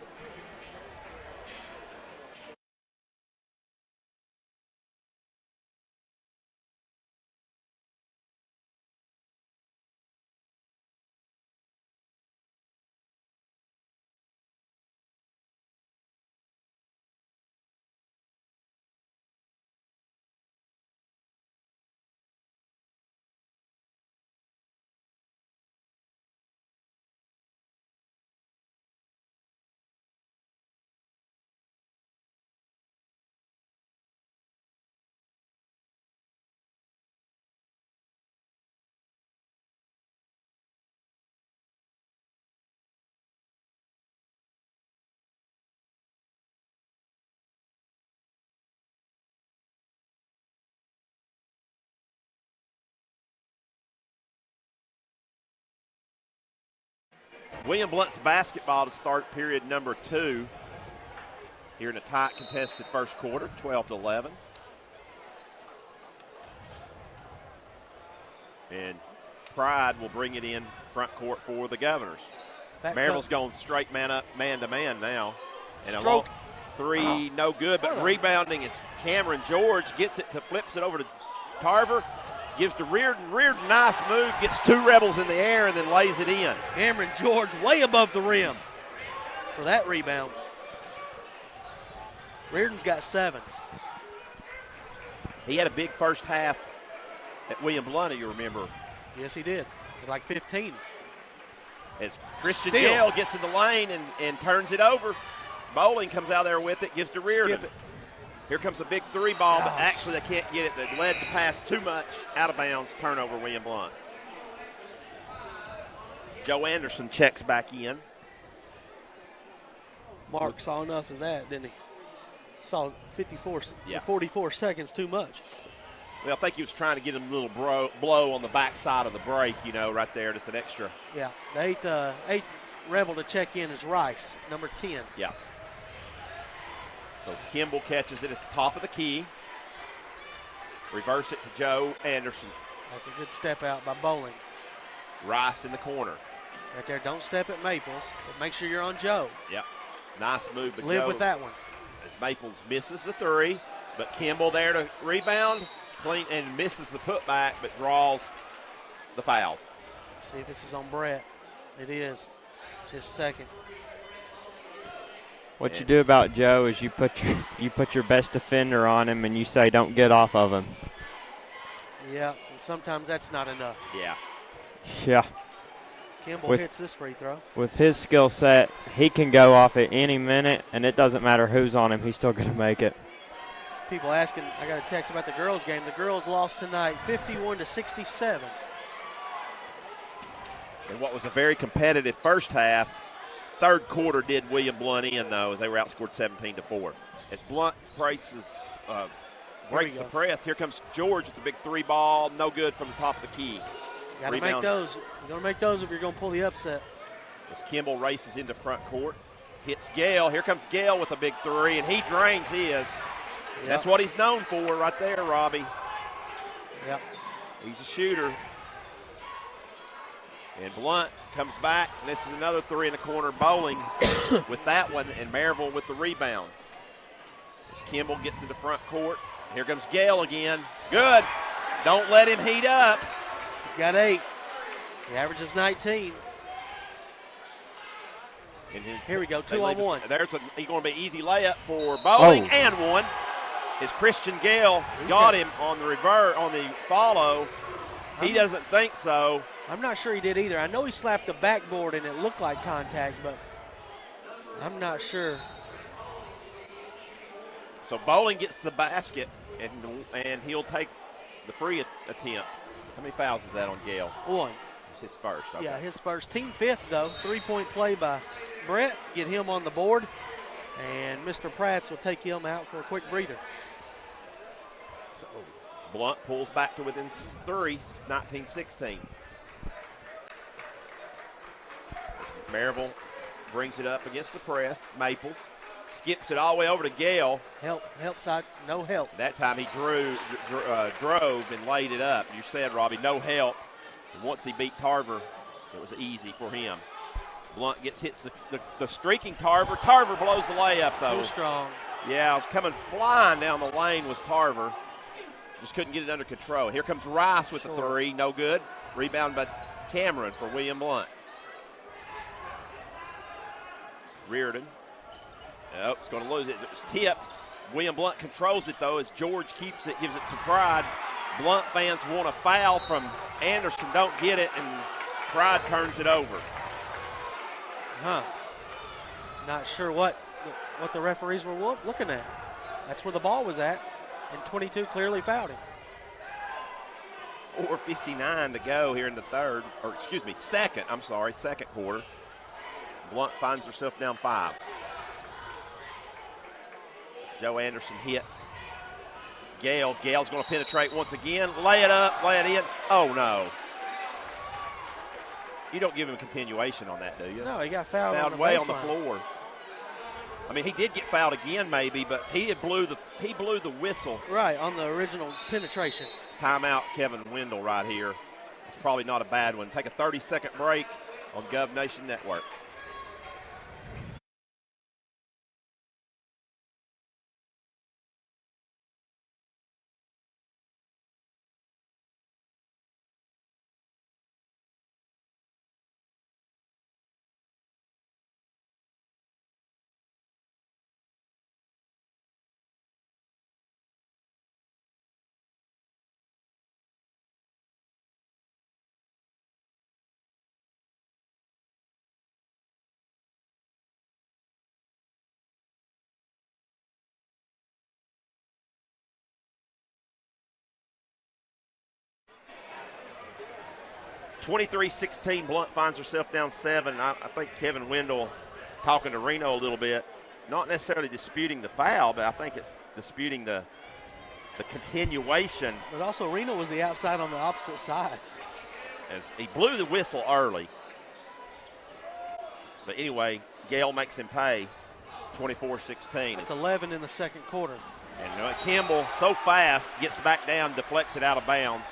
William Blount's basketball to start period number 2 here in a tight contested first quarter, 12-11. And Pride will bring it in front court for the Governors. Maryville's going straight man-to-man now. And a long three, no good, but rebounding is Cameron George. Gets it flips it over to Tarver. Gives to Reardon. Reardon, nice move. Gets 2 Rebels in the air and then lays it in. Cameron George way above the rim for that rebound. Reardon's got 7. He had a big first half at William Blount, you remember. Yes, he did. Like 15. As Christian Gale gets in the lane and turns it over. Bowling comes out there with it, gives to Reardon. Here comes a big 3 ball, but actually they can't get it. That led the pass too much. Out of bounds, turnover, William Blount. Joe Anderson checks back in. Mark saw enough of that, didn't he? Saw 44 seconds too much. Well, I think he was trying to get him a little blow on the backside of the break, right there, just an extra. Yeah, the eighth Rebel to check in is Rice, number 10. Yeah. So Kimball catches it at the top of the key. Reverse it to Joe Anderson. That's a good step out by Bowling. Rice in the corner. Right there, don't step at Maples, but make sure you're on Joe. Yep. Nice move by Live Joe. with that one. As Maples misses the 3, but Kimball there to rebound. Clean and misses the putback, but draws the foul. See if this is on Brett. It is. It's his second. What you do about Joe is you put your best defender on him and you say don't get off of him. Yeah, and sometimes that's not enough. Yeah. Yeah. Kimball hits this free throw. With his skill set, he can go off at any minute, and it doesn't matter who's on him. He's still going to make it. People asking, I got a text about the girls' game. The girls lost tonight 51-67. And what was a very competitive first half, third quarter did William Blount in, though, as they were outscored 17-4. As Blount breaks the press, here comes George with the big 3 ball, no good from the top of the key. You got to make those. You're going to make those if you're going to pull the upset. As Kimball races into front court, hits Gale. Here comes Gale with a big 3, and he drains his. Yep. That's what he's known for right there, Robbie. Yep. He's a shooter. And Blount comes back, and this is another 3 in the corner. Bowling with that one, and Maryville with the rebound. As Kimball gets into front court, here comes Gale again. Good. Don't let him heat up. He's got 8. The average is 19. And here we go, 2-on-1. There's he's going to be easy layup for Bowling and one. As Christian Gale got him on the follow. He doesn't think so. I'm not sure he did either. I know he slapped the backboard and it looked like contact, but I'm not sure. So Bowling gets the basket, and he'll take the free attempt. How many fouls is that on Gale? 1. It's his first. Okay. Yeah, his first. Team 5th, though. 3-point play by Brett. Get him on the board. And Mr. Pratts will take him out for a quick breather. So Blount pulls back to within 3, 19-16. Maryville brings it up against the press. Maples skips it all the way over to Gale. Help side, no help. That time he drove and laid it up. You said, Robbie, no help. And once he beat Tarver, it was easy for him. Blount hits the streaking Tarver. Tarver blows the layup, though. Too strong. Yeah, it was coming flying down the lane was Tarver. Just couldn't get it under control. Here comes Rice with the 3. No good. Rebound by Cameron for William Blount. Reardon. Oh, it's going to lose it. It was tipped. William Blount controls it, though, as George keeps it, gives it to Pride. Blount fans want a foul from Anderson, don't get it, and Pride turns it over. Not sure what the referees were looking at. That's where the ball was at, and 22 clearly fouled him. 4:59 to go here in the second quarter. Blount finds herself down 5. Joe Anderson hits. Gale's going to penetrate once again. Lay it up, lay it in. Oh, no. You don't give him a continuation on that, do you? No, he got fouled on the way baseline. on the floor. I mean, he did get fouled again, maybe, but he blew the whistle. Right, on the original penetration. Timeout, Kevin Wendell right here. It's probably not a bad one. Take a 30-second break on Gov Nation Network. (23-16), Blount finds herself down 7. I think Kevin Wendell talking to Reno a little bit, not necessarily disputing the foul, but I think it's disputing the continuation. But also Reno was the outside on the opposite side. As he blew the whistle early. But anyway, Gale makes him pay 24-16. It's 11 in the second quarter. And Kimball, so fast, gets back down, deflects it out of bounds.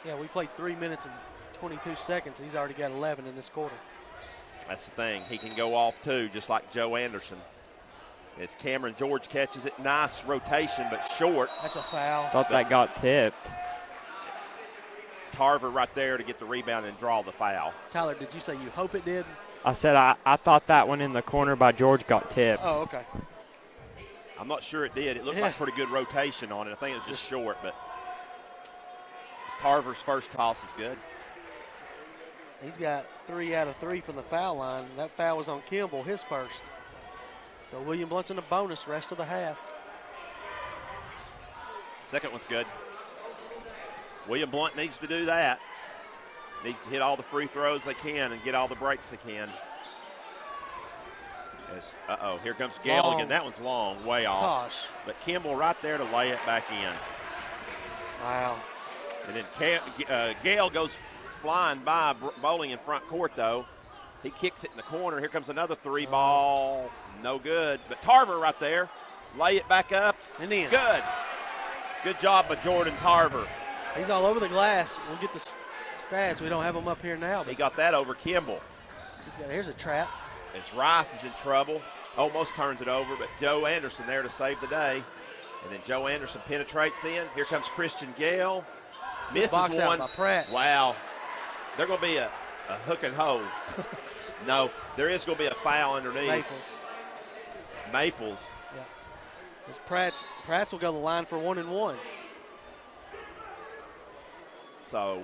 Yeah, we played 3 minutes and 22 seconds. He's already got 11 in this quarter. That's the thing. He can go off, too, just like Joe Anderson. As Cameron George catches it, nice rotation, but short. That's a foul. Thought that got tipped. Tarver right there to get the rebound and draw the foul. Tyler, did you say you hope it did? I said I thought that one in the corner by George got tipped. Oh, okay. I'm not sure it did. It looked like pretty good rotation on it. I think it was just short, but Tarver's first toss is good. He's got 3 out of 3 from the foul line. That foul was on Kimball, his first. So William Blount's in a bonus rest of the half. Second one's good. William Blount needs to do that. Needs to hit all the free throws they can and get all the breaks they can. Here comes Gale Long. again. That one's long, way off. Gosh. But Kimball right there to lay it back in. Wow. And then Gale goes flying by Bowling in front court, though. He kicks it in the corner. Here comes another 3 ball. No good. But Tarver right there. Lay it back up. And in. Good. Good job by Jordan Tarver. He's all over the glass. We'll get the stats. We don't have them up here now. He got that over Kimball. Here's a trap. As Rice is in trouble. Almost turns it over, but Joe Anderson there to save the day. And then Joe Anderson penetrates in. Here comes Christian Gale. Misses box one. Out by Pratt. Wow. They're going to be a hook and hold. No, there is going to be a foul underneath. Maples. Yeah. As Pratt's will go to the line for 1 and 1. So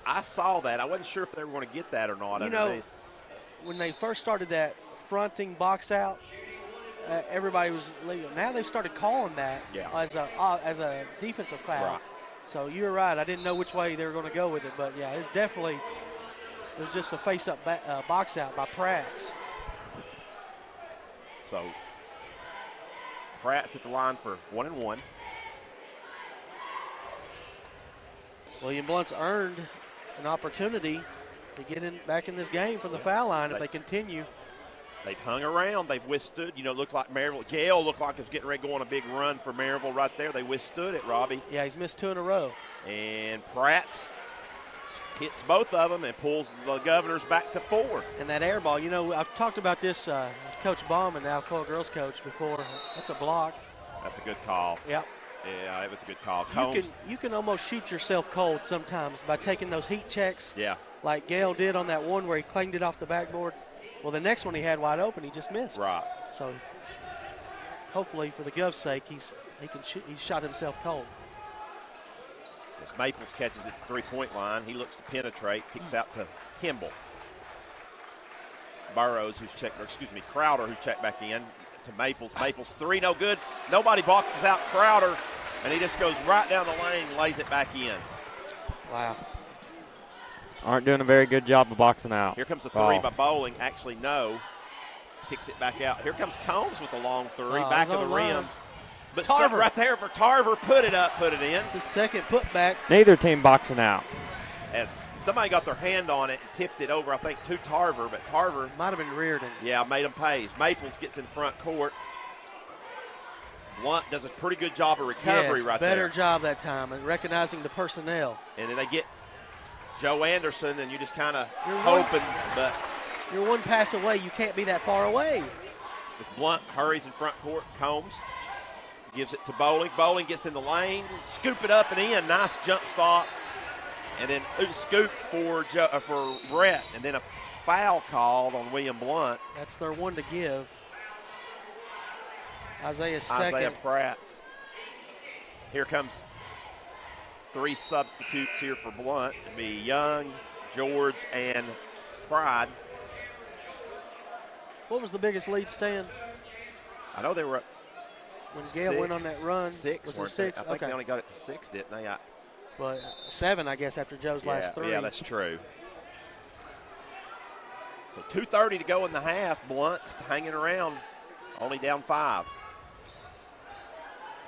I saw that. I wasn't sure if they were going to get that or not underneath. When they first started that fronting box out, everybody was legal. Now they've started calling that as a defensive foul. Right. So you're right. I didn't know which way they were going to go with it, but yeah, it was just a face-up box out by Pratt. So Pratt's at the line for 1 and 1. William Blount's earned an opportunity to get back in this game from the foul line if they continue. They've hung around. They've withstood. Looked like Maryville. Gale looked like it was getting ready to go on a big run for Maryville right there. They withstood it, Robbie. Yeah, he's missed 2 in a row. And Pratt hits both of them and pulls the Governors back to 4. And that air ball, I've talked about this with Coach Baum and the Alcoa girls coach before. That's a block. That's a good call. Yeah. Yeah, it was a good call. You can almost shoot yourself cold sometimes by taking those heat checks. Yeah. Like Gale did on that one where he clanged it off the backboard. Well, the next one he had wide open, he just missed. Right. So hopefully, for the Gov's sake, he shot himself cold. As Maples catches it at the 3-point line, he looks to penetrate, kicks out to Kimball. Crowder, who's checked back in to Maples. Maples 3, no good. Nobody boxes out Crowder, and he just goes right down the lane, lays it back in. Wow. Aren't doing a very good job of boxing out. Here comes a 3 by Bowling. Actually, no. Kicks it back out. Here comes Combs with a long 3, back of the rim. But stuck right there for Tarver. Put it up, put it in. It's his second putback. Neither team boxing out. As somebody got their hand on it and tipped it over, I think, to Tarver, but Tarver might have been Reardon. Yeah, made him pay. Maples gets in front court. Blount does a pretty good job of recovery right there. Better job that time and recognizing the personnel. And then they get Joe Anderson, and you just kind of hoping, but you're one pass away. You can't be that far away. if Blount hurries in front court, Combs gives it to Bowling. Bowling gets in the lane, scoop it up and in. Nice jump stop. And then scoop for Brett, and then a foul called on William Blount. That's their one to give. Isaiah second. Isaiah Pratt's. Here comes 3 substitutes here for Blount. It'll be Young, George, and Pride. What was the biggest lead, Stan? I know they were up when Gale 6, went on that run. 6. Was it 6? I think they only got it to 6, didn't they? But 7, I guess, after Joe's last 3. Yeah, that's true. So 2:30 to go in the half. Blunt's hanging around, only down 5.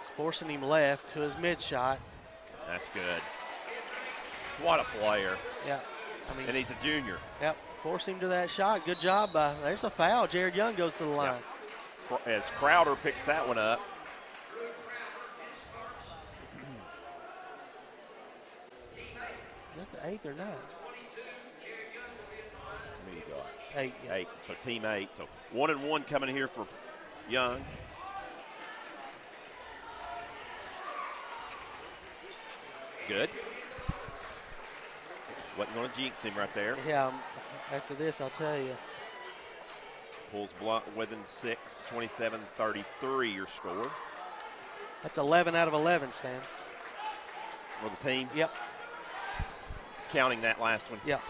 It's forcing him left to his mid shot. That's good. What a player. Yeah. And he's a junior. Yep. Force him to that shot. Good job. There's a foul. Jared Young goes to the line. Yep. As Crowder picks that one up. Is that the 8th or 9th? 8. Yeah. 8. So team 8. So 1-1 coming here for Young. Good. Wasn't going to jinx him right there. Yeah. After this, I'll tell you. Pulls Blount within 6, 27-33 your score. That's 11 out of 11, Stan. For the team? Yep. Counting that last one? Yep.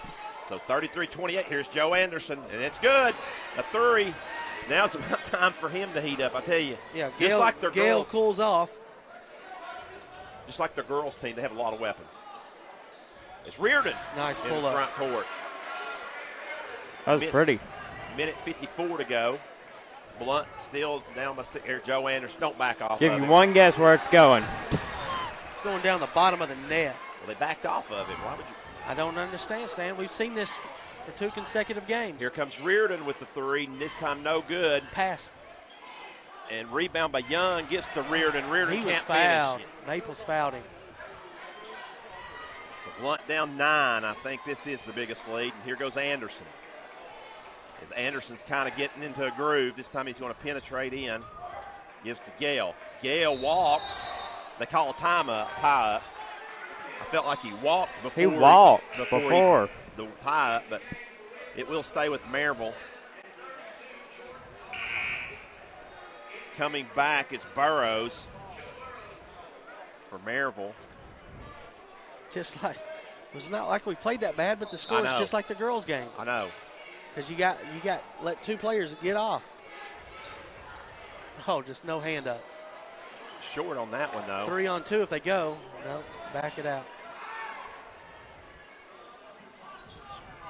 So 33-28, here's Joe Anderson, and it's good. A 3. Now's about time for him to heat up, I tell you. Yeah, just like their Gale girls, cools off. Just like their girls team, they have a lot of weapons. It's Reardon. Nice in pull the up. front court. That was pretty. Minute 54 to go. Blount still down by 6 here. Joe Anderson, don't back off. Give you one guess where it's going. It's going down the bottom of the net. Well, they backed off of him. Why would you? I don't understand, Stan. We've seen this for 2 consecutive games. Here comes Reardon with the 3, and this time no good. Pass. And rebound by Young gets to Reardon. Reardon He was can't fouled. finish. Maples fouled him. So Blount down 9. I think this is the biggest lead. And here goes Anderson. As Anderson's kind of getting into a groove. This time he's going to penetrate in. Gives to Gale. Gale walks. They call a tie up. I felt like he walked before. He walked before the tie up, but it will stay with Maryville. Coming back is Burrows for Maryville. Just like, it's not like we played that bad, but the score is just like the girls' game. I know. Because you got let 2 players get off. Oh, just no hand up. Short on that one, though. 3 on 2 if they go. No, back it out.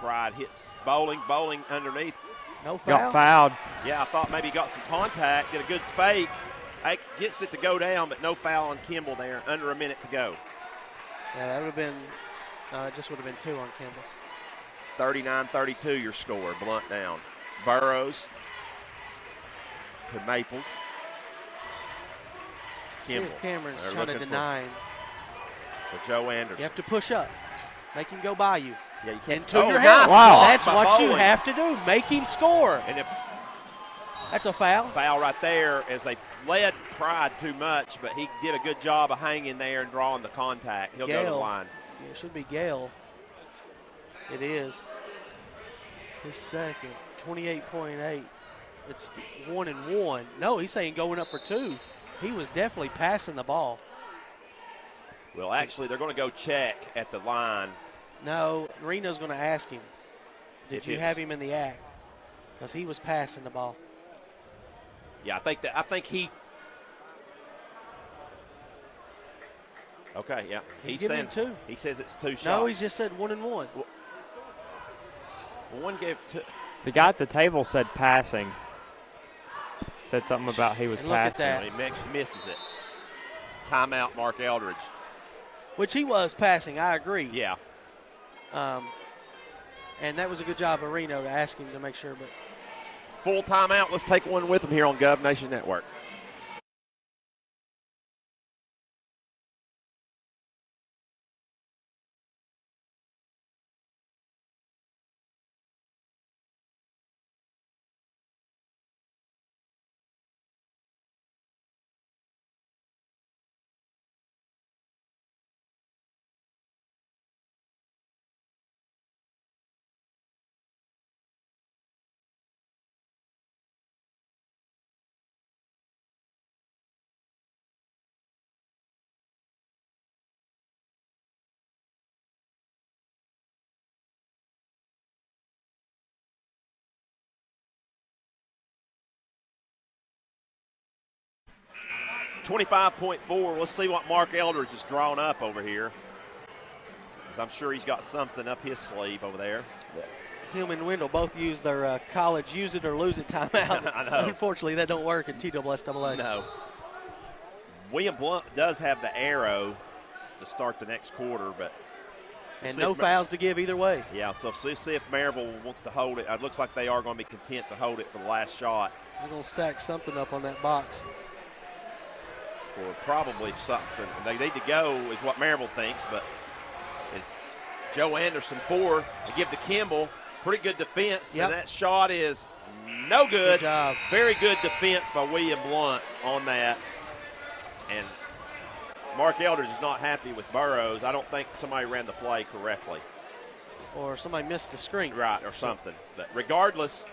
Pride hits Bowling. Bowling underneath. No foul. Got fouled. Yeah, I thought maybe he got some contact, did a good fake. Gets it to go down, but no foul on Kimball there. Under a minute to go. Yeah, that would have been, it just would have been 2 on Kimball. 39-32 your score. Blount down. Burrows to Maples. Kimball. See if Cameron's They're trying to looking deny. For Joe Anderson. You have to push up. Make him go by you. Yeah, you can't. Into your house. Wow. That's By what you Bowling. have to do. Make him score. And That's a foul. foul right there as they led Pride too much, but he did a good job of hanging there and drawing the contact. He'll go to the line. Yeah, it should be Gale. It is. His second, 28.8. It's 1-1. No, he's saying going up for 2. He was definitely passing the ball. Well, actually, they're going to go check at the line. No, Reno's going to ask him, did If you it's- have him in the act? Because he was passing the ball. Yeah, I think he. Okay, yeah. He's giving him 2. He says it's 2 shots. No, he's just said 1-1. Well, one gave 2. The guy at the table said passing. Said something about he was And look at passing. that. He misses it. Timeout, Mark Eldridge. Which he was passing, I agree. Yeah. And that was a good job of Reno to ask him to make sure. But Full timeout. Let's take one with them here on Gov Nation Network. $25.4. Let's see what Mark Eldridge is drawing up over here. I'm sure he's got something up his sleeve over there. Hume and Wendell both use their college use it or lose it timeout. I know. Unfortunately, that don't work in TSSAA. No. William Blount does have the arrow to start the next quarter, but and no fouls to give either way. Yeah, so see if Maryville wants to hold it. It looks like they are going to be content to hold it for the last shot. They're going to stack something up on that box. For probably something. They need to go is what Maryville thinks, but it's Joe Anderson to give to Kimball. Pretty good defense, yep. And that shot is no good. Good job. Very good defense by William Blount on that. And Mark Eldridge is not happy with Burrows. I don't think somebody ran the play correctly. Or somebody missed the screen. Right, or something. But regardless,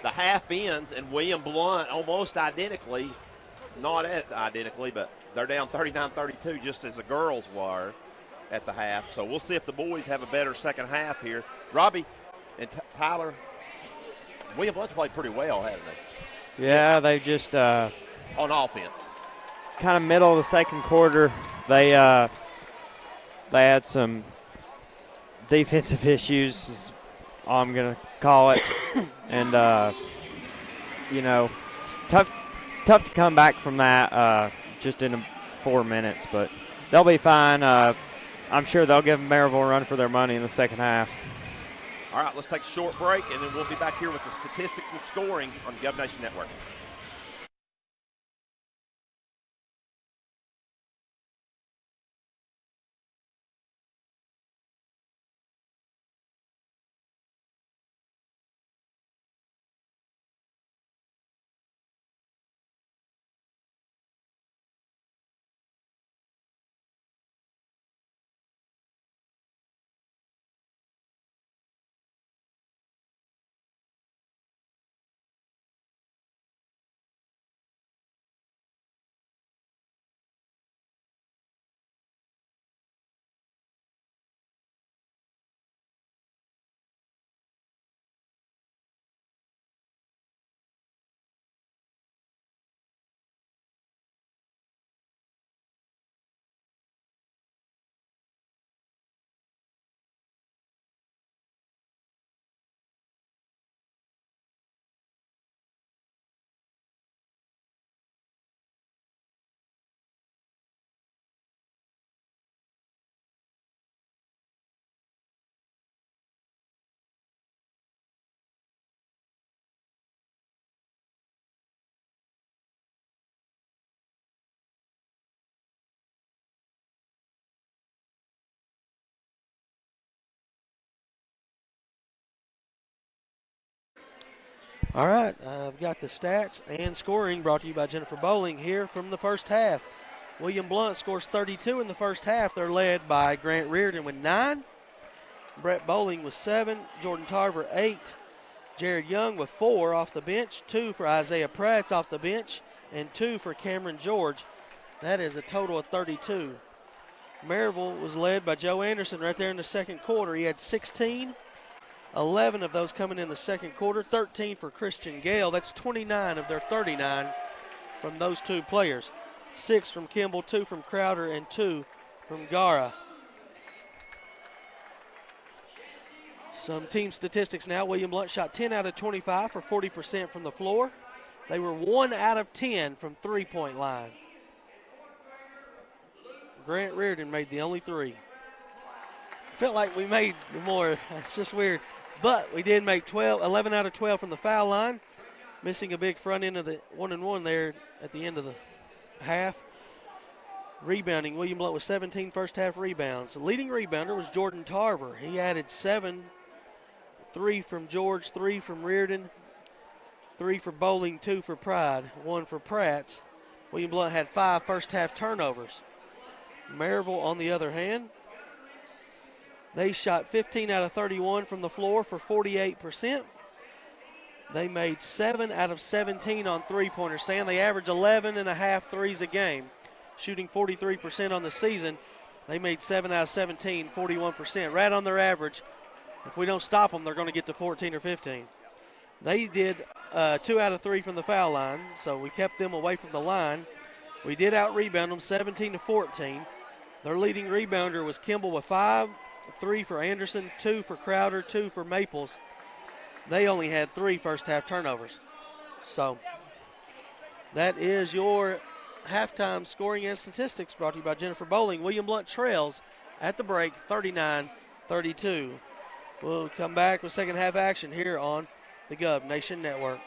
the half ends, and William Blount almost identically, not identically, but they're down 39-32 just as the girls were at the half. So we'll see if the boys have a better second half here. Robbie and Tyler, William Blount's played pretty well, haven't they? Yeah, they just on offense. Kind of middle of the second quarter, they had some defensive issues, is all I'm going to call it. And, it's tough to come back from that just in 4 minutes. But they'll be fine. I'm sure they'll give Maryville a run for their money in the second half. All right, let's take a short break, and then we'll be back here with the statistics and scoring on Gov Nation Network. All right, I've got the stats and scoring brought to you by Jennifer Bowling here from the first half. William Blount scores 32 in the first half. They're led by Grant Reardon with 9. Brett Bowling with 7. Jordan Tarver 8. Jared Young with 4 off the bench. 2 for Isaiah Pratt off the bench. And 2 for Cameron George. That is a total of 32. Maryville was led by Joe Anderson right there in the second quarter. He had 16. 11 of those coming in the second quarter, 13 for Christian Gale. That's 29 of their 39 from those two players. 6 from Kimball, 2 from Crowder, and 2 from Gara. Some team statistics now. William Blount shot 10 out of 25 for 40% from the floor. They were 1 out of 10 from three-point line. Grant Reardon made the only 3. felt like we made more. It's just weird. But we did make 11 out of 12 from the foul line, missing a big front end of the 1-and-1 there at the end of the half. Rebounding, William Blount with 17 first half rebounds. The leading rebounder was Jordan Tarver. He added 7, 3 from George, 3 from Reardon, 3 for Bowling, 2 for Pride, 1 for Pratt's. William Blount had 5 first half turnovers. Maryville, on the other hand, they shot 15 out of 31 from the floor for 48%. They made 7 out of 17 on three-pointers. Stan, they average 11 and a half threes a game, shooting 43% on the season. They made 7 out of 17, 41%, right on their average. If we don't stop them, they're going to get to 14 or 15. They did 2 out of 3 from the foul line, so we kept them away from the line. We did out-rebound them 17 to 14. Their leading rebounder was Kimball with 5, 3 for Anderson, 2 for Crowder, 2 for Maples. They only had 3 first-half turnovers. So that is your halftime scoring and statistics brought to you by Jennifer Bowling. William Blount trails at the break 39-32. We'll come back with second half action here on the Gov Nation Network.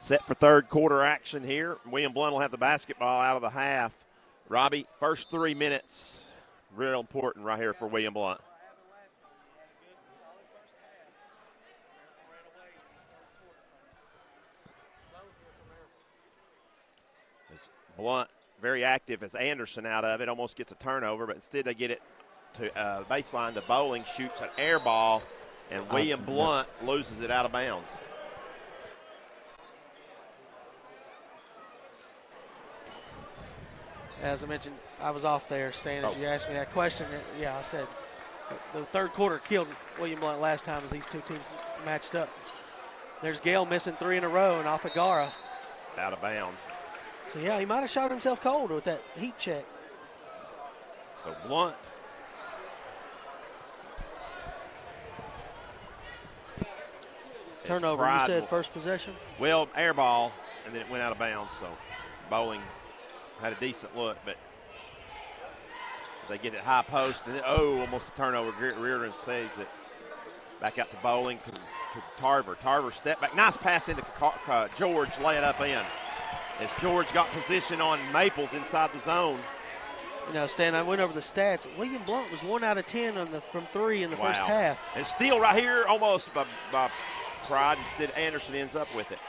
Set for third quarter action here. William Blount will have the basketball out of the half. Robbie, first 3 minutes, real important right here for William Blount. Blount very active as Anderson out of it, almost gets a turnover, but instead they get it to baseline to Bowling, shoots an air ball, and William Blount loses it out of bounds. As I mentioned, I was off there, Stan, as you asked me that question. Yeah, I said the third quarter killed William Blount last time as these two teams matched up. There's Gale missing 3 in a row and off of Gara. Out of bounds. So, yeah, he might have shot himself cold with that heat check. So, Blount. Turnover, you said first possession? Well, air ball, and then it went out of bounds. So, Bowling had a decent look, but they get it high post, and almost a turnover. Reardon saves it back out to Bowling to Tarver. Tarver step back. Nice pass into George, lay it up in. As George got position on Maples inside the zone. You know, Stan, I went over the stats. William Blount was 1 out of 10 from 3 in the first half. And steal right here almost by Pride. Instead, Anderson ends up with it.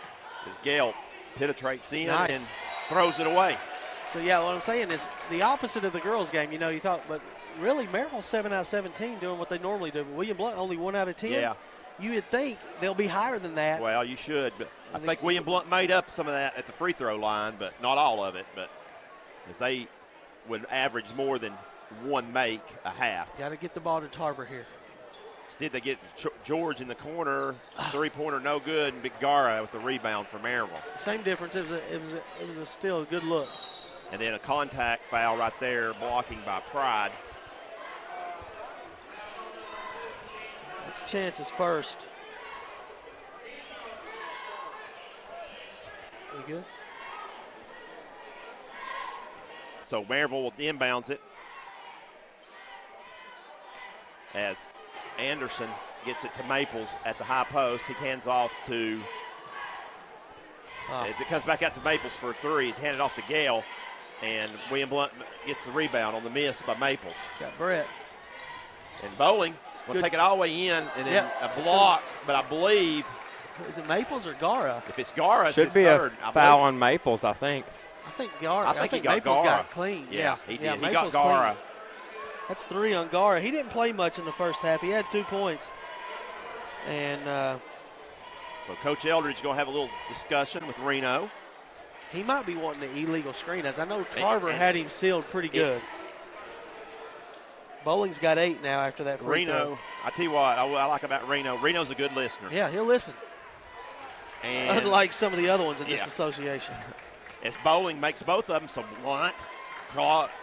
As Gale penetrates in and throws it away. So, yeah, what I'm saying is the opposite of the girls' game. You know, you thought, but really, Maryville 7 out of 17 doing what they normally do. But William Blount only 1 out of 10. Yeah. You would think they'll be higher than that. Well, you should, but I think William Blount made up some of that at the free throw line, but not all of it. But as they would average more than 1 make a half. Got to get the ball to Tarver here. Instead, they get George in the corner, three-pointer no good, and Big Gara with the rebound for Maryville. Same difference. It was still a good look. And then a contact foul right there, blocking by Pride. That's Chance's first. You good? So Maryville will inbounds it as Anderson gets it to Maples at the high post. He hands off to, as it comes back out to Maples for a 3, he's handed off to Gale, and William Blount gets the rebound on the miss by Maples. Got Brett. And Bowling will take it all the way in, and then a block, but I believe. Is it Maples or Gara? If it's Gara, it's should be third. A foul on Maples, I think. I think Gara. I think Maples Gara. got clean. Yeah, he did. He Maples got Gara. Clean. That's 3 on Gara. He didn't play much in the first half. He had 2 points. And so Coach Eldridge is going to have a little discussion with Reno. He might be wanting the illegal screen, as I know Tarver had him sealed pretty good. Bowling's got 8 now after that free throw. I tell you what, I like about Reno. Reno's a good listener. Yeah, he'll listen. And unlike some of the other ones in this association. As Bowling makes both of them, so Blount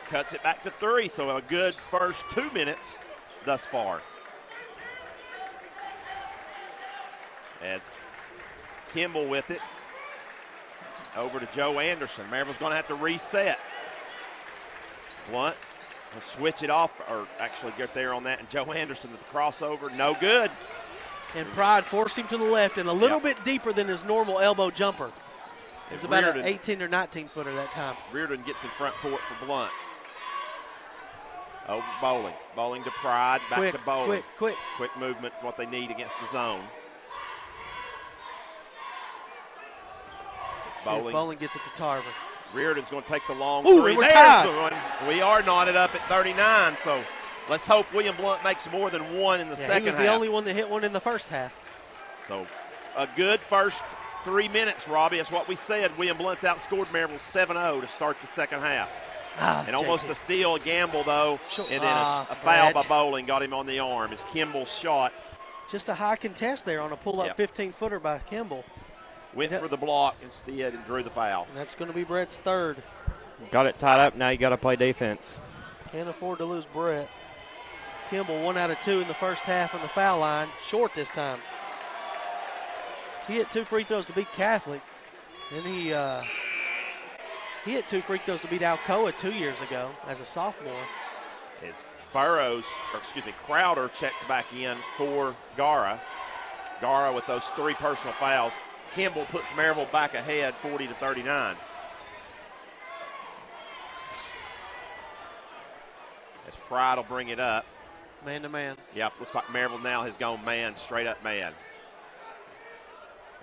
cuts it back to 3. So a good first 2 minutes thus far. As Kimball with it. Over to Joe Anderson. Maryville's going to have to reset. Blount will switch it off, or actually get there on that. And Joe Anderson with the crossover, no good. And Pride forced him to the left and a little bit deeper than his normal elbow jumper. It's about an 18 or 19 footer that time. Reardon gets in front court for Blount. Over Bowling. Bowling to Pride, back to Bowling. Quick movement is what they need against the zone. Bowling gets it to Tarver. Reardon's going to take the long three. There's tied. the one. We are knotted up at 39, so let's hope William Blount makes more than one in the second half. He was the only one that hit one in the first half. So a good first 3 minutes, Robbie. That's what we said. William Blount's outscored Maryville 7-0 to start the second half. And almost a steal, a gamble, though, and then a foul by Bowling got him on the arm. It's Kimball's shot. Just a high contest there on a pull-up 15-footer by Kimball. Went for the block instead and drew the foul. And that's going to be Brett's third. Got it tied up. Now you got to play defense. Can't afford to lose Brett. Kimball 1 out of 2 in the first half on the foul line. Short this time. So he hit 2 free throws to beat Catholic. And he hit 2 free throws to beat Alcoa 2 years ago as a sophomore. As Crowder checks back in for Gara. Gara with those 3 personal fouls. Kimball puts Maryville back ahead 40-39. As Pride will bring it up. Man to man. Yep, looks like Maryville now has gone man, straight up man.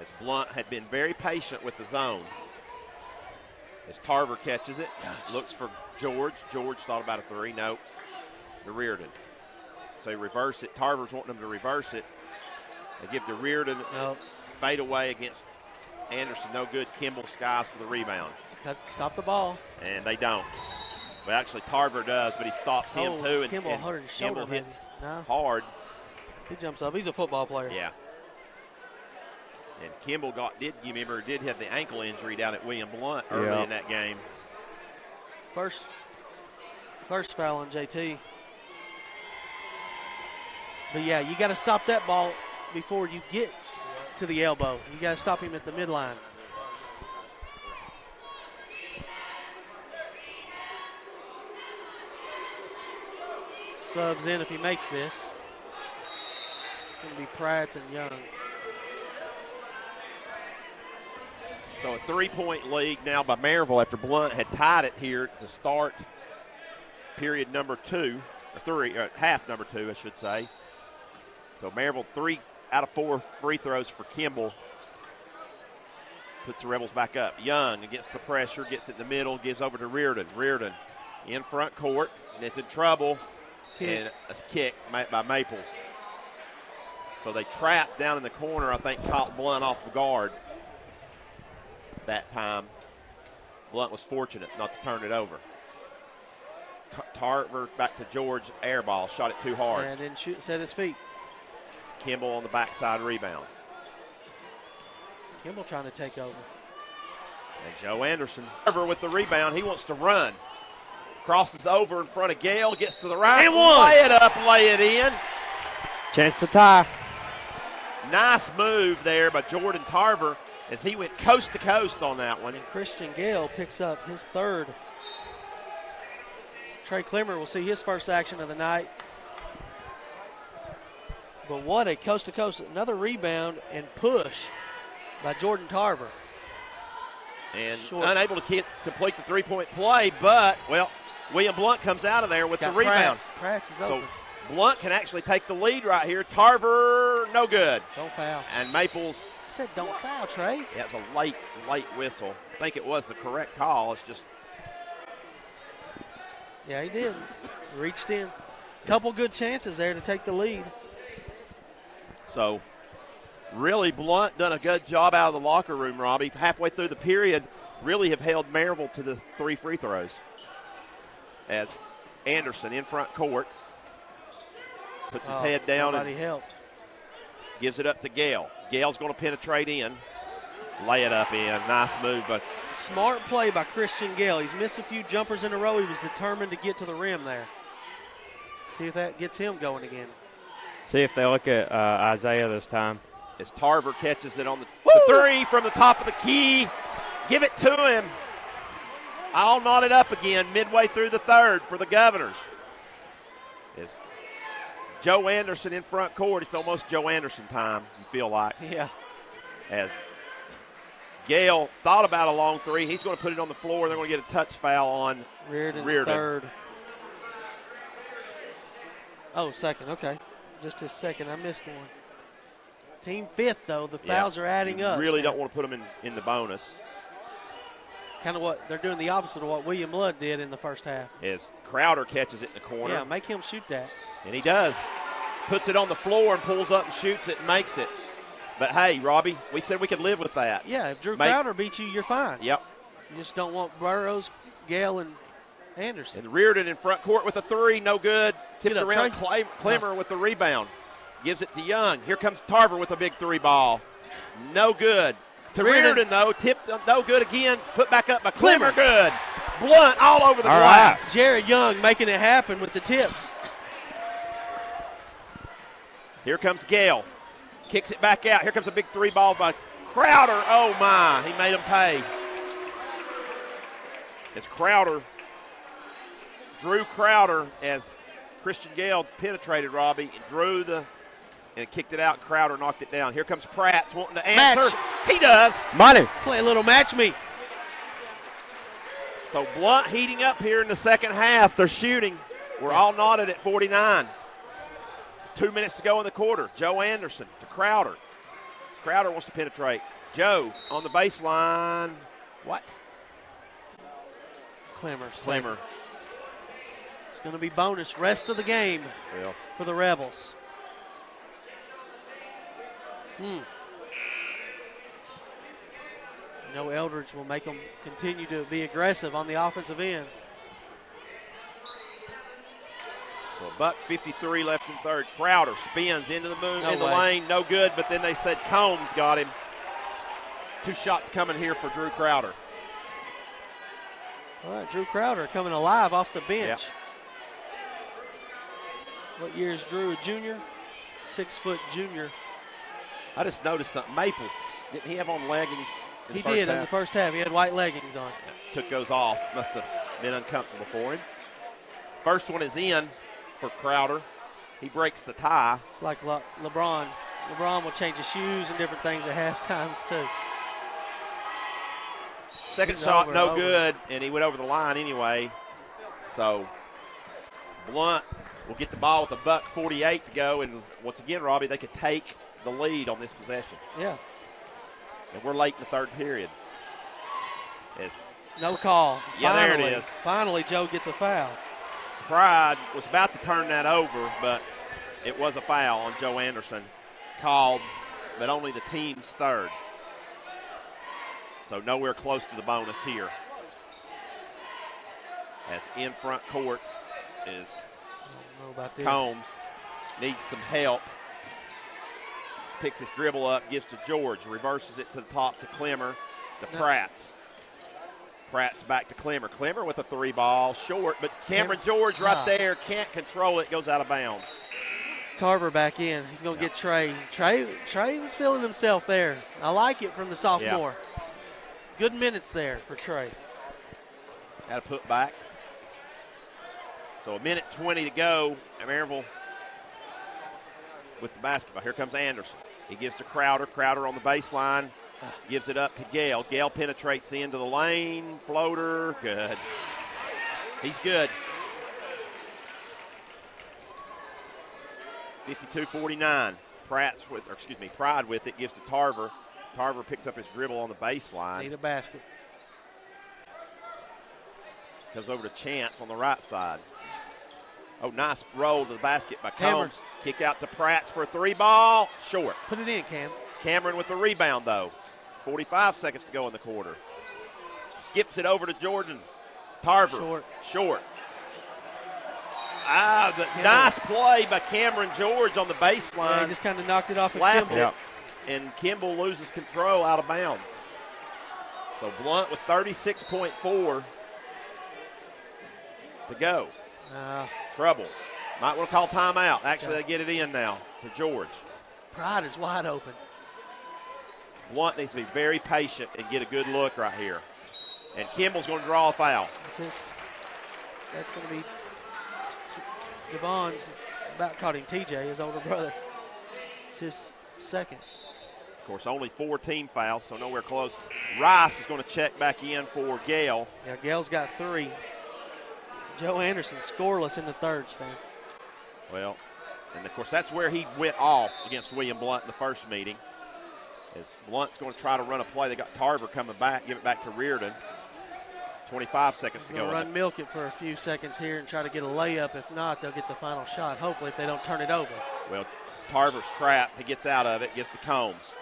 As Blount had been very patient with the zone. As Tarver catches it, looks for George. George thought about a three. Nope. To Reardon. So they reverse it. Tarver's wanting them to reverse it. They give to Reardon. Nope. Fade away against Anderson. No good. Kimball skies for the rebound. Stop the ball. And they don't. Well, actually, Tarver does, but he stops him too. And Kimball hurt his shoulder. Kimball hits no. hard. He jumps up. He's a football player. Yeah. And Kimball did have the ankle injury down at William Blount early in that game. First foul on JT. But yeah, you got to stop that ball before you get to the elbow. You got to stop him at the midline. Subs in if he makes this. It's going to be Pratt and Young. So a 3-point lead now by Maryville after Blount had tied it here to start period number 2, or half number 2, I should say. So Maryville 3 out of 4 free throws for Kimball. Puts the Rebels back up. Young against the pressure, gets it in the middle, gives over to Reardon. Reardon in front court, and it's in trouble. And a kick by Maples. So they trapped down in the corner, I think, caught Blount off the guard that time. Blount was fortunate not to turn it over. Tarver back to George, air ball, shot it too hard. And didn't shoot, set his feet. Kimball on the backside rebound. Kimball trying to take over. And Joe Anderson, Tarver with the rebound, he wants to run. Crosses over in front of Gale, gets to the right, and one. Lay it up, lay it in. Chance to tie. Nice move there by Jordan Tarver as he went coast to coast on that one. And Christian Gale picks up his third. Trey Clemmer will see his first action of the night. But what a coast to coast, another rebound and push by Jordan Tarver. And unable to complete the three-point play, but, well, William Blount comes out of there with the rebound. Pratt's is open. So Blount can actually take the lead right here. Tarver, no good. Don't foul. And Maples. I said don't foul, Trey. Yeah, it was a late whistle. I think it was the correct call. It's just. Yeah, he did. Reached in. Couple good chances there to take the lead. So, really, Blount done a good job out of the locker room, Robbie. Halfway through the period, really have held Maryville to the 3 free throws. As Anderson in front court puts his head down and helped. Gives it up to Gale. Gale's going to penetrate in, lay it up in. Nice move, but smart play by Christian Gale. He's missed a few jumpers in a row. He was determined to get to the rim there. See if that gets him going again. See if they look at Isaiah this time. As Tarver catches it on the three from the top of the key. Give it to him. I'll knot it up again midway through the third for the Governors. Is Joe Anderson in front court. It's almost Joe Anderson time, you feel like. Yeah. As Gale thought about a long three. He's going to put it on the floor. They're going to get a touch foul on Reardon's Reardon. Third. Oh, second. Okay. Just a second. I missed one. Team fifth, though. The fouls are adding up. Really don't want to put them in the bonus. Kind of what they're doing the opposite of what William Blood did in the first half. As Crowder catches it in the corner. Yeah, make him shoot that. And he does. Puts it on the floor and pulls up and shoots it and makes it. But, hey, Robbie, we said we could live with that. Yeah, if Drew Crowder beats you, you're fine. Yep. You just don't want Burrows, Gale, and Anderson. And Reardon in front court with a three, no good. Tipped around, Clemmer with the rebound. Gives it to Young. Here comes Tarver with a big three ball. No good. To Reardon, though, tipped, no good again. Put back up by Clemmer, good. Blount all over the glass. Right. Jared Young making it happen with the tips. Here comes Gale. Kicks it back out. Here comes a big three ball by Crowder. Oh, my. He made him pay. It's Crowder. Drew Crowder as Christian Gale penetrated Robbie and drew and kicked it out. Crowder knocked it down. Here comes Pratt wanting to answer. He does. Money. Play a little match me. So Blount heating up here in the second half. They're shooting. We're all knotted at 49. 2 minutes to go in the quarter. Joe Anderson to Crowder. Crowder wants to penetrate. Joe on the baseline. What? Clemmer. It's going to be bonus rest of the game for the Rebels. Eldridge will make them continue to be aggressive on the offensive end. So $1:53 left in third. Crowder spins into the lane. No good, but then they said Combs got him. 2 shots coming here for Drew Crowder. All right, Drew Crowder coming alive off the bench. Yep. What year is Drew, a junior? 6-foot junior. I just noticed something. Maples, didn't he have on leggings? He did in the first half. He had white leggings on. Took those off. Must have been uncomfortable for him. First one is in for Crowder. He breaks the tie. It's like LeBron. LeBron will change his shoes and different things at half times too. Second shot, no good, and he went over the line anyway. So Blount will get the ball with $1:48 to go, and once again, Robbie, they could take the lead on this possession. Yeah. And we're late in the third period. No call. Yeah, Finally, there it is. Finally, Joe gets a foul. Pride was about to turn that over, but it was a foul on Joe Anderson. Called, but only the team's third. So nowhere close to the bonus here. As in front court is Combs. Needs some help. Picks his dribble up, gives to George, reverses it to the top to Clemmer, to Pratts. Pratt's back to Clemmer. Clemmer with a 3-ball, short, but Cameron George right there can't control it, goes out of bounds. Tarver back in. He's going to get Trey. Trey was feeling himself there. I like it from the sophomore. Yeah. Good minutes there for Trey. Got to put back. So 1:20 to go. Maryville with the basketball. Here comes Anderson. He gives to Crowder. Crowder on the baseline. Gives it up to Gale. Gale penetrates into the lane. Floater. Good. He's good. 52-49. Pride with it. Gives to Tarver. Tarver picks up his dribble on the baseline. Need a basket. Comes over to Chance on the right side. Oh, nice roll to the basket by Combs. Kick out to Pratts for a 3-ball. Short. Put it in, Cam. Cameron with the rebound, though. 45 seconds to go in the quarter. Skips it over to Jordan. Tarver. Short. Nice play by Cameron George on the baseline. Yeah, he just kind of knocked it off Slapped of Kimball. It, and Kimball loses control out of bounds. So Blount with 36.4 to go. Trouble. Might want to call timeout. Actually, they get it in now to George. Pride is wide open. Blount needs to be very patient and get a good look right here. And Kimball's going to draw a foul. That's going to be Devon's about caught him TJ, his older brother. It's his second. Of course, only 4 team fouls, so nowhere close. Rice is going to check back in for Gale. Yeah, Gale's got 3. Joe Anderson scoreless in the third, Stan. Well, and of course that's where he went off against William Blount in the first meeting. As Blunt's going to try to run a play. They got Tarver coming back, give it back to Reardon. 25 seconds to go. Run milk it for a few seconds here and try to get a layup. If not, they'll get the final shot, hopefully, if they don't turn it over. Well, Tarver's trapped. He gets out of it, gives to Combs.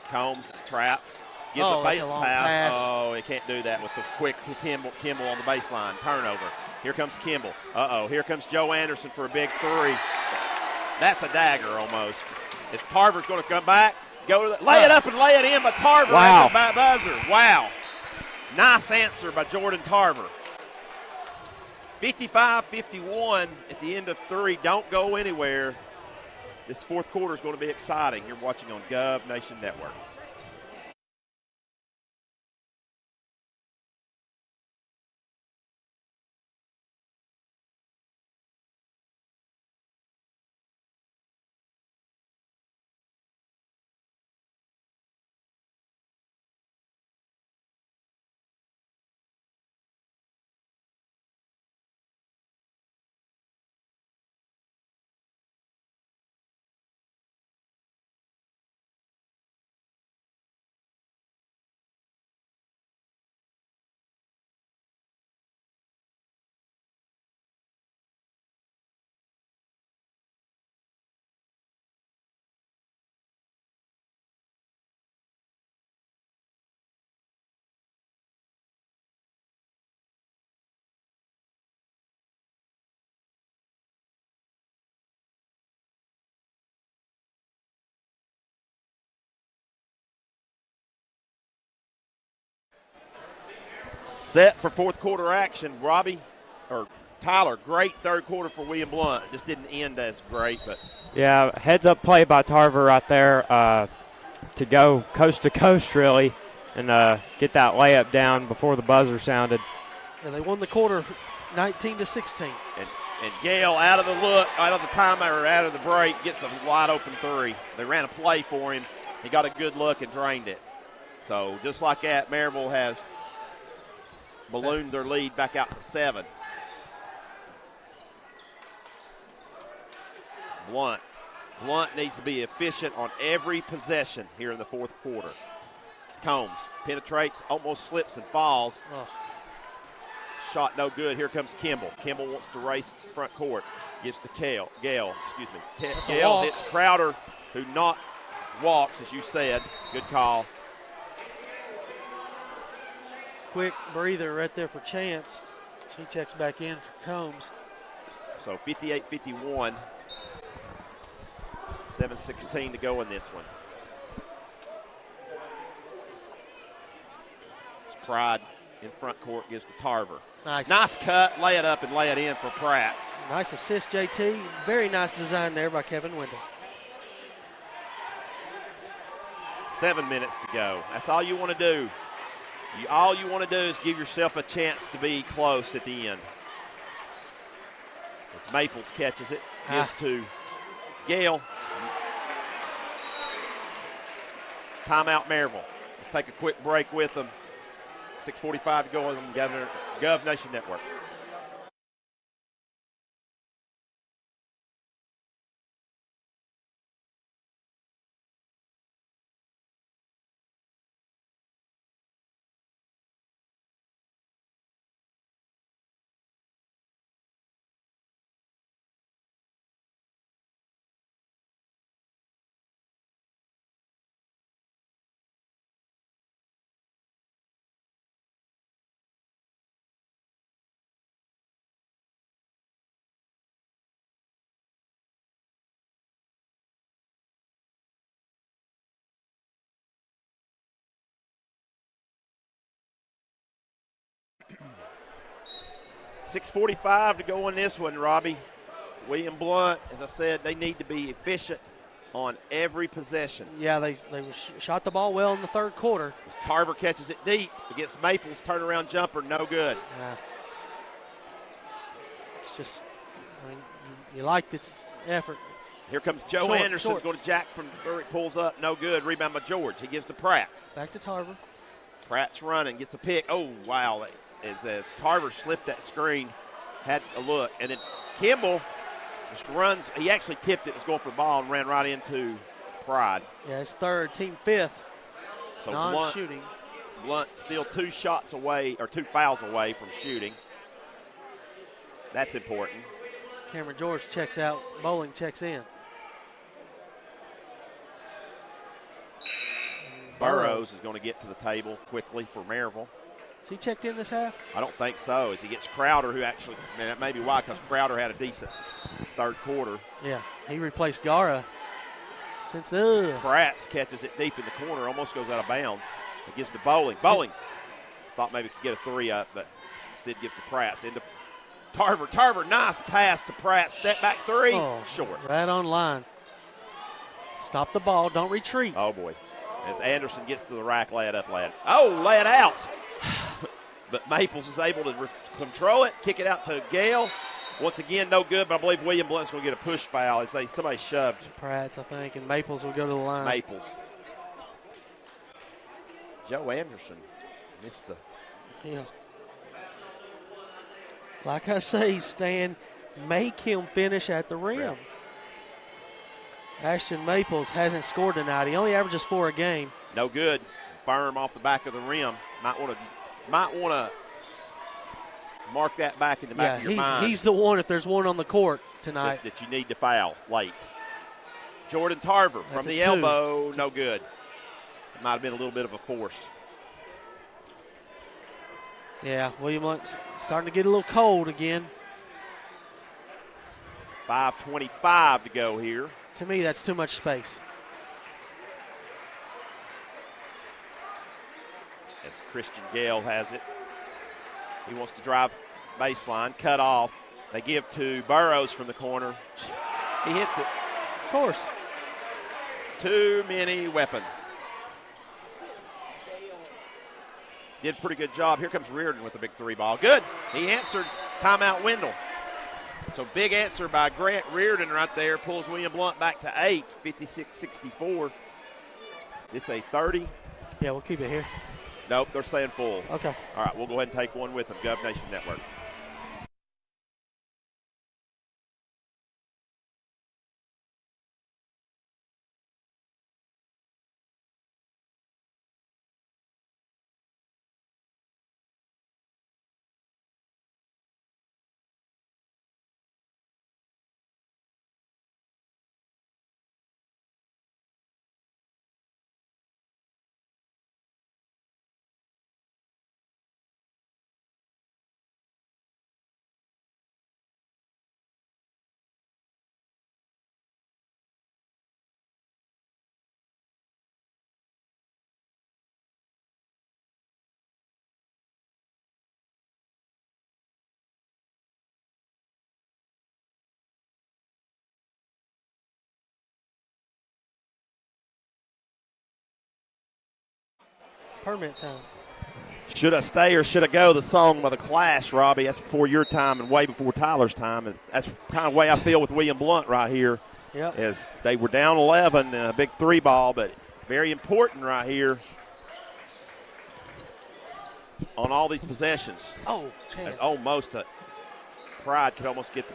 Combs is trapped. Gives a base pass. Oh, he can't do that with the quick Kimball on the baseline. Turnover. Here comes Kimball. Here comes Joe Anderson for a big 3. That's a dagger almost. If Tarver's going to come back, lay it up and lay it in, but Tarver has a buzzer. Wow. Nice answer by Jordan Tarver. 55-51 at the end of 3. Don't go anywhere. This fourth quarter is going to be exciting. You're watching on Gov Nation Network. Set for fourth quarter action. Tyler, great third quarter for William Blount. Just didn't end as great, but. Yeah, heads up play by Tarver right there to go coast to coast, really, and get that layup down before the buzzer sounded. Yeah, they won the quarter 19-16. And Gale out of the timeout or out of the break gets a wide open three. They ran a play for him. He got a good look and drained it. So just like that, Maryville has ballooned their lead back out to 7. Blount needs to be efficient on every possession here in the fourth quarter. Combs penetrates, almost slips and falls. Oh. Shot no good. Here comes Kimball. Kimball wants to race front court. Gives to Gale. Gale hits Crowder, who not walks, as you said. Good call. Quick breather right there for Chance. She checks back in for Combs. So 58-51. 7:16 to go in this one. It's Pride in front court, gives to Tarver. Nice cut, lay it up and lay it in for Pratt. Nice assist, JT. Very nice design there by Kevin Wendell. 7 minutes to go. That's all you want to do. All you want to do is give yourself a chance to be close at the end. As Maples catches it, gives to Gale. Timeout Maryville. Let's take a quick break with them. 6:45 to go on the Gov Nation Network. .6:45 to go on this one, Robbie. William Blount, as I said, they need to be efficient on every possession. Yeah, they shot the ball well in the third quarter. As Tarver catches it deep against Maples, turnaround jumper, no good. Yeah. It's just, you like the effort. Here comes Joe Anderson, going to jack from the third, pulls up, no good. Rebound by George. He gives to Pratt. Back to Tarver. Pratt's running, gets a pick. Oh, wow. As Tarver slipped that screen, had a look. And then Kimball just runs. He actually tipped it, was going for the ball, and ran right into Pride. Yeah, his third, team fifth. So non-shooting. Blount still 2 fouls away from shooting. That's important. Cameron George checks out. Bowling checks in. Burrows is going to get to the table quickly for Maryville. Has he checked in this half? I don't think so. As he gets Crowder, who actually, that may be why, because Crowder had a decent third quarter. Yeah, he replaced Gara. Pratt catches it deep in the corner, almost goes out of bounds. It gives to Bowling. Bowling thought maybe could get a 3 up, but instead gives to Pratt. Into Tarver. Tarver, nice pass to Pratt. Step back 3, short. Right on line. Stop the ball. Don't retreat. Oh, boy. As Anderson gets to the rack, lay it up, lay it out. But Maples is able to control it, kick it out to Gale. Once again, no good, but I believe William Blount's going to get a push foul as somebody shoved. Pratt's, I think, and Maples will go to the line. Maples. Joe Anderson missed the. Yeah. Like I say, Stan, make him finish at the rim. Yeah. Ashton Maples hasn't scored tonight. He only averages 4 a game. No good. Firm off the back of the rim. Might want to mark that back in the back of your mind. He's the one, if there's one on the court tonight, that you need to foul late. Jordan Tarver from the elbow, no good. It might have been a little bit of a force. Yeah, William Blount's starting to get a little cold again. 5:25 to go here. To me, that's too much space. As Christian Gale has it. He wants to drive baseline, cut off. They give to Burrows from the corner. He hits it. Of course. Too many weapons. Did a pretty good job. Here comes Reardon with a big three ball. Good. He answered. Timeout Wendell. So big answer by Grant Reardon right there. Pulls William Blount back to 8, 56-64. This a 30. Yeah, we'll keep it here. Nope, they're saying full. Okay. All right, we'll go ahead and take one with them. Gov Nation Network. Permit time. Should I stay or should I go? The song by The Clash, Robbie. That's before your time and way before Tyler's time. And that's kind of the way I feel with William Blount right here. Yep. As they were down 11, a big three ball, but very important right here on all these possessions. Oh, chance. Almost Pride could almost get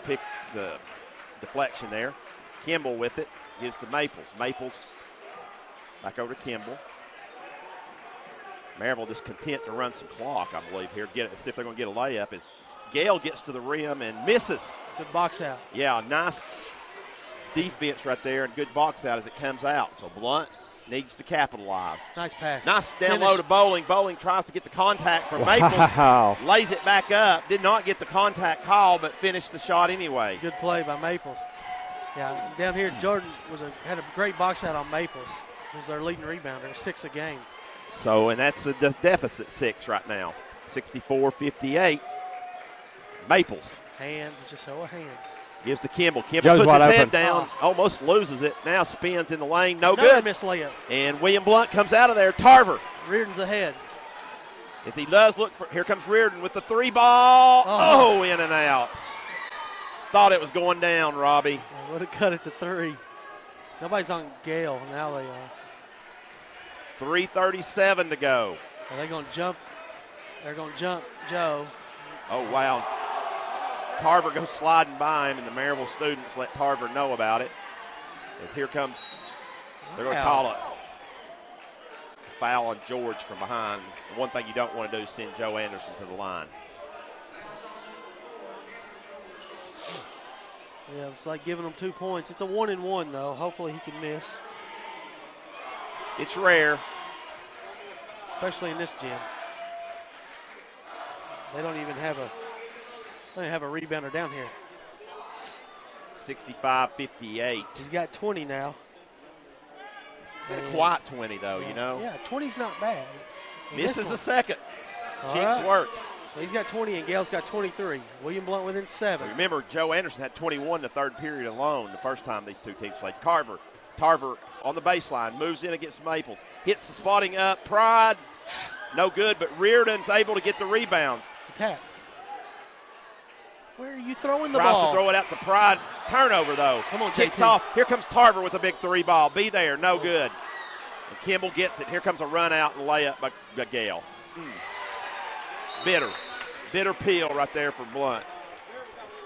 the deflection there. Kimball with it, gives to Maples. Maples back over to Kimball. Maryville just content to run some clock, I believe, here. See if they're going to get a layup. As Gale gets to the rim and misses. Good box out. Yeah, nice defense right there and good box out as it comes out. So Blount needs to capitalize. Nice pass. Nice down low to Bowling. Bowling tries to get the contact from Maples. Wow. Lays it back up. Did not get the contact call, but finished the shot anyway. Good play by Maples. Yeah, down here, Jordan had a great box out on Maples. He was their leading rebounder, 6 a game. So, and that's the deficit 6 right now. 64-58. Maples. Hands, just show a hand. Gives to Kimball. Kimball Joe's puts wide his head open. down, almost loses it. Now spins in the lane, no Another good. missed layup. And William Blount comes out of there. Tarver. Reardon's ahead. If he does look for, here comes Reardon with the three ball. Oh, in and out. Thought it was going down, Robbie. Would have cut it to 3. Nobody's on Gale. Now they are. 3:37 to go. Are they going to jump? They're going to jump Joe. Oh, wow. Tarver goes sliding by him, and the Maryville students let Tarver know about it. As here comes, they're going to call a foul on George from behind. The one thing you don't want to do is send Joe Anderson to the line. Yeah, it's like giving them 2 points. It's a 1-and-1, though. Hopefully he can miss. It's rare. Especially in this gym. They don't even have a rebounder down here. 65-58. He's got 20 now. It's a quiet 20, though, yeah, you know. Yeah, 20's not bad. Misses a second. All Cheeks right. work. So he's got 20 and Gale's got 23. William Blount within 7. Remember, Joe Anderson had 21 in the third period alone the first time these two teams played. Tarver on the baseline, moves in against Maples. Hits the spotting up. Pride, no good, but Reardon's able to get the rebound. Tap. Where are you throwing the Tries ball? to throw it out to Pride. Turnover, though. Come on, Kicks JT. off. Here comes Tarver with a big three ball. Be there, no good. And Kimball gets it. Here comes a run out and layup by Gale. Bitter peel right there for Blount.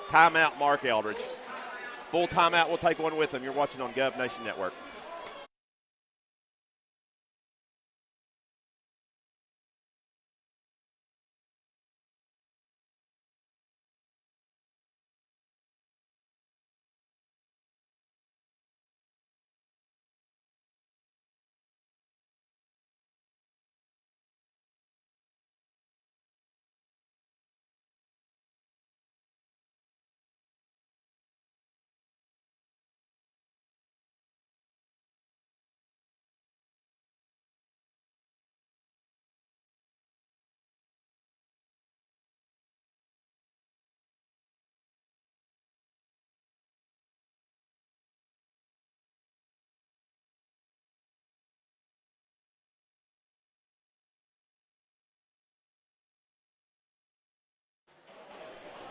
Timeout, Mark Eldridge. Full timeout. We'll take one with them. You're watching on Gov Nation Network.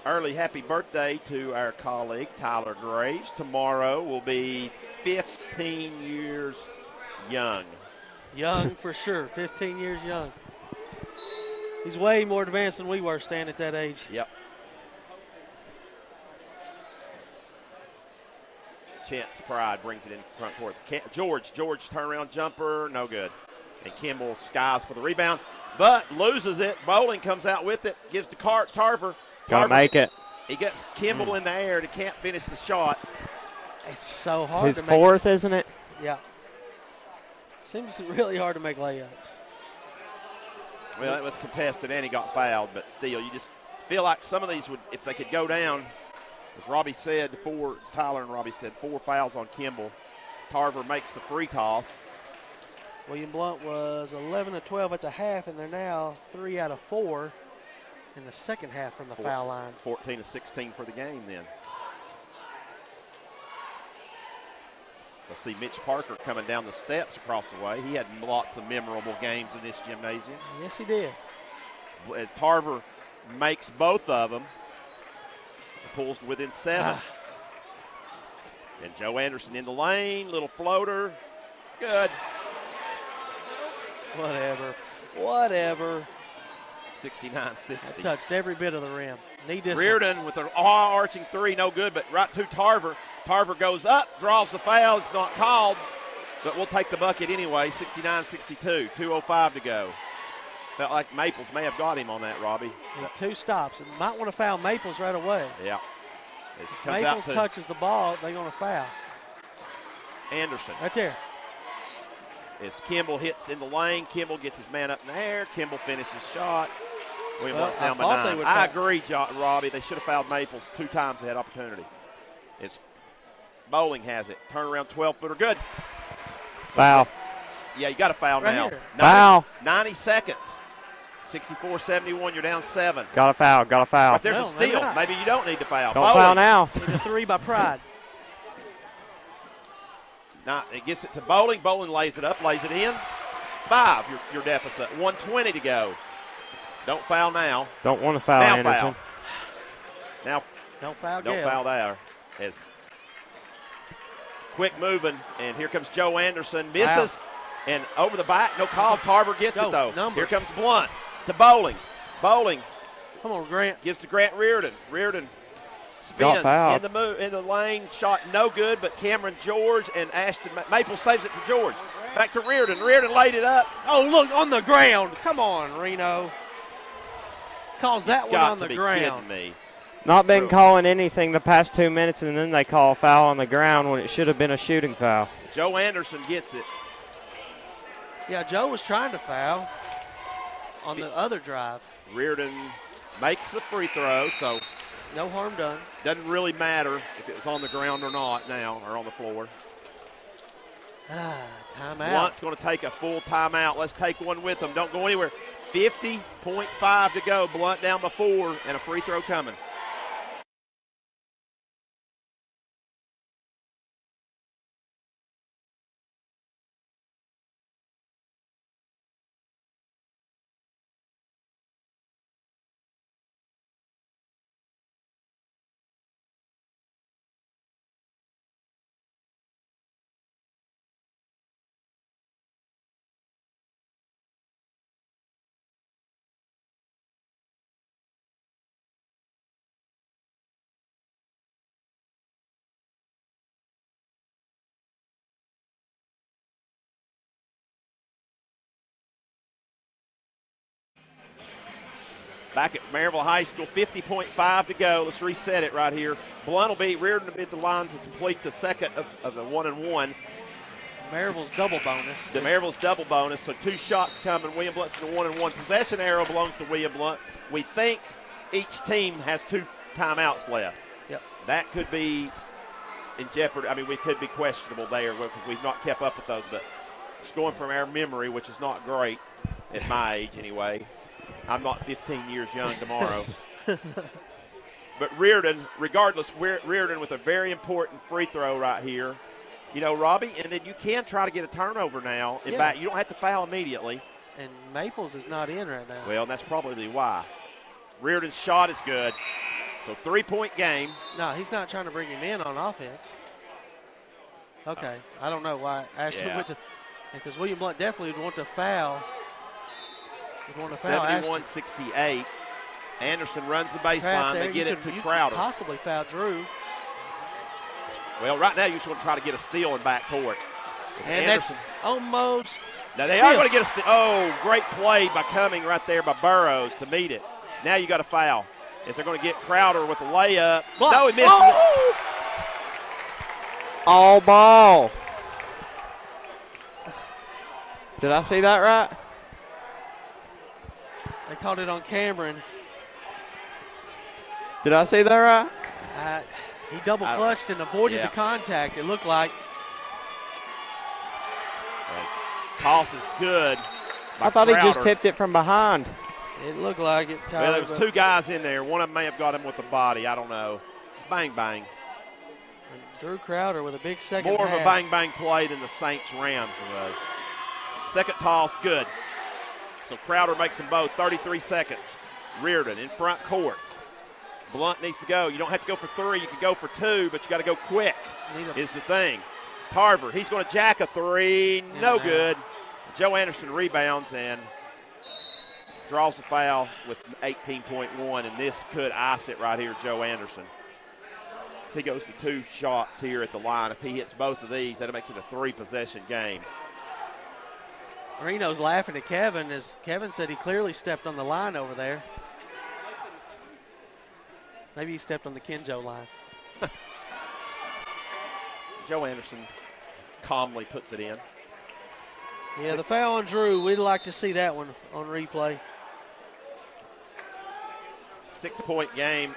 early happy birthday to our colleague, Tyler Graves. Tomorrow will be 15 years young. Young for sure, 15 years young. He's way more advanced than we were standing at that age. Yep. Chance Pride brings it in front court. George turnaround jumper, no good. And Kimball skies for the rebound, but loses it. Bowling comes out with it, gives to Tarver. Got to make it. He gets Kimball in the air and he can't finish the shot. It's so hard His to make. fourth, isn't it? Yeah. Seems really hard to make layups. Well, it was contested and he got fouled, but still, you just feel like some of these would, if they could go down, as Robbie said, Tyler and Robbie said, 4 fouls on Kimball. Tarver makes the free toss. William Blount was 11 of 12 at the half, and they're now 3 out of 4 in the second half from the foul line. 14 of 16 for the game then. Let's see Mitch Parker coming down the steps across the way. He had lots of memorable games in this gymnasium. Yes, he did. As Tarver makes both of them, pulls to within 7. And Joe Anderson in the lane, little floater, good. Whatever. 69-60. Touched every bit of the rim. Need this Reardon one. with an arching 3, no good, but right to Tarver. Tarver goes up, draws the foul. It's not called, but we'll take the bucket anyway. 69-62, 2:05 to go. Felt like Maples may have got him on that, Robbie. Yeah, 2 stops. And might want to foul Maples right away. Yeah. If Maples touches the ball, they're going to foul. Anderson. Right there. As Kimball hits in the lane, Kimball gets his man up in the air. Kimball finishes shot. William Blunt's down by 9. I agree, Robbie. They should have fouled Maples 2 times they had opportunity. It's Bowling has it. Turnaround 12-footer. Good. Foul. Yeah, you got to foul right now. Here. Foul. 90 seconds. 64-71. You're down 7. Got a foul. But there's a steal. Maybe you don't need to foul. Don't foul now. Need a 3 by Pride. It gets it to Bowling. Bowling lays it up, lays it in. 5, your deficit. 1:20 to go. Don't foul now. Don't want to foul now Anderson. Foul. Now don't foul. Don't foul there. As quick moving, and here comes Joe Anderson. Misses, and over the back. No call. Tarver gets it, though. Numbers. Here comes Blount to Bowling. Bowling. Come on, Grant. Gives to Grant Reardon. Reardon spins in the lane. Shot no good, but Cameron George and Ashton Maple saves it for George. Back to Reardon. Reardon laid it up. Oh, look, on the ground. Come on, Reno. Calls that one on the ground. Kidding me. Not been calling anything the past 2 minutes, and then they call a foul on the ground when it should have been a shooting foul. Joe Anderson gets it. Yeah, Joe was trying to foul on the other drive. Reardon makes the free throw, so no harm done. Doesn't really matter if it was on the ground or not now, or on the floor. Timeout. Blunt's going to take a full timeout. Let's take one with them. Don't go anywhere. 50.5 to go. Blount down by 4, and a free throw coming. Back at Maryville High School, 50.5 to go. Let's reset it right here. Blount will beat Reardon to be at the line to complete the second of the 1-and-1. Maryville's double bonus. The Maryville's double bonus, so 2 shots coming. William Blunt's in the 1-and-1. Possession arrow belongs to William Blount. We think each team has 2 timeouts left. Yep. That could be in jeopardy. I mean, we could be questionable there because we've not kept up with those, but it's going from our memory, which is not great at my age anyway. I'm not 15 years young tomorrow. But Reardon, regardless, Reardon with a very important free throw right here. You know, Robbie, and then you can try to get a turnover now. In fact, you don't have to foul immediately. And Maples is not in right now. Well, that's probably why. Reardon's shot is good. So 3-point game. No, he's not trying to bring him in on offense. Okay, I don't know why Ashford went to, because William Blount definitely would want to foul. Would want to foul 71-68. Anderson runs the baseline. They get it to Crowder. Possibly foul Drew. Well, right now you just want to try to get a steal in backcourt. And Anderson, that's almost. Now they are going to get a steal. Oh, great play by Cumming right there by Burrows to meet it. Now you got a foul. Is they're going to get Crowder with the layup? Block. No, he misses it. All ball. Did I see that right? They caught it on Cameron. Did I see that right? He double clutched and avoided the contact, it looked like. Toss is good. I thought Crowder. He just tipped it from behind. It looked like it, Tyler. Well, there was two guys in there. One of them may have got him with the body. I don't know. It's bang, bang. And Drew Crowder with a big second More half. of a bang, bang play than the Saints-Rams was. Second toss, good. So Crowder makes them both. 33 seconds. Reardon in front court. Blount needs to go. You don't have to go for three. You can go for two, but you got to go quick is the thing. Tarver, he's going to jack a three. No good. Joe Anderson rebounds and draws the foul with 18.1, and this could ice it right here, Joe Anderson. So he goes to 2 shots here at the line. If he hits both of these, that makes it a 3-possession game. Marino's laughing at Kevin as Kevin said he clearly stepped on the line over there. Maybe he stepped on the Kenjo line. Joe Anderson calmly puts it in. Yeah, the foul on Drew, we'd like to see that one on replay. 6-point game.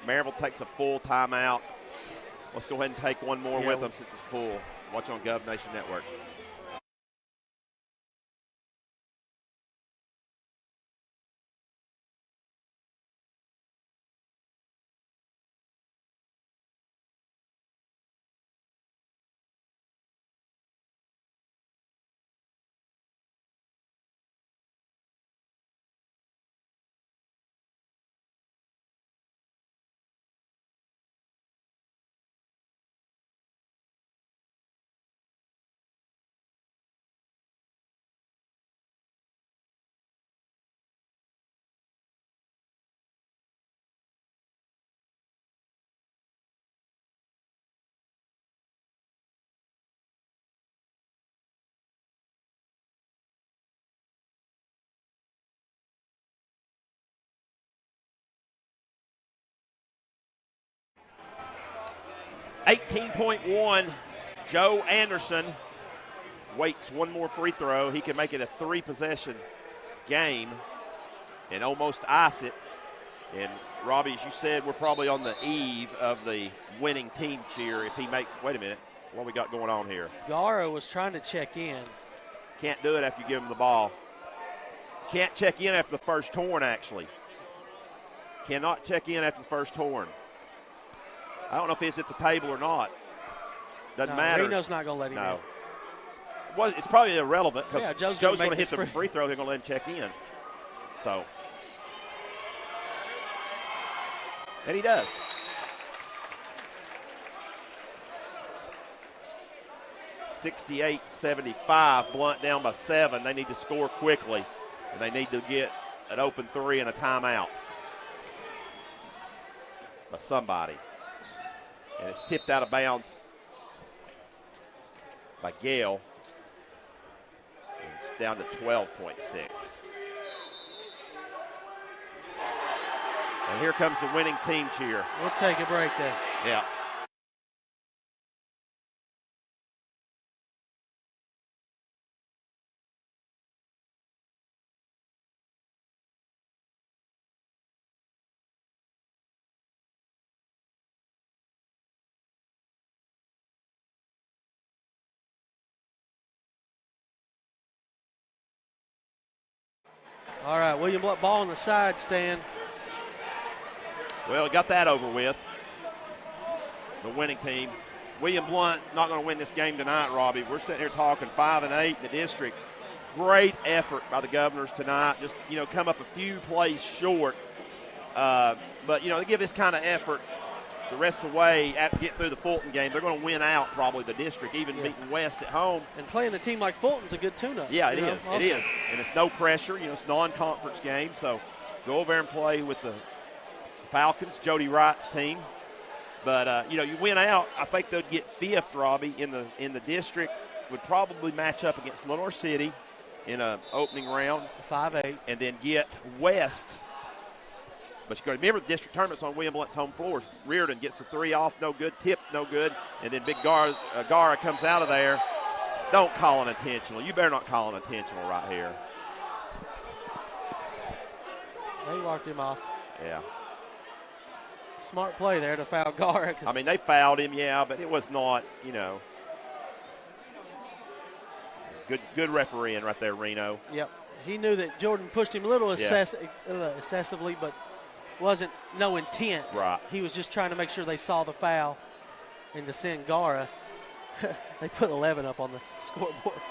Maryville takes a full timeout. Let's go ahead and take one more with them since it's full. Watch on Gov Nation Network. .1, Joe Anderson waits one more free throw. He can make it a 3-possession game and almost ice it. And, Robbie, as you said, we're probably on the eve of the winning team cheer if he makes – wait a minute. What we got going on here? Gara was trying to check in. Can't do it after you give him the ball. Can't check in after the first horn, actually. Cannot check in after the first horn. I don't know if he's at the table or not. Doesn't matter. Reno's not going to let him in. Well, it's probably irrelevant because Joe's going to hit the free throw. They're going to let him check in. So, and he does. .68-75. Blount down by 7. They need to score quickly, and they need to get an open three and a timeout by somebody. And it's tipped out of bounds by Gale. And it's down to 12.6. And here comes the winning team cheer. We'll take a break there. Yeah. All right, William Blount ball on the side stand. Well, got that over with. The winning team. William Blount not going to win this game tonight, Robbie. We're sitting here talking 5-8 in the district. Great effort by the Governors tonight. Just, come up a few plays short. But, they give this kind of effort the rest of the way after get through the Fulton game. They're going to win out probably the district, even beating West at home. And playing a team like Fulton's a good tune-up. Yeah, it is. It is. And it's no pressure. It's non-conference game. So go over there and play with the Falcons, Jody Wright's team. But, you win out. I think they'd get fifth, Robbie, in the district. Would probably match up against Lenore City in an opening round. 5-8. And then get West. But you got to remember the district tournament's on William Blount's home floor. Reardon gets the three off, no good. Tip, no good. And then Big Gara comes out of there. Don't call an intentional. You better not call an intentional right here. They walked him off. Yeah. Smart play there to foul Gara. I mean, they fouled him, but it was not, Good refereeing right there, Reno. Yep. He knew that Jordan pushed him a little excessively, but wasn't no intent. Right. He was just trying to make sure they saw the foul and to send Gara. They put 11 up on the scoreboard.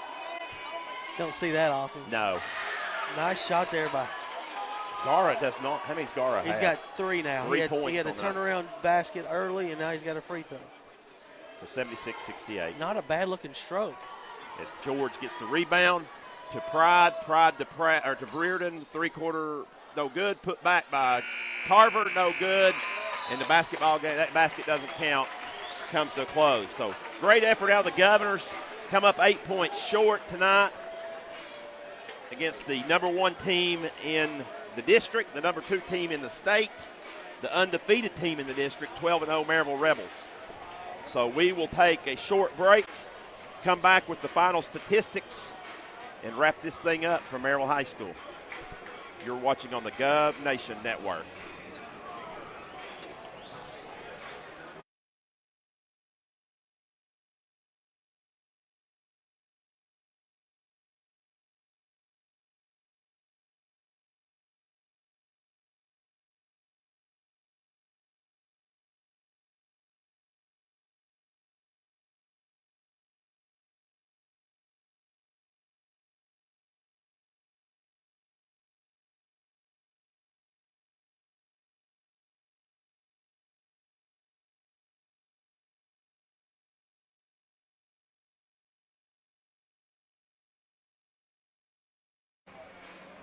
Don't see that often. No. Nice shot there by Gara does not. How many's Gara He's have? got 3 now. 3 points. He had a turnaround basket early, and now he's got a free throw. So 76-68. Not a bad-looking stroke. As George gets the rebound to Pride to Brearden, three-quarter, no good. Put back by Tarver, no good. And the basketball game, that basket doesn't count, comes to a close. So great effort out of the Governors. Come up 8 points short tonight against the number 1 team in the district, the number 2 team in the state, the undefeated team in the district, 12-0 Maryville Rebels. So we will take a short break, come back with the final statistics, and wrap this thing up from Maryville High School. You're watching on the Gov Nation Network.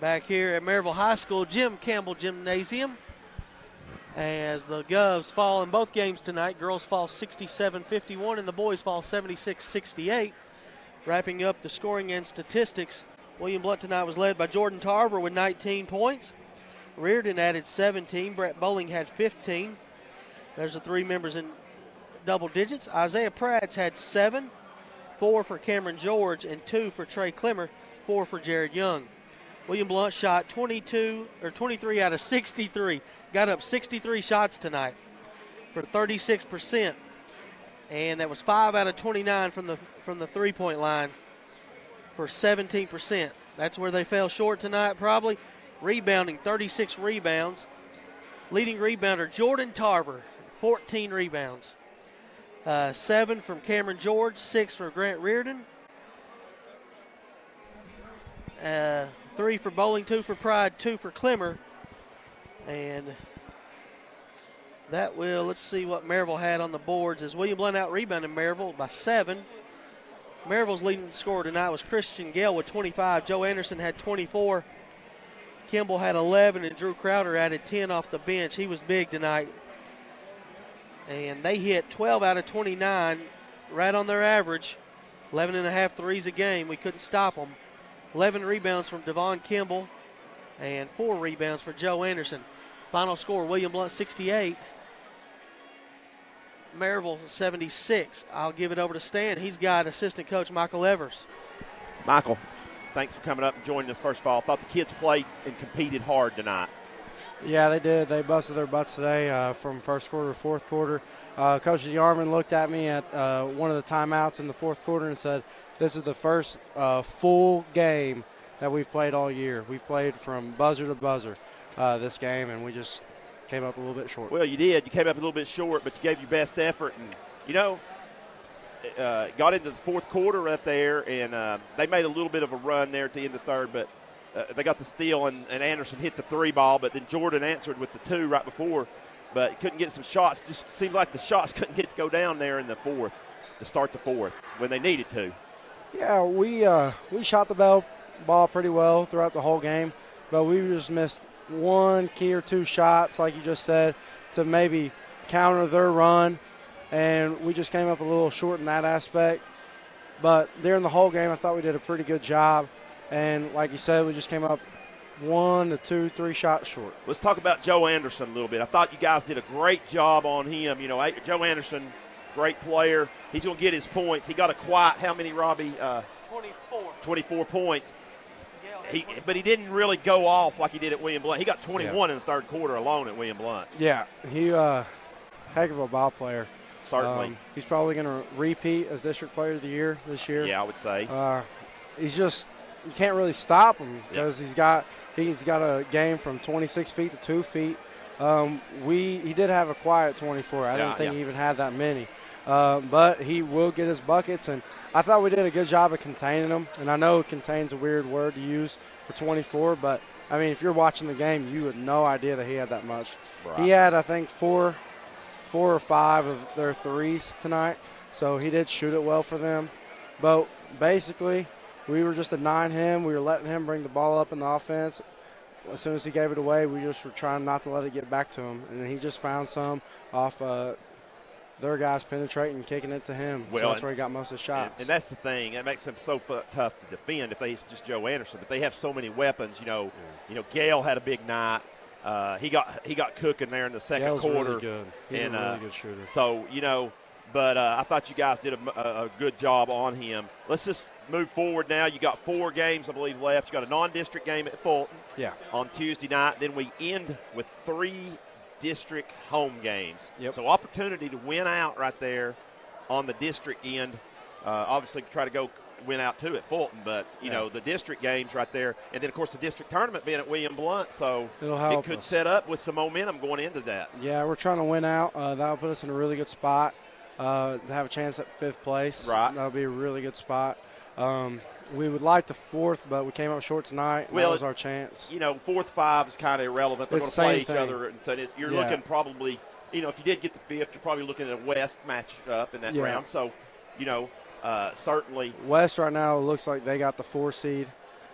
Back here at Maryville High School, Jim Campbell Gymnasium. As the Govs fall in both games tonight, girls fall 67-51 and the boys fall 76-68. Wrapping up the scoring and statistics, William Blount tonight was led by Jordan Tarver with 19 points. Reardon added 17. Brett Bowling had 15. There's the 3 members in double digits. Isaiah Pratt's had 7, 4 for Cameron George, and 2 for Trey Clemmer, 4 for Jared Young. William Blount shot 23 out of 63. Got up 63 shots tonight for 36%. And that was 5 out of 29 from the three-point line for 17%. That's where they fell short tonight probably. Rebounding, 36 rebounds. Leading rebounder, Jordan Tarver, 14 rebounds. 7 from Cameron George, 6 for Grant Reardon. 3 for Bowling, 2 for Pride, 2 for Clemmer. And that will, let's see what Maryville had on the boards as William Blount out-rebounded Maryville by 7. Maryville's leading scorer tonight was Christian Gale with 25. Joe Anderson had 24. Kimball had 11, and Drew Crowder added 10 off the bench. He was big tonight. And they hit 12 out of 29, right on their average. 11.5 threes a game. We couldn't stop them. 11 rebounds from Devon Kimball and 4 rebounds for Joe Anderson. Final score, William Blount 68, Maryville 76. I'll give it over to Stan. He's got assistant coach Michael Evers. Michael, thanks for coming up and joining us first of all. Thought the kids played and competed hard tonight. Yeah, they did. They busted their butts today from first quarter to fourth quarter. Coach Yarman looked at me at one of the timeouts in the fourth quarter and said, this is the first full game that we've played all year. We've played from buzzer to buzzer this game, and we just came up a little bit short. Well, you did. You came up a little bit short, but you gave your best effort. And, got into the fourth quarter right there, and they made a little bit of a run there at the end of the third, but they got the steal, and Anderson hit the 3 ball, but then Jordan answered with the 2 right before, but he couldn't get some shots. Just seemed like the shots couldn't get to go down there in the 4th, to start the 4th, when they needed to. Yeah, we shot the ball pretty well throughout the whole game, but we just missed 1 key or 2 shots, like you just said, to maybe counter their run, and we just came up a little short in that aspect. But during the whole game, I thought we did a pretty good job, and like you said, we just came up 1 to 2, 3 shots short. Let's talk about Joe Anderson a little bit. I thought you guys did a great job on him. You know, Joe Anderson, great player. He's going to get his points. He got a quiet, how many, Robbie? 24. 24 points. But he didn't really go off like he did at William Blount. He got 21 in the 3rd quarter alone at William Blount. Yeah, he heck of a ball player. Certainly. He's probably going to repeat as District Player of the Year this year. Yeah, I would say. He's just, you can't really stop him because he's got a game from 26 feet to 2 feet. He did have a quiet 24. I didn't think he even had that many. But he will get his buckets, and I thought we did a good job of containing him. And I know contain's a weird word to use for 24, but, I mean, if you're watching the game, you had no idea that he had that much. Right. He had, I think, 4 or 5 of their threes tonight, so he did shoot it well for them. But basically, we were just denying him. We were letting him bring the ball up in the offense. As soon as he gave it away, we just were trying not to let it get back to him. And he just found some off their guys penetrating and kicking it to him. Well, so that's where he got most of the shots. And that's the thing. It makes them so tough to defend if they just Joe Anderson. But they have so many weapons. You know, Gale had a big night. He got cooking there in the second quarter. Really good. He's a really good shooter. So, but I thought you guys did a good job on him. Let's just move forward now. You got 4 games, I believe, left. You got a non-district game at Fulton on Tuesday night. Then we end with 3 district home games. Yep. So opportunity to win out right there on the district end. Obviously try to go win out too at Fulton, but the district games right there, and then of course the district tournament being at William Blount, so it could set up with some momentum going into that. Yeah, we're trying to win out. That'll put us in a really good spot to have a chance at 5th place. Right, that'll be a really good spot. We would like the 4th, but we came up short tonight. And that was our chance. 4th, 5 is kind of irrelevant. They're going to play each other, and so you're looking probably. If you did get the 5th, you're probably looking at a West match up in that round. So, certainly. West right now looks like they got the 4 seed.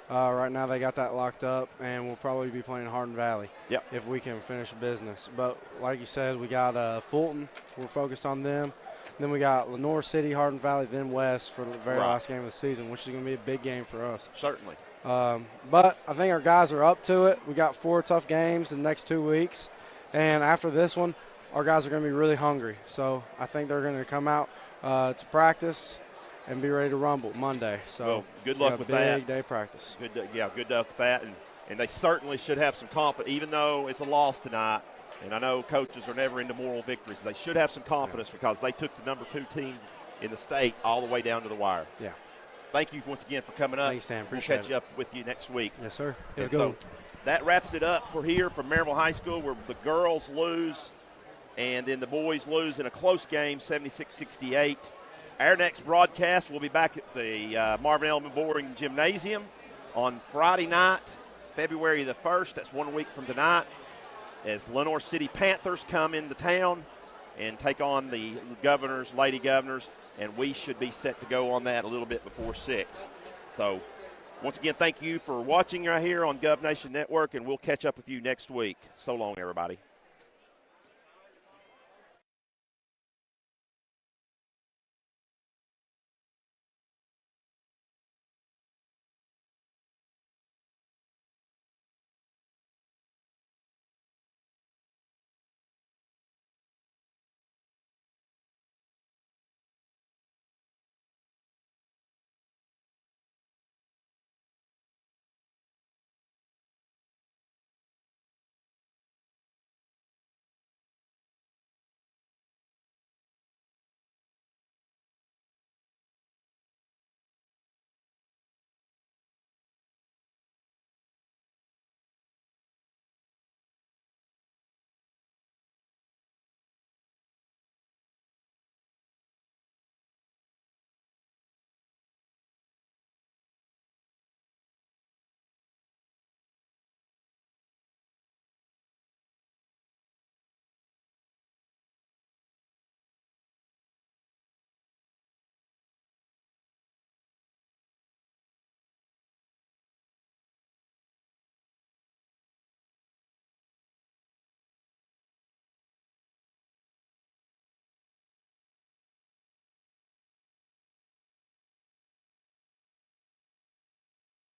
Right now they got that locked up, and we'll probably be playing Hardin Valley if we can finish business. But like you said, we got Fulton. We're focused on them. Then we got Lenore City, Hardin Valley, then West for the very last game of the season, which is going to be a big game for us. Certainly. But I think our guys are up to it. We got 4 tough games in the next 2 weeks. And after this one, our guys are going to be really hungry. So I think they're going to come out to practice and be ready to rumble Monday. So good luck with that. Big day practice. Good luck with that. And they certainly should have some confidence, even though it's a loss tonight. And I know coaches are never into moral victories. They should have some confidence because they took the number 2 team in the state all the way down to the wire. Yeah. Thank you once again for coming up. Thanks, Dan. We'll catch up with you next week. Yes, sir. So that wraps it up for here from Maryville High School, where the girls lose and then the boys lose in a close game, 76-68. Our next broadcast will be back at the Marvin L. Memorial Gymnasium on Friday night, February the 1st. That's 1 week from tonight, as Lenore City Panthers come into town and take on the Lady Governors, and we should be set to go on that a little bit before 6. So, once again, thank you for watching right here on GovNation Network, and we'll catch up with you next week. So long, everybody.